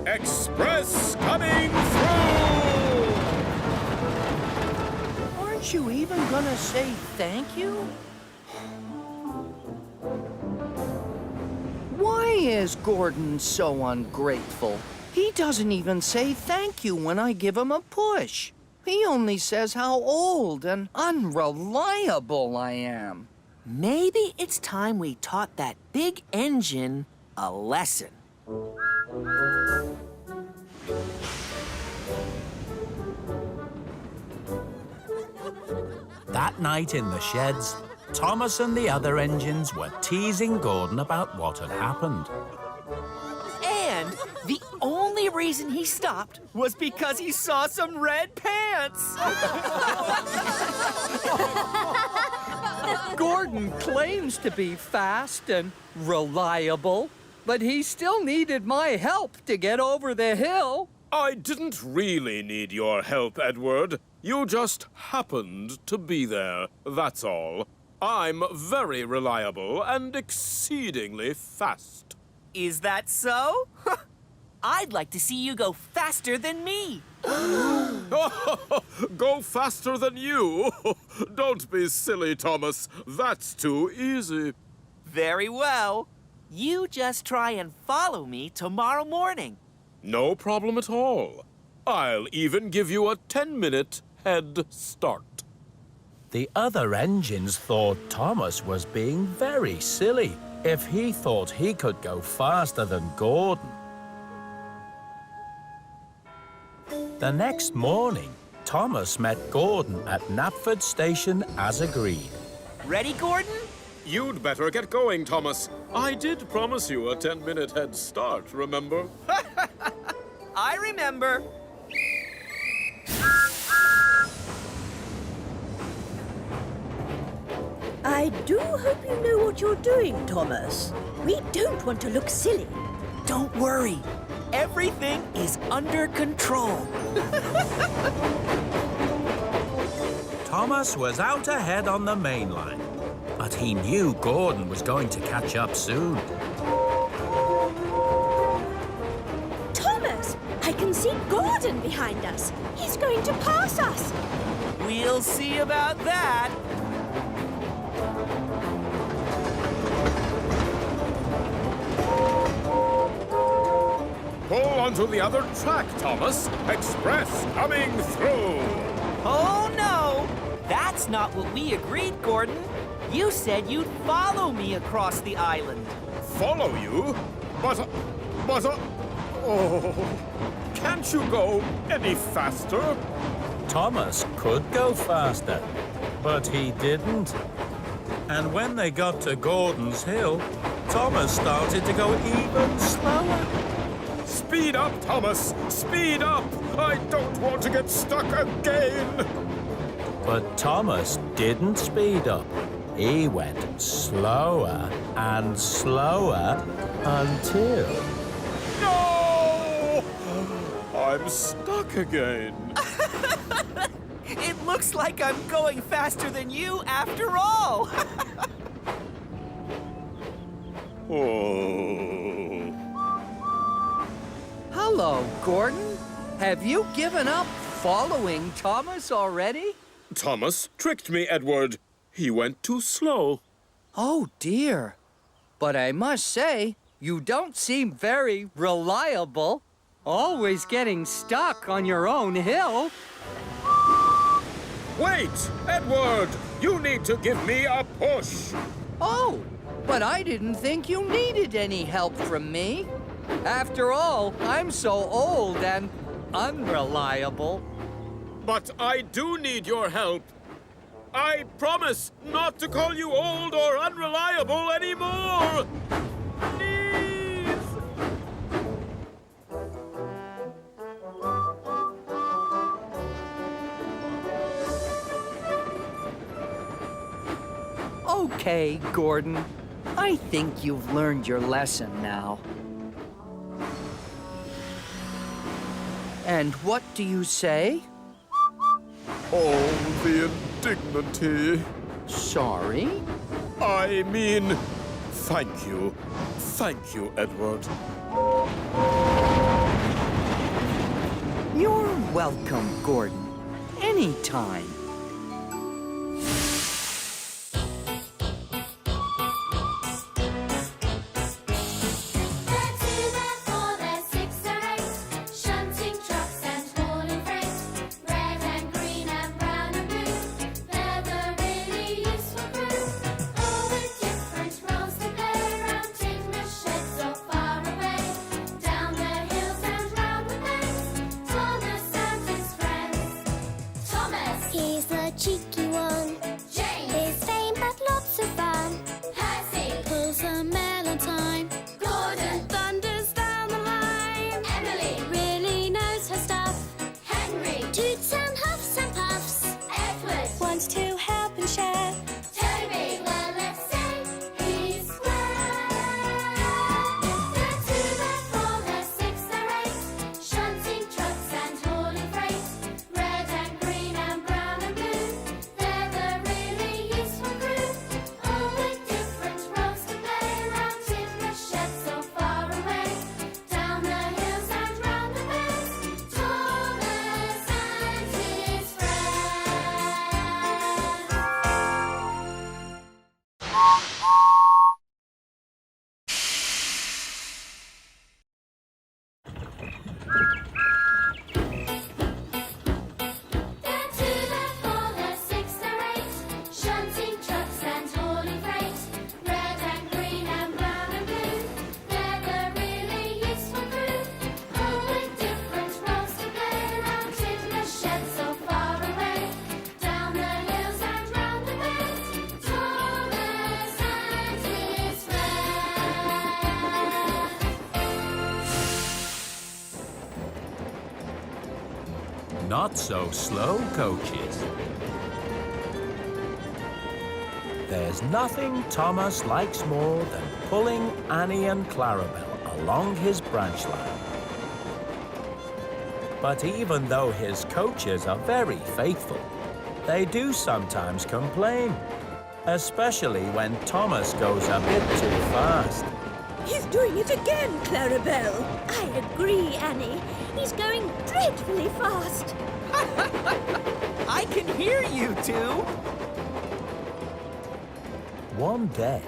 Express coming through! Aren't you even gonna say thank you? Why is Gordon so ungrateful? He doesn't even say thank you when I give him a push. He only says how old and unreliable I am. Maybe it's time we taught that big engine a lesson. That night in the sheds, Thomas and the other engines were teasing Gordon about what had happened. And the only reason he stopped was because he saw some red pants. Gordon claims to be fast and reliable, but he still needed my help to get over the hill. I didn't really need your help, Edward. You just happened to be there, that's all. I'm very reliable and exceedingly fast. Is that so? I'd like to see you go faster than me. Go faster than you? Don't be silly, Thomas. That's too easy. Very well. You just try and follow me tomorrow morning. No problem at all. I'll even give you a 10-minute head start. The other engines thought Thomas was being very silly if he thought he could go faster than Gordon. The next morning, Thomas met Gordon at Knapford Station as agreed. Ready, Gordon? You'd better get going, Thomas. I did promise you a 10-minute head start, remember? I remember. I do hope you know what you're doing, Thomas. We don't want to look silly. Don't worry. Everything is under control. Thomas was out ahead on the main line, but he knew Gordon was going to catch up soon. Thomas, I can see Gordon behind us. He's going to pass us. We'll see about that. Pull onto the other track, Thomas. Express coming through. Oh, no. That's not what we agreed, Gordon. You said you'd follow me across the island. Follow you? But, oh, can't you go any faster? Thomas could go faster, but he didn't. And when they got to Gordon's Hill, Thomas started to go even slower. Speed up, Thomas! Speed up! I don't want to get stuck again! But Thomas didn't speed up. He went slower and slower until... No! I'm stuck again. It looks like I'm going faster than you after all. Oh. Hello, Gordon. Have you given up following Thomas already? Thomas tricked me, Edward. He went too slow. Oh, dear. But I must say, you don't seem very reliable. Always getting stuck on your own hill. Wait, Edward! You need to give me a push. Oh, but I didn't think you needed any help from me. After all, I'm so old and unreliable. But I do need your help. I promise not to call you old or unreliable anymore. Please. Okay, Gordon. I think you've learned your lesson now. And what do you say? Oh, the indignity. Sorry? I mean, thank you. Thank you, Edward. You're welcome, Gordon. Anytime. He's the cheeky one. James. His fame had lots of fun. Percy. Pulls a mail on time. Gordon. Thunders down the line. Emily. Really knows her stuff. Henry. Toots and huffs and puffs. Edward. Wants to help and share. Toby. Well, let's say he's square. They're two, they're four, they're six, they're eight. Shunting trucks and hauling freight. Red and green and brown and blue. They're the really useful crew. All with different roles to play. Around in the shed so far away. Down the hills and round the bends. Thomas and his They're two, they're four, they're six, they're eight. Shunting trucks and hauling freight. Red and green and brown and blue. They're the really useful crew. All with different roles to play. Around in the shed so far away. Down the hills and round the bends. Thomas and his Not so slow, coaches. There's nothing Thomas likes more than pulling Annie and Clarabelle along his branch line. But even though his coaches are very faithful, they do sometimes complain, especially when Thomas goes a bit too fast. He's doing it again, Clarabelle. I agree, Annie. He's going dreadfully fast. I can hear you two. One day,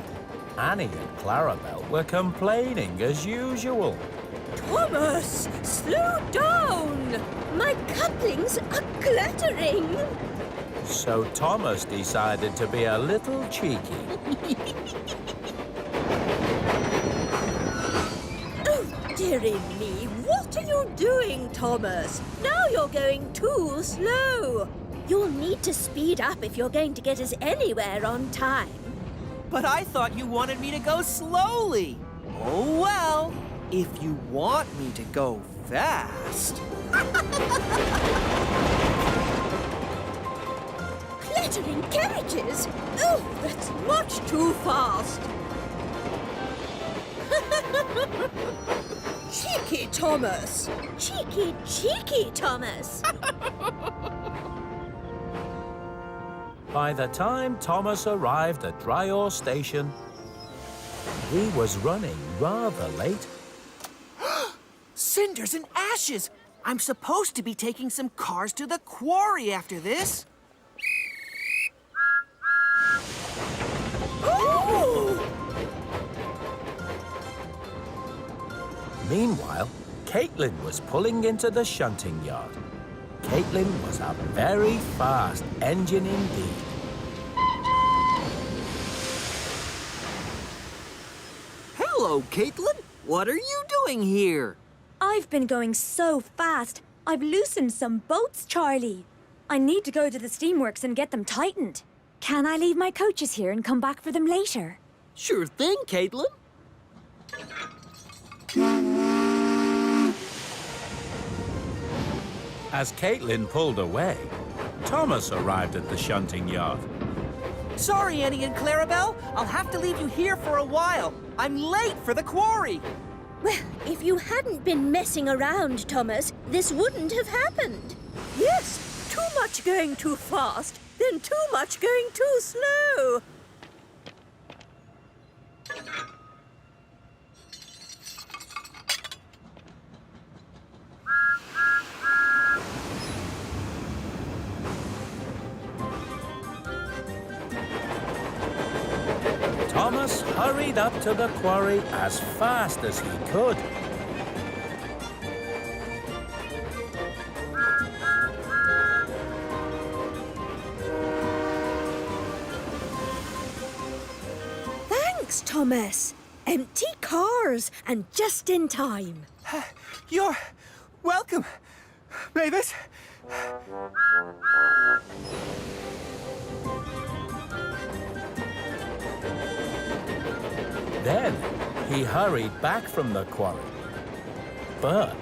Annie and Clarabelle were complaining as usual. Thomas, slow down. My couplings are clattering. So Thomas decided to be a little cheeky. Oh, dearie me, what are you doing, Thomas? Now you're going too slow. You'll need to speed up if you're going to get us anywhere on time. But I thought you wanted me to go slowly. Oh, well, if you want me to go fast. Battering carriages? Oh, that's much too fast. Cheeky Thomas. Cheeky Thomas. By the time Thomas arrived at Dryore Station, he was running rather late. Cinders and ashes! I'm supposed to be taking some cars to the quarry after this. Ooh! Meanwhile, Caitlyn was pulling into the shunting yard. Caitlyn was a very fast engine indeed. Hello, Caitlyn. What are you doing here? I've been going so fast, I've loosened some boats, Charlie. I need to go to the steamworks and get them tightened. Can I leave my coaches here and come back for them later? Sure thing, Caitlyn. As Caitlyn pulled away, Thomas arrived at the shunting yard. Sorry, Annie and Clarabelle. I'll have to leave you here for a while. I'm late for the quarry. Well, if you hadn't been messing around, Thomas, this wouldn't have happened. Yes, too much going too fast, then too much going too slow. Thomas hurried up to the quarry as fast as he could. Thanks, Thomas. Empty cars and just in time. You're welcome, Mavis. Then he hurried back from the quarry. But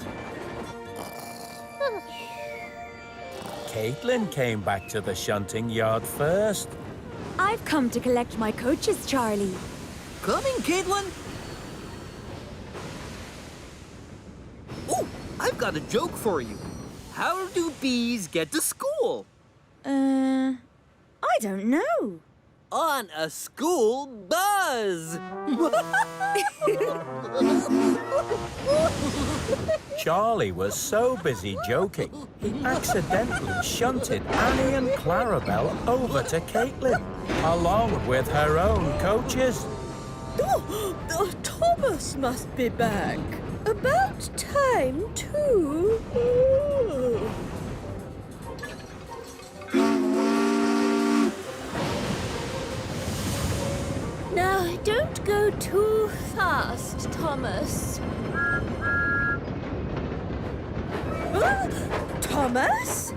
Caitlyn came back to the shunting yard first. I've come to collect my coaches, Charlie. Coming, Caitlyn. Ooh, I've got a joke for you. How do bees get to school? I don't know. On a school buzz. Charlie was so busy joking, he accidentally shunted Annie and Clarabelle over to Caitlyn, along with her own coaches. Oh, Thomas must be back. About time, too. Now, don't go too fast, Thomas. Thomas?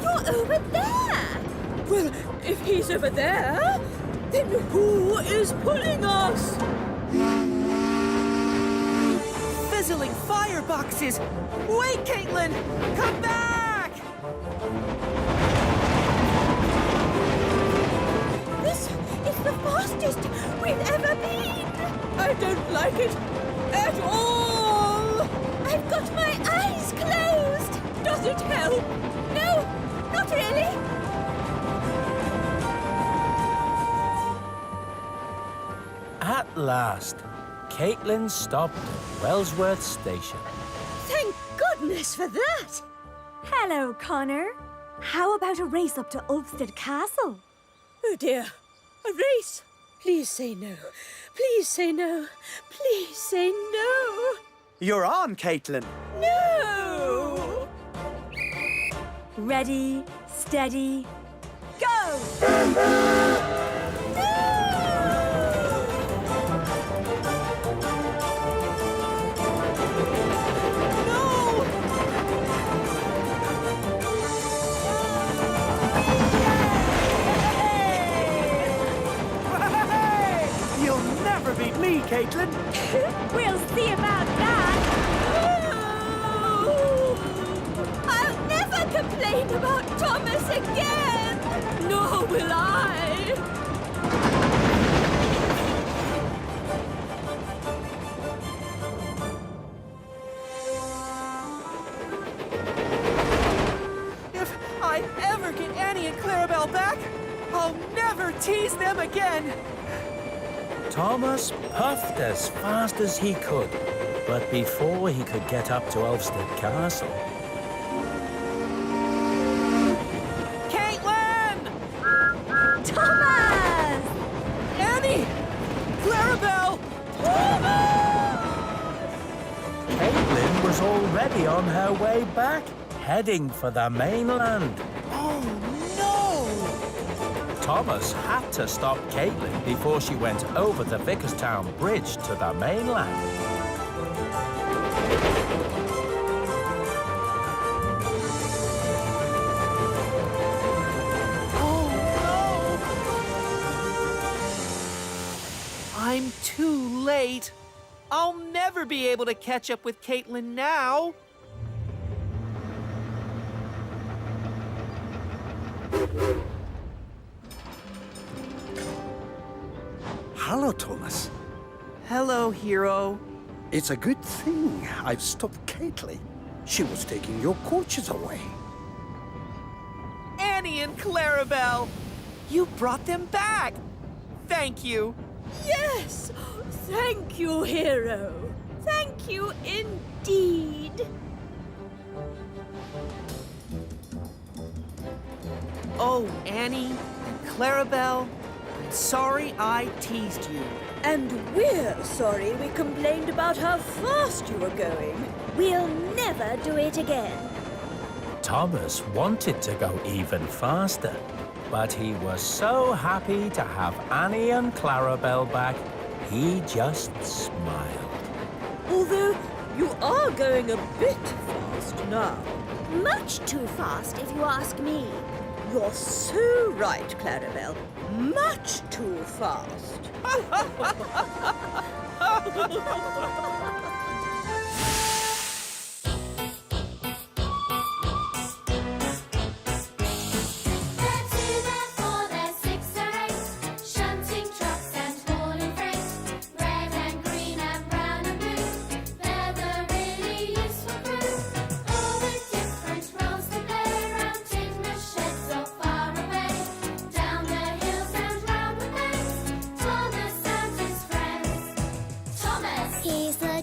You're over there. Well, if he's over there, then who is pulling us? Fizzling fireboxes! Wait, Caitlyn! Come back! This is the fastest we've ever been! I don't like it at all! I've got my eyes closed! Does it help? No, not really. At last, Caitlyn stopped at Wellsworth Station. Thank goodness for that! Hello, Connor. How about a race up to Ulfstead Castle? Oh dear, a race. Please say no. Please say no. Please say no. You're on, Caitlyn. No! Ready, steady, go! You'll never beat me, Caitlyn. We'll see about that. I'll never complain about Thomas again. Nor will I! If I ever get Annie and Clarabelle back, I'll never tease them again! Thomas puffed as fast as he could, but before he could get up to Ulfstead Castle... Caitlyn! Thomas! Annie! Clarabelle! Caitlyn was already on her way back, heading for the mainland. Oh, no! Thomas had to stop Caitlyn before she went over the Vickerstown Bridge to the mainland. I'm too late. I'll never be able to catch up with Caitlyn now. Hello, Thomas. Hello, hero. It's a good thing I've stopped Caitlyn. She was taking your coaches away. Annie and Clarabelle! You brought them back! Thank you! Yes! Thank you, hero. Thank you indeed. Oh, Annie and Clarabelle, I'm sorry I teased you. And we're sorry we complained about how fast you were going. We'll never do it again. Thomas wanted to go even faster, but he was so happy to have Annie and Clarabelle back, he just smiled. Although you are going a bit fast now. Much too fast, if you ask me. You're so right, Clarabelle. Much too fast.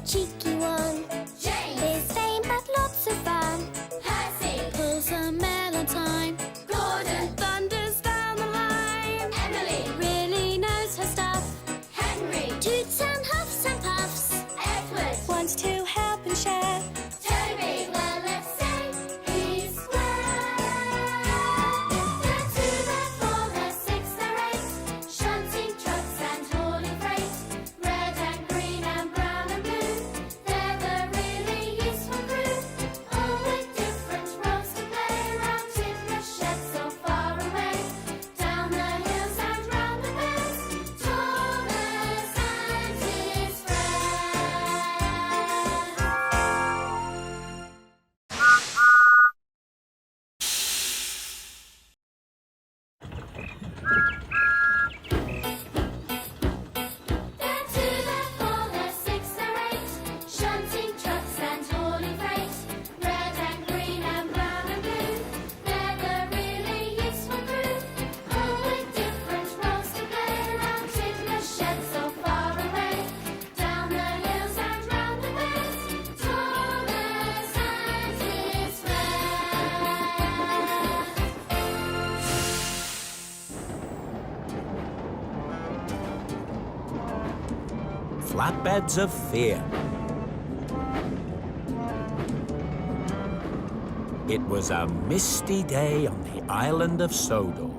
Cheeky one. James. His fame, but lots of fun. Percy. Pulls a mail on time. Gordon. Thunders down the line. Emily. Really knows her stuff. Henry. Toots and huffs and puffs. Edward. Wants to help and share. Toby. Well, let's say he's square. They're 2, they're 4, they're 6, they're 8. Shunting trucks and hauling freight. Red and green and brown and blue. Flatbeds of Fear. It was a misty day on the island of Sodor.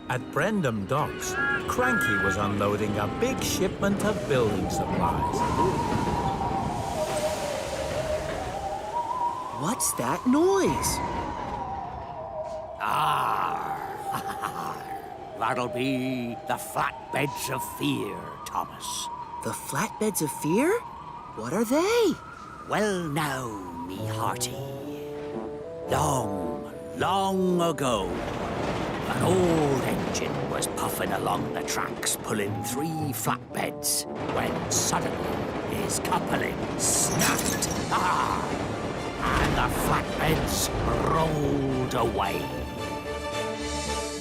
At Brendam Docks, Cranky was unloading a big shipment of building supplies. What's that noise? That'll be the Flatbeds of Fear, Thomas. The Flatbeds of Fear? What are they? Well now, me hearty. Long, long ago, An old engine was puffing along the tracks, pulling 3 flatbeds, when suddenly his coupling snapped. And the flatbeds rolled away.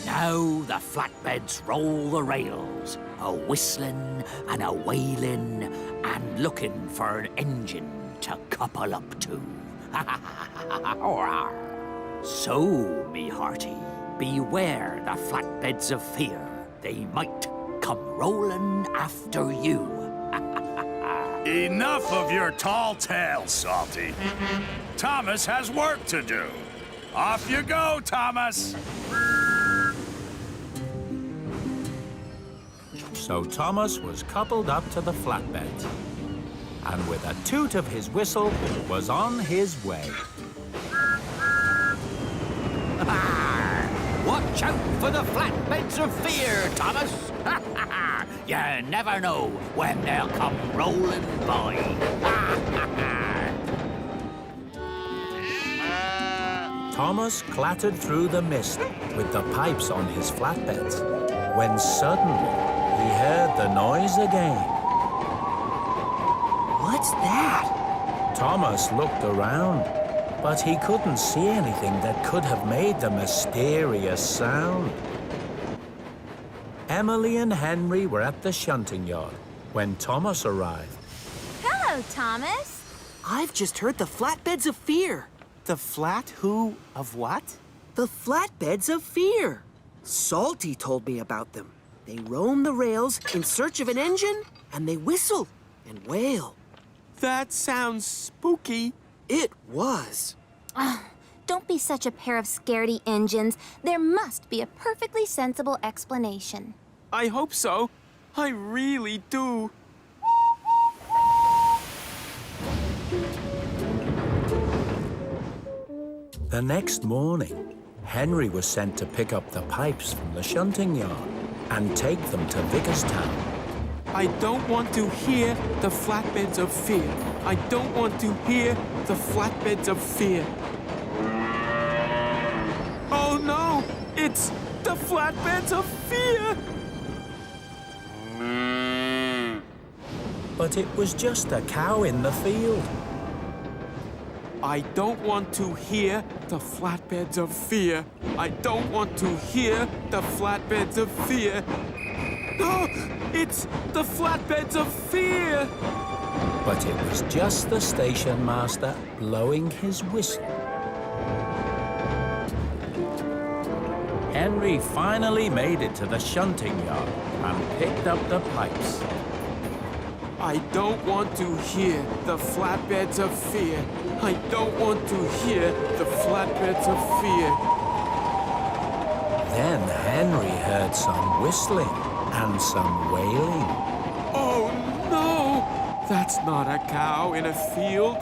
Now the flatbeds roll the rails, a-whistling and a-wailing and looking for an engine to couple up to. So, me hearty, beware the flatbeds of fear. They might come rolling after you. Enough of your tall tale, Salty. Thomas has work to do. Off you go, Thomas! So Thomas was coupled up to the flatbed, and with a toot of his whistle, was on his way. Watch out for the flatbeds of fear, Thomas! You never know when they'll come rolling by. Thomas clattered through the mist with the pipes on his flatbeds, when suddenly he heard the noise again. What's that? Thomas looked around, but he couldn't see anything that could have made the mysterious sound. Emily and Henry were at the shunting yard when Thomas arrived. Hello, Thomas. I've just heard the flatbeds of fear. The flat who of what? The flatbeds of fear. Salty told me about them. They roam the rails in search of an engine, and they whistle and wail. That sounds spooky. It was. Don't be such a pair of scaredy engines. There must be a perfectly sensible explanation. I hope so. I really do. The next morning, Henry was sent to pick up the pipes from the shunting yard and take them to Vickerstown. I don't want to hear the flatbeds of fear. I don't want to hear the flatbeds of fear. Oh no! It's the flatbeds of fear! But it was just a cow in the field. I don't want to hear the flatbeds of fear. I don't want to hear the flatbeds of fear. Oh, it's the flatbeds of fear! But it was just the station master blowing his whistle. Henry finally made it to the shunting yard and picked up the pipes. I don't want to hear the flatbeds of fear. I don't want to hear the flatbeds of fear. Then Henry heard some whistling and some wailing. Oh no! That's not a cow in a field.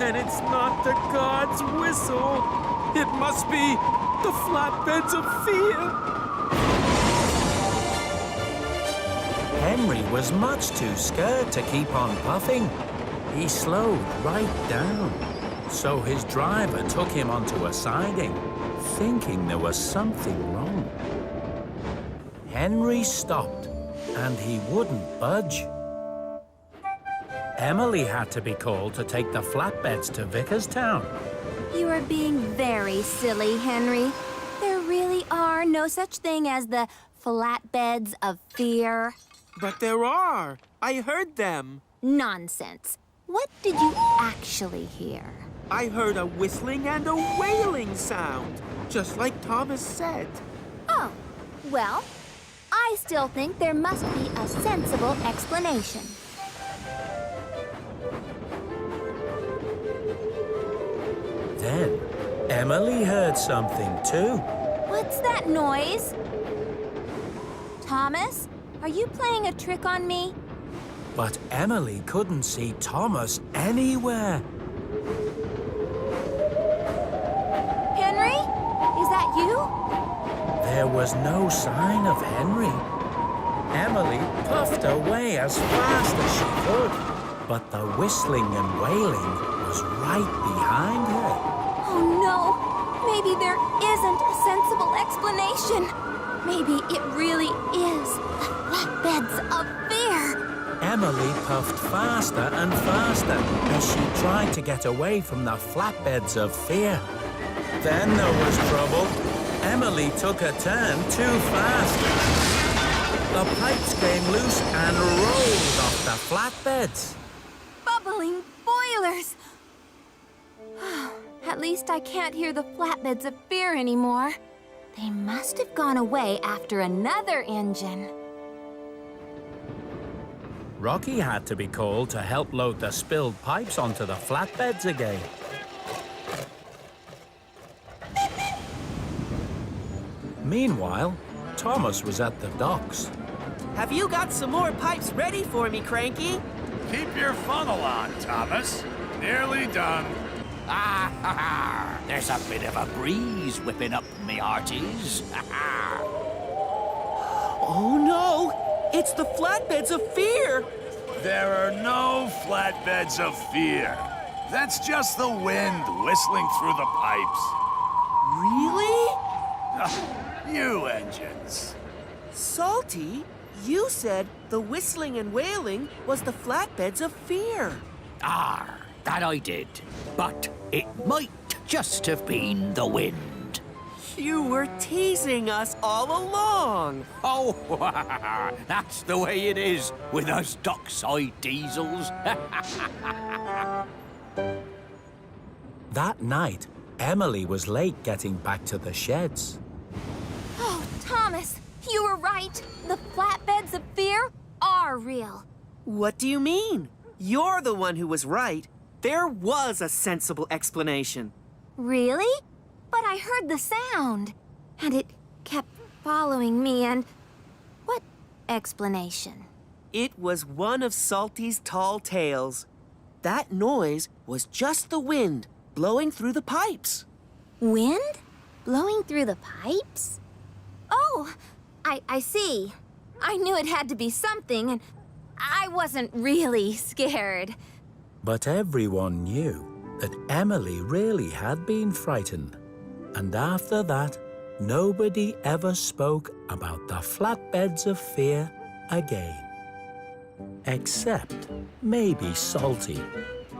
And it's not the god's whistle. It must be the flatbeds of fear. Henry was much too scared to keep on puffing. He slowed right down. So his driver took him onto a siding, thinking there was something wrong. Henry stopped, and he wouldn't budge. Emily had to be called to take the flatbeds to Vickerstown. You are being very silly, Henry. There really are no such thing as the flatbeds of fear. But there are. I heard them. Nonsense. What did you actually hear? I heard a whistling and a wailing sound, just like Thomas said. Oh, well, I still think there must be a sensible explanation. Then Emily heard something too. What's that noise? Thomas, are you playing a trick on me? But Emily couldn't see Thomas anywhere. Henry? Is that you? There was no sign of Henry. Emily puffed away as fast as she could, but the whistling and wailing was right behind her. Oh no! Maybe there isn't a sensible explanation. Maybe it really is the flatbeds of fear. Emily puffed faster and faster as she tried to get away from the flatbeds of fear. Then there was trouble. Emily took a turn too fast. The pipes came loose and rolled off the flatbeds. Bubbling boilers. At least I can't hear the flatbeds of fear anymore. They must have gone away after another engine. Rocky had to be called to help load the spilled pipes onto the flatbeds again. Meanwhile, Thomas was at the docks. Have you got some more pipes ready for me, Cranky? Keep your funnel on, Thomas. Nearly done. There's a bit of a breeze whipping up, me hearties. Oh no! It's the flatbeds of fear! There are no flatbeds of fear. That's just the wind whistling through the pipes. Really? You engines. Salty, you said the whistling and wailing was the flatbeds of fear. That I did. But it might just have been the wind. You were teasing us all along. Oh, that's the way it is with us dockside diesels. That night, Emily was late getting back to the sheds. Oh, Thomas, you were right. The flatbeds of fear are real. What do you mean? You're the one who was right. There was a sensible explanation. Really? But I heard the sound, and it kept following me, and... What explanation? It was one of Salty's tall tales. That noise was just the wind blowing through the pipes. Wind? Blowing through the pipes? Oh, I see. I knew it had to be something, and I wasn't really scared. But everyone knew that Emily really had been frightened. And after that, nobody ever spoke about the flatbeds of fear again. Except maybe Salty.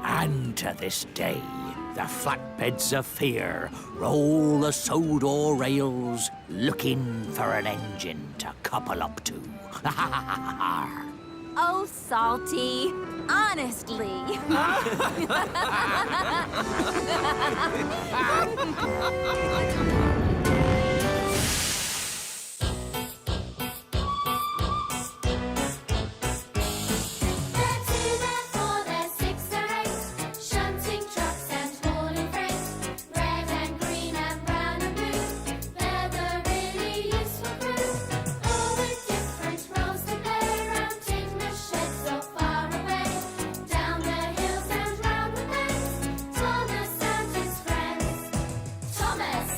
And to this day, the flatbeds of fear roll the Sodor rails looking for an engine to couple up to. Oh, Salty, honestly.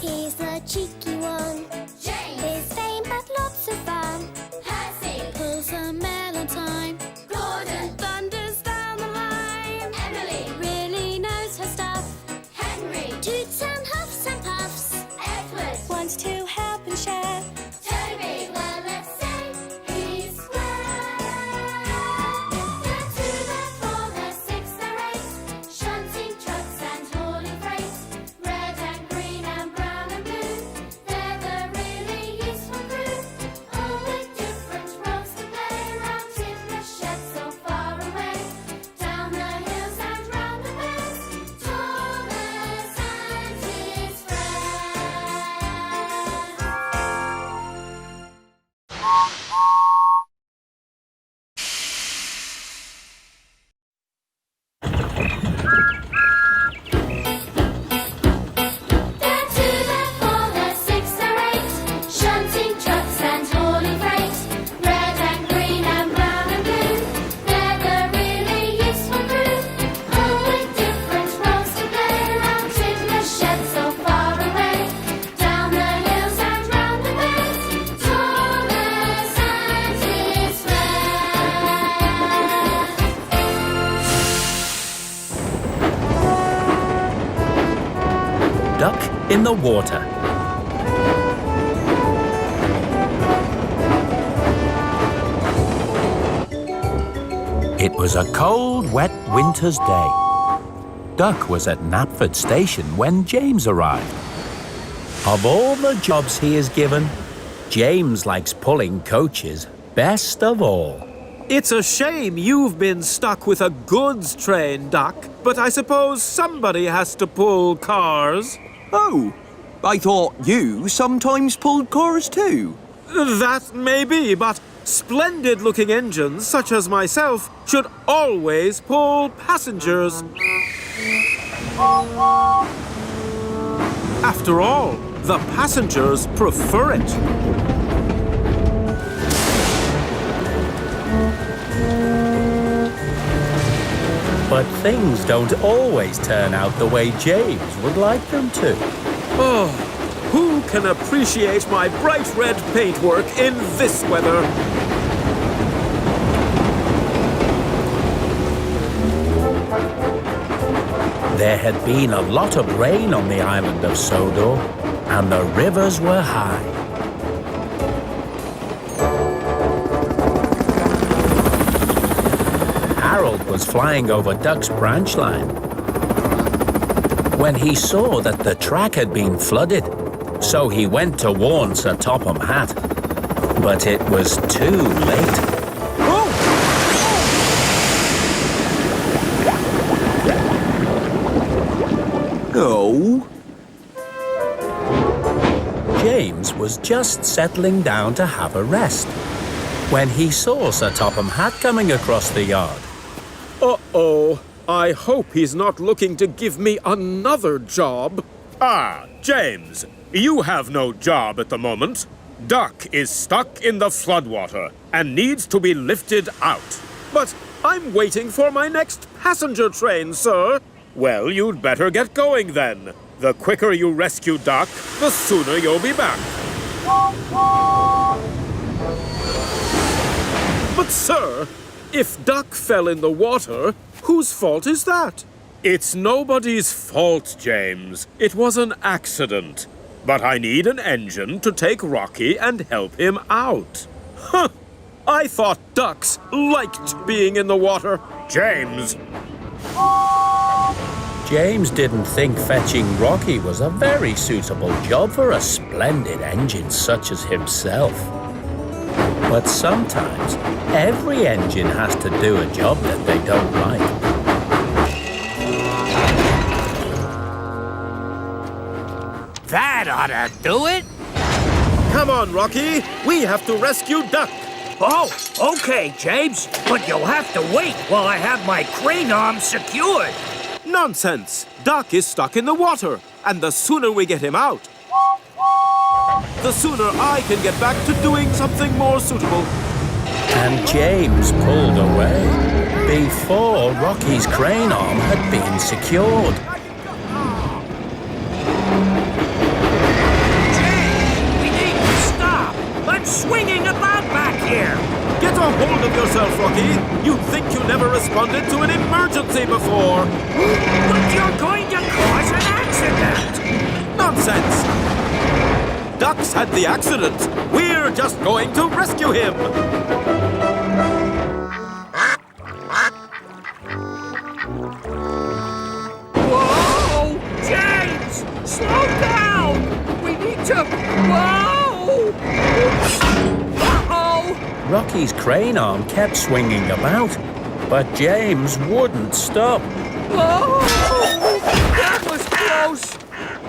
He's the cheeky one. James. His fame but lots of fun. Percy. Pulls a melon time. Gordon. Thunders down the line. Emily. Really knows her stuff. Henry. Toots and huffs and puffs. Edward. Wants to help and share. Toby. Well, let's say he's square. They're two, they're four, they're six, they're eight. Shunting trucks and hauling freight. Red and green and brown and blue. They're the really useful crew. All with different roles to play around in the sheds so far away. Down the hills and round the bends. Thomas and his They're two, they're four, they're six, they're eight. Shunting trucks and hauling freight. Red and green and brown and blue. They're the really useful crew. All with different roles to play around in the shed so far away. Down the hills and round the bends. Thomas and his Duck in the water. It was a cold, wet winter's day. Duck was at Knapford Station when James arrived. Of all the jobs he is given, James likes pulling coaches best of all. It's a shame you've been stuck with a goods train, Duck, but I suppose somebody has to pull cars. Oh, I thought you sometimes pulled cars too. That may be, but splendid-looking engines, such as myself, should always pull passengers. After all, the passengers prefer it. But things don't always turn out the way James would like them to. Oh, who can appreciate my bright red paintwork in this weather? There had been a lot of rain on the island of Sodor, and the rivers were high. Harold was flying over Duck's branch line when he saw that the track had been flooded, so he went to warn Sir Topham Hatt. But it was too late. Oh! James was just settling down to have a rest when he saw Sir Topham Hatt coming across the yard. Uh-oh. I hope he's not looking to give me another job. Ah, James, you have no job at the moment. Duck is stuck in the floodwater and needs to be lifted out. But I'm waiting for my next passenger train, sir. Well, you'd better get going then. The quicker you rescue Duck, the sooner you'll be back. But, sir, if Duck fell in the water, whose fault is that? It's nobody's fault, James. It was an accident. But I need an engine to take Rocky and help him out. Huh! I thought ducks liked being in the water. James! James didn't think fetching Rocky was a very suitable job for a splendid engine such as himself. But sometimes, every engine has to do a job that they don't like. That ought to do it. Come on, Rocky. We have to rescue Duck. Oh, okay, James. But you'll have to wait while I have my crane arm secured. Nonsense. Duck is stuck in the water, and the sooner we get him out, the sooner I can get back to doing something more suitable. And James pulled away before Rocky's crane arm had been secured. We need to stop. I'm swinging about back here. Get a hold of yourself, Rocky. You'd think you never responded to an emergency before. But you're going to cause an accident. Nonsense. Duck's had the accident. We're just going to rescue him. Whoa! James! Slow down! We need to... Whoa! Uh-oh! Rocky's crane arm kept swinging about, but James wouldn't stop. Whoa! That was close!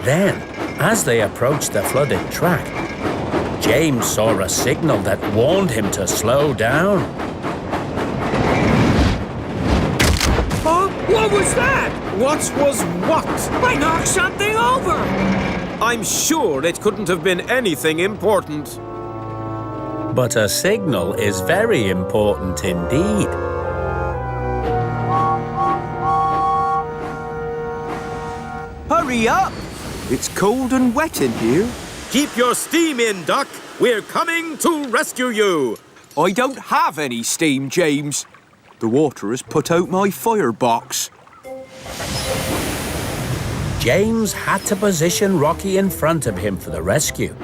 Then, as they approached the flooded track, James saw a signal that warned him to slow down. Huh? What was that? What was what? I knocked something over! I'm sure it couldn't have been anything important. But a signal is very important indeed. Hurry up! It's cold and wet in here. Keep your steam in, Duck. We're coming to rescue you. I don't have any steam, James. The water has put out my firebox. James had to position Rocky in front of him for the rescue.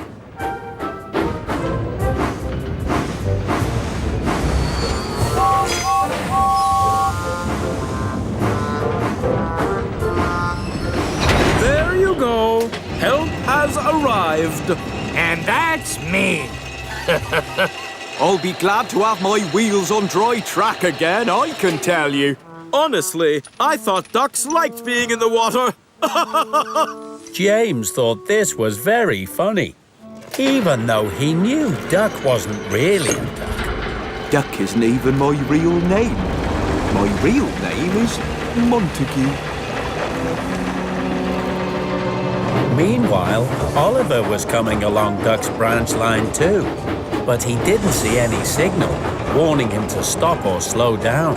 There you go. Help has arrived. And that's me. I'll be glad to have my wheels on dry track again, I can tell you. Honestly, I thought ducks liked being in the water. James thought this was very funny, even though he knew Duck wasn't really a duck. Duck isn't even my real name. My real name is Montague. Meanwhile, Oliver was coming along Duck's branch line too, but he didn't see any signal warning him to stop or slow down.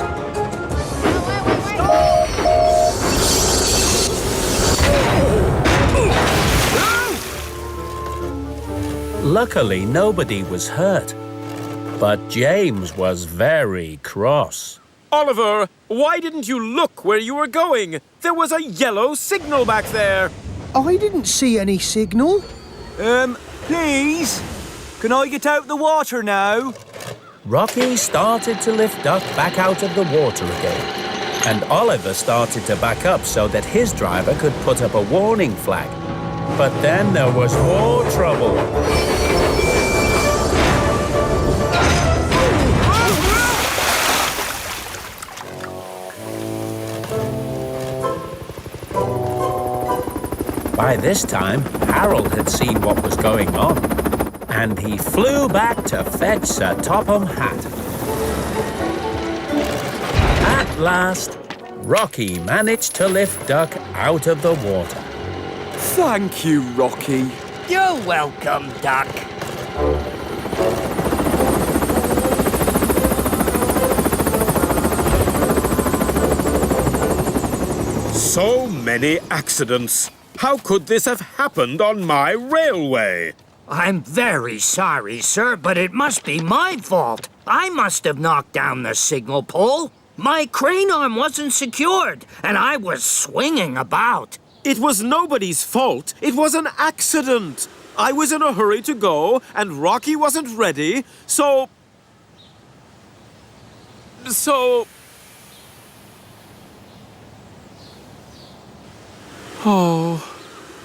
Luckily, nobody was hurt, but James was very cross. Oliver, why didn't you look where you were going? There was a yellow signal back there. I didn't see any signal. Please? Can I get out the water now? Rocky started to lift Duck back out of the water again, and Oliver started to back up so that his driver could put up a warning flag. But then there was more trouble. By this time, Harold had seen what was going on, and he flew back to fetch Sir Topham Hatt. At last, Rocky managed to lift Duck out of the water. Thank you, Rocky. You're welcome, Duck. So many accidents. How could this have happened on my railway? I'm very sorry, sir, but it must be my fault. I must have knocked down the signal pole. My crane arm wasn't secured, and I was swinging about. It was nobody's fault. It was an accident. I was in a hurry to go, and Rocky wasn't ready, so... Oh,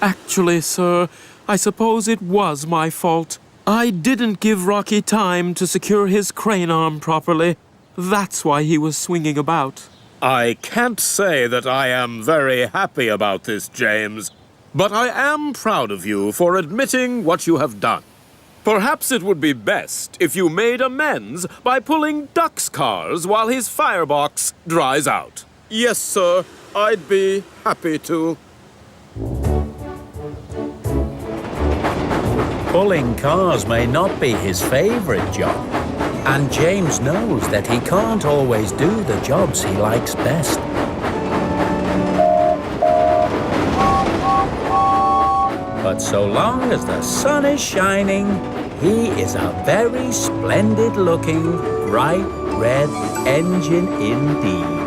actually, sir, I suppose it was my fault. I didn't give Rocky time to secure his crane arm properly. That's why he was swinging about. I can't say that I am very happy about this, James, but I am proud of you for admitting what you have done. Perhaps it would be best if you made amends by pulling Duck's cars while his firebox dries out. Yes, sir, I'd be happy to. Pulling cars may not be his favorite job, and James knows that he can't always do the jobs he likes best. But so long as the sun is shining, he is a very splendid-looking, bright red engine indeed.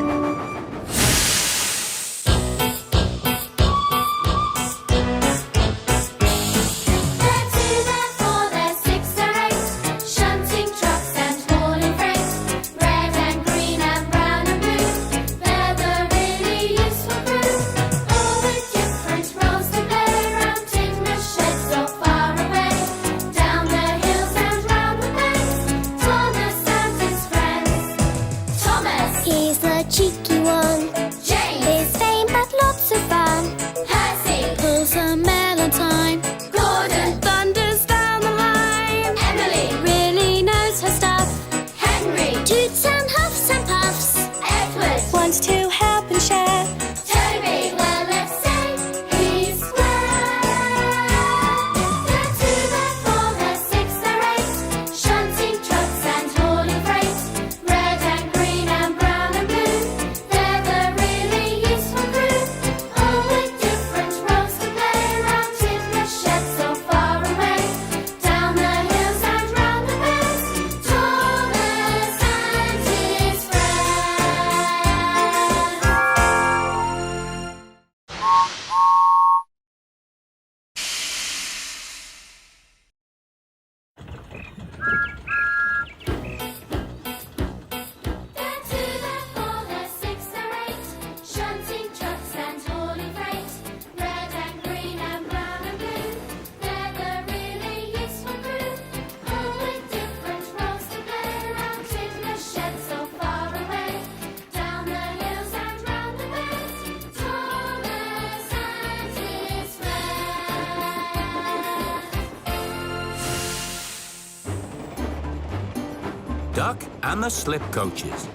Duck and the Slip Coaches.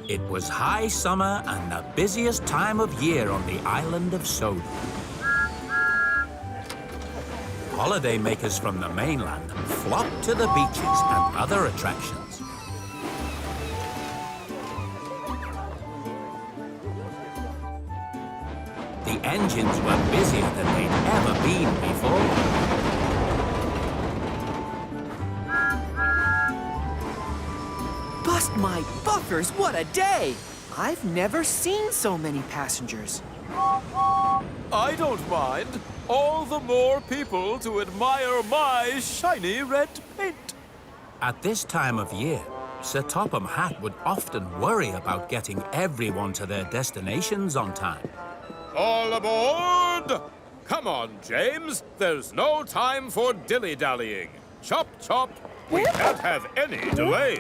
It was high summer and the busiest time of year on the island of Sodor. Holidaymakers from the mainland flocked to the beaches and other attractions. The engines were busier than they'd ever been before. Bust my buffers, what a day! I've never seen so many passengers. I don't mind. All the more people to admire my shiny red paint. At this time of year, Sir Topham Hatt would often worry about getting everyone to their destinations on time. All aboard! Come on, James. There's no time for dilly-dallying. Chop, chop. We can't have any delays.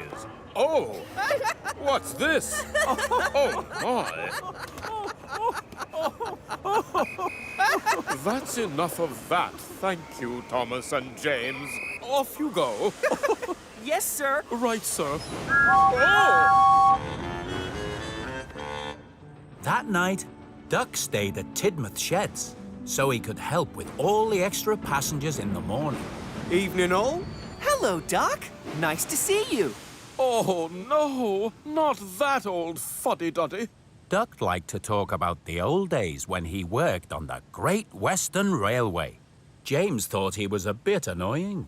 Oh, what's this? Oh, my. That's enough of that. Thank you, Thomas and James. Off you go. Yes, sir. Right, sir. Oh! That night, Duck stayed at Tidmouth Sheds so he could help with all the extra passengers in the morning. Evening all. Hello, Duck. Nice to see you. Oh, no, not that old fuddy-duddy. Duck liked to talk about the old days when he worked on the Great Western Railway. James thought he was a bit annoying.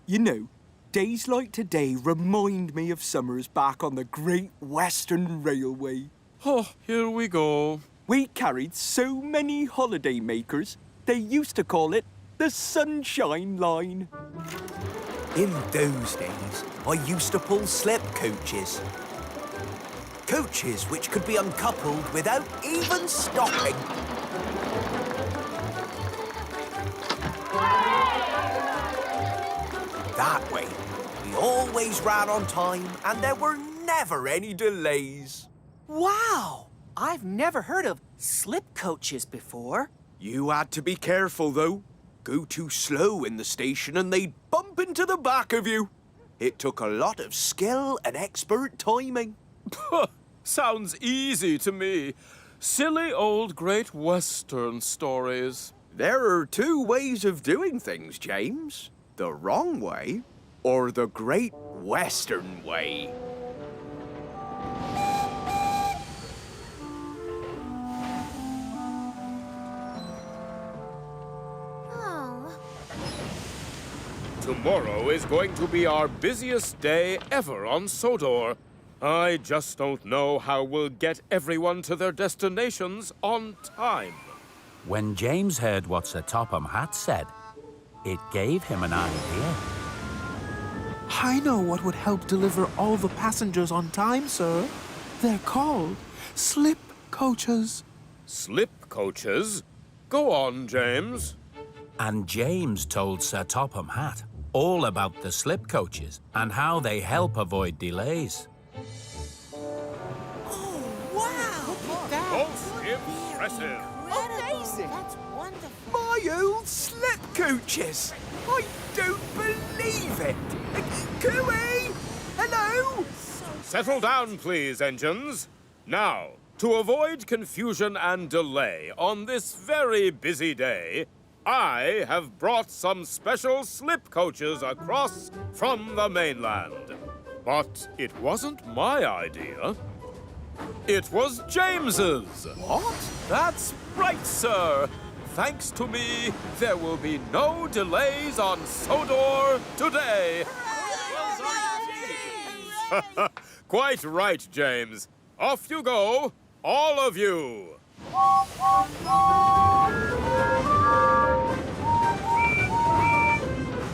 You know, days like today remind me of summers back on the Great Western Railway. Oh, here we go. We carried so many holiday makers, they used to call it the Sunshine Line. In those days, I used to pull slip coaches. Coaches which could be uncoupled without even stopping. That way, we always ran on time and there were never any delays. Wow! I've never heard of slip coaches before. You had to be careful, though. Go too slow in the station and they'd bump into the back of you. It took a lot of skill and expert timing. Sounds easy to me. Silly old Great Western stories. There are two ways of doing things, James. The wrong way or the Great Western way. Tomorrow is going to be our busiest day ever on Sodor. I just don't know how we'll get everyone to their destinations on time. When James heard what Sir Topham Hatt said, it gave him an idea. I know what would help deliver all the passengers on time, sir. They're called slip coaches. Slip coaches? Go on, James. And James told Sir Topham Hatt all about the slip coaches and how they help avoid delays. Oh, wow! Most impressive. Amazing! That's wonderful. My old slip coaches! I don't believe it! Cooey! Hello? Settle down, please, engines. Now, to avoid confusion and delay on this very busy day, I have brought some special slip coaches across from the mainland. But it wasn't my idea. It was James's. What? That's right, sir. Thanks to me, there will be no delays on Sodor today. Quite right, James. Off you go, all of you.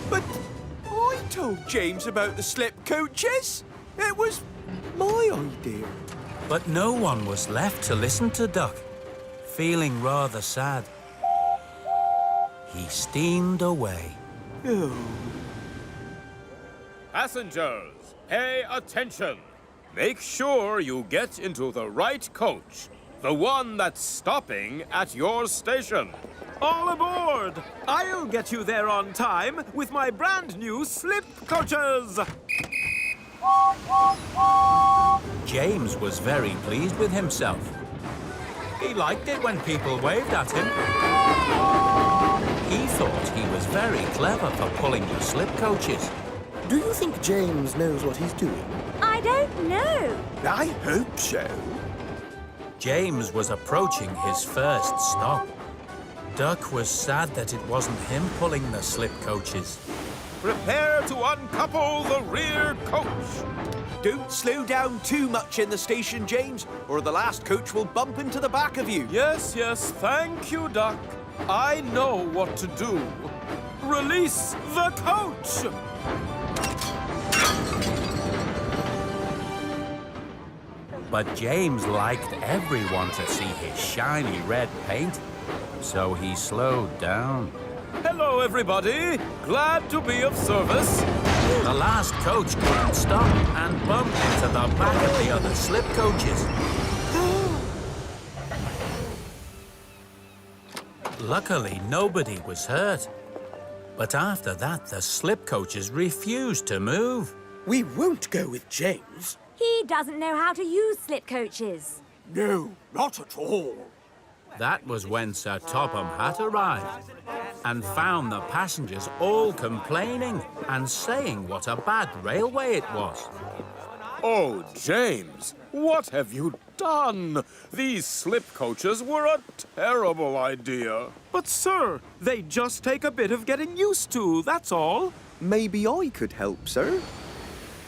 But I told James about the slip coaches. It was my idea. But no one was left to listen to Duck. Feeling rather sad, he steamed away. Oh. Passengers, pay attention. Make sure you get into the right coach, the one that's stopping at your station. All aboard! I'll get you there on time with my brand new slip coaches! James was very pleased with himself. He liked it when people waved at him. He thought he was very clever for pulling the slip coaches. Do you think James knows what he's doing? I don't know. I hope so. James was approaching his first stop. Duck was sad that it wasn't him pulling the slip coaches. Prepare to uncouple the rear coach. Don't slow down too much in the station, James, or the last coach will bump into the back of you. Yes, yes, thank you, Duck. I know what to do. Release the coach! But James liked everyone to see his shiny red paint, so he slowed down. Hello, everybody. Glad to be of service. The last coach couldn't stop and bumped into the back of the other slip coaches. Luckily, nobody was hurt. But after that, the slip coaches refused to move. We won't go with James. He doesn't know how to use slip coaches. No, not at all. That was when Sir Topham Hatt arrived and found the passengers all complaining and saying what a bad railway it was. Oh, James, what have you done? These slip coaches were a terrible idea. But, sir, they just take a bit of getting used to, that's all. Maybe I could help, sir.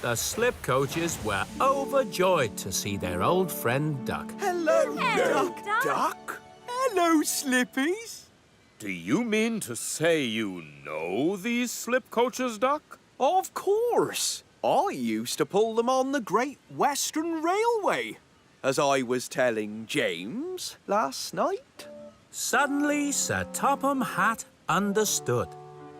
The slip coaches were overjoyed to see their old friend Duck. Hello, Hello, Duck. Hello, Slippies. Do you mean to say you know these slip coaches, Duck? Of course. I used to pull them on the Great Western Railway, as I was telling James last night. Suddenly, Sir Topham Hatt understood.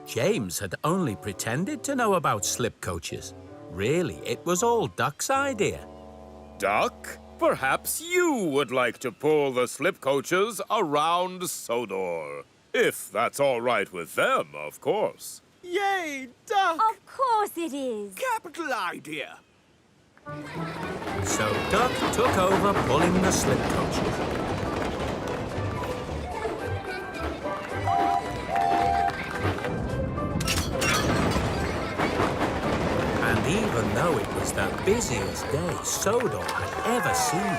James had only pretended to know about slip coaches. Really, it was all Duck's idea. Duck, perhaps you would like to pull the slip coaches around Sodor. If that's all right with them, of course. Yay, Duck! Of course it is. Capital idea. So Duck took over pulling the slip coaches. And even though it was the busiest day Sodor had ever seen,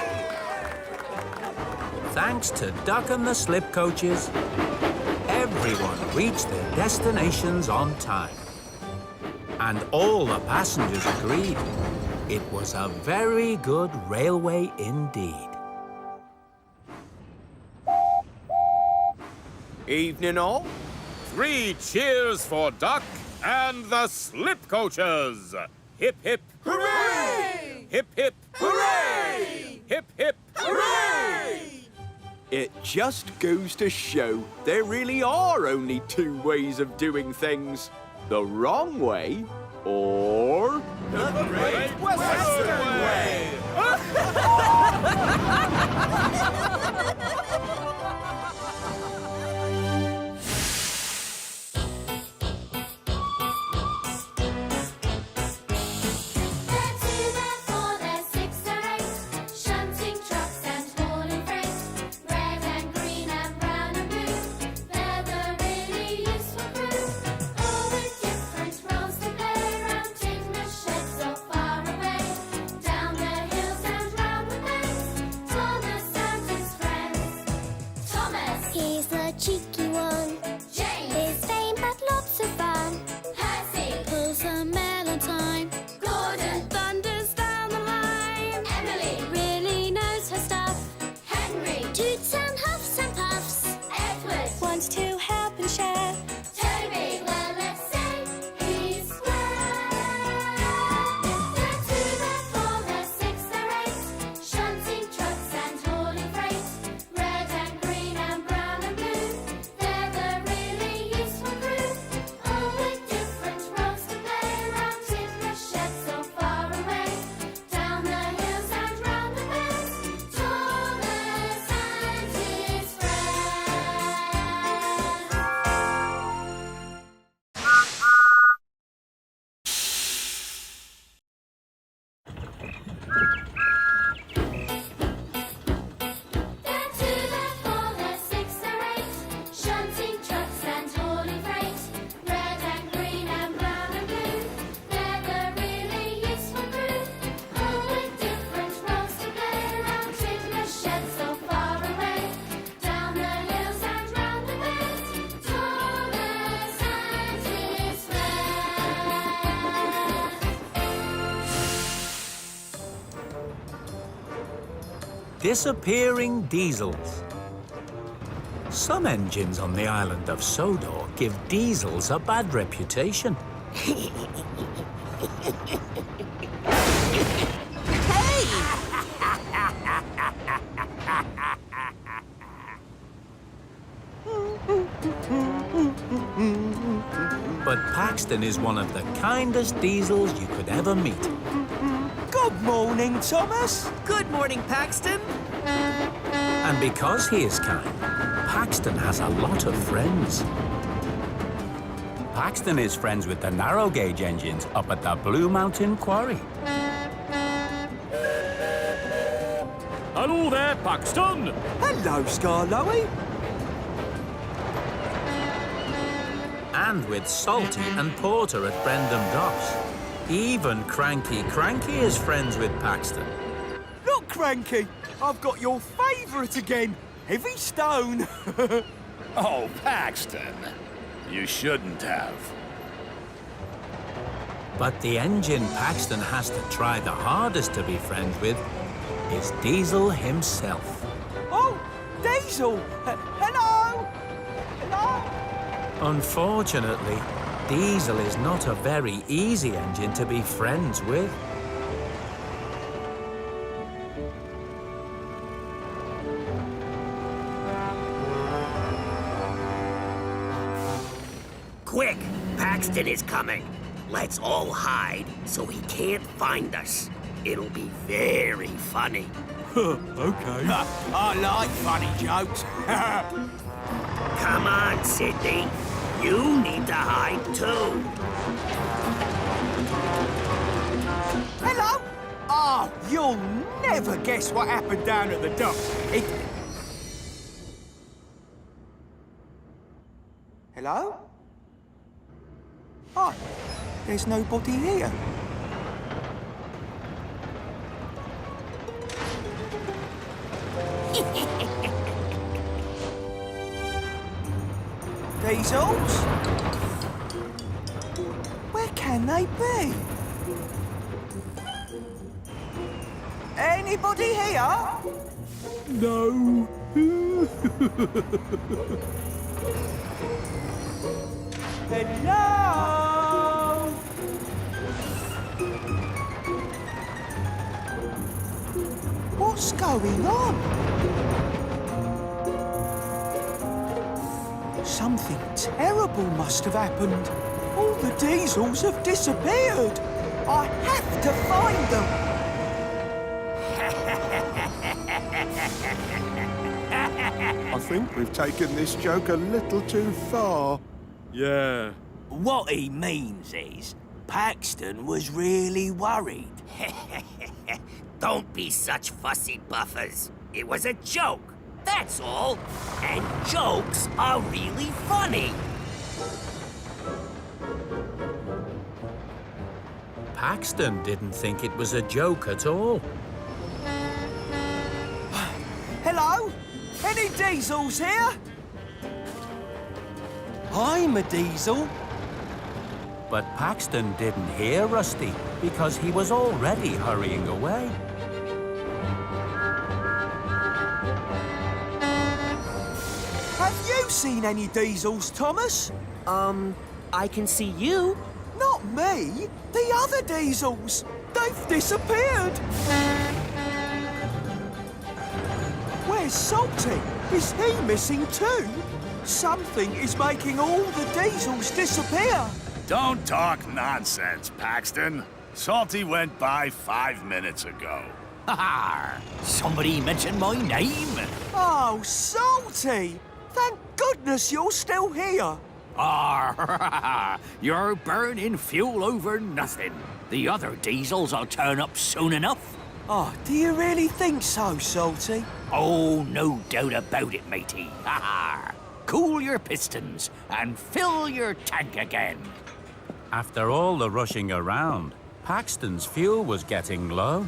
thanks to Duck and the slip coaches, everyone reached their destinations on time. And all the passengers agreed it was a very good railway indeed. Evening all. 3 cheers for Duck and the slip coaches. Hip, hip. Hooray! Hip, hip. Hooray! Hip, hip. Hooray! It just goes to show there really are only 2 ways of doing things. The wrong way or The Great Western Way! Shunting trucks and hauling freight, red and green and brown and blue. They're the really useful crew, all with different roles to play around in the shed disappearing diesels. Some engines on the island of Sodor give diesels a bad reputation. But Paxton is one of the kindest diesels you could ever meet. Good morning, Thomas. Good morning, Paxton. And because he is kind, Paxton has a lot of friends. Paxton is friends with the narrow gauge engines up at the Blue Mountain Quarry. Hello there, Paxton. Hello, Scarlowy. And with Salty and Porter at Brendam Docks. Even Cranky is friends with Paxton. Look, Cranky, I've got your favourite again, Heavy Stone. Oh, Paxton, you shouldn't have. But the engine Paxton has to try the hardest to be friends with is Diesel himself. Oh, Diesel! Hello! Hello? Unfortunately, Diesel is not a very easy engine to be friends with. Quick! Paxton is coming. Let's all hide so he can't find us. It'll be very funny. Okay. I like funny jokes. Come on, Sydney. You need to hide too. Hello? Oh, you'll never guess what happened down at the dock. Hello? Oh, there's nobody here. Diesels? Where can they be? Anybody here? No. Hello? What's going on? Something terrible must have happened. All the diesels have disappeared. I have to find them. I think we've taken this joke a little too far. Yeah. What he means is, Paxton was really worried. Don't be such fussy buffers. It was a joke, that's all. And jokes are really funny. Paxton didn't think it was a joke at all. Hello? Any diesels here? I'm a diesel. But Paxton didn't hear Rusty because he was already hurrying away. Have you seen any diesels, Thomas? I can see you. Not me. The other diesels. They've disappeared. Where's Salty? Is he missing too? Something is making all the diesels disappear. Don't talk nonsense, Paxton. Salty went by 5 minutes ago. Ha! Somebody mentioned my name. Oh, Salty! Thank goodness you're still here. Ah, you're burning fuel over nothing. The other diesels'll turn up soon enough. Oh, do you really think so, Salty? Oh, no doubt about it, matey. Ha ha! Cool your pistons and fill your tank again. After all the rushing around, Paxton's fuel was getting low.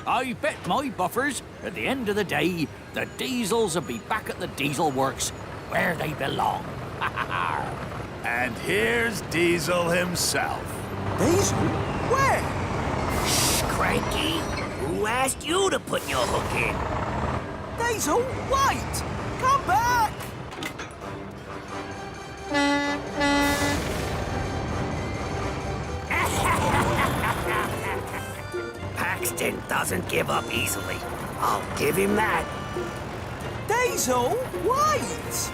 I bet my buffers, at the end of the day, the diesels will be back at the diesel works where they belong. And here's Diesel himself. Diesel? Where? Shh, Cranky. Who asked you to put your hook in? Diesel, wait! Come back! Paxton doesn't give up easily. I'll give him that. Diesel, wait!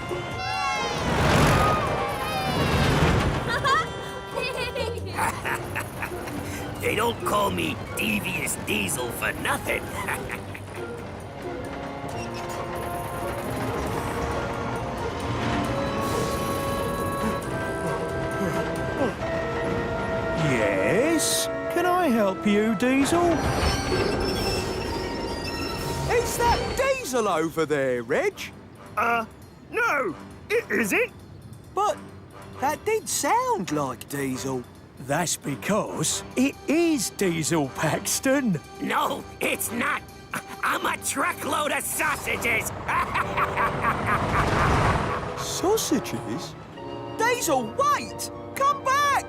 They don't call me Devious Diesel for nothing. Yes? Can I help you, Diesel? Is that Diesel over there, Reg? No, it isn't. But that did sound like Diesel. That's because it is Diesel, Paxton. No, it's not. I'm a truckload of sausages. Sausages? Diesel, wait! Come back!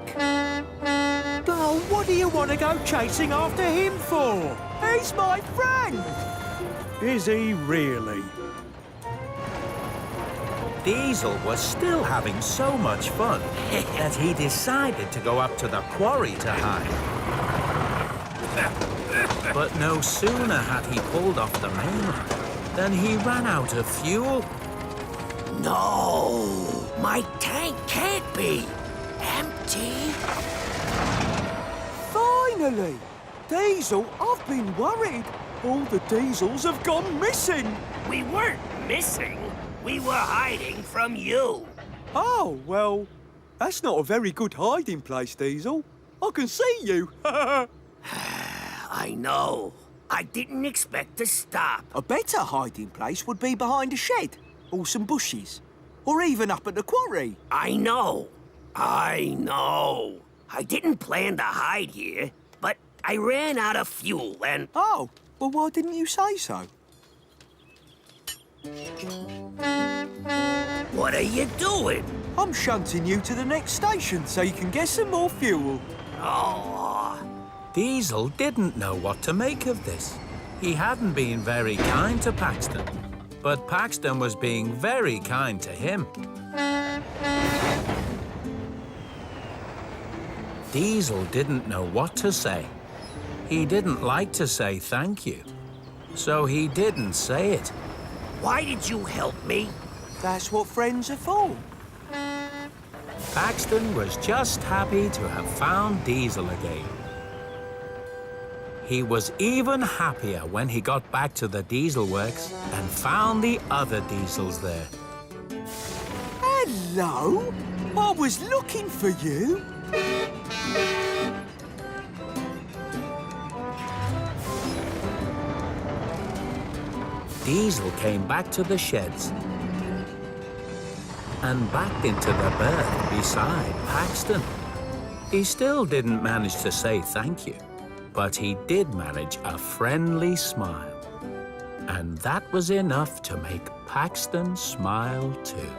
Oh, what do you want to go chasing after him for? He's my friend! Is he really? Diesel was still having so much fun that he decided to go up to the quarry to hide. But no sooner had he pulled off the mainland than he ran out of fuel. No, my tank can't be empty. Finally! Diesel, I've been worried. All the diesels have gone missing. We weren't missing. We were hiding from you. Oh, well, that's not a very good hiding place, Diesel. I can see you. I know. I didn't expect to stop. A better hiding place would be behind a shed, or some bushes, or even up at the quarry. I know. I didn't plan to hide here, but I ran out of fuel and... Oh, well, why didn't you say so? What are you doing? I'm shunting you to the next station so you can get some more fuel. Oh. Diesel didn't know what to make of this. He hadn't been very kind to Paxton, but Paxton was being very kind to him. Diesel didn't know what to say. He didn't like to say thank you, so he didn't say it. Why did you help me? That's what friends are for. Paxton was just happy to have found Diesel again. He was even happier when he got back to the diesel works and found the other diesels there. Hello? I was looking for you. Diesel came back to the sheds and backed into the berth beside Paxton. He still didn't manage to say thank you, but he did manage a friendly smile. And that was enough to make Paxton smile too.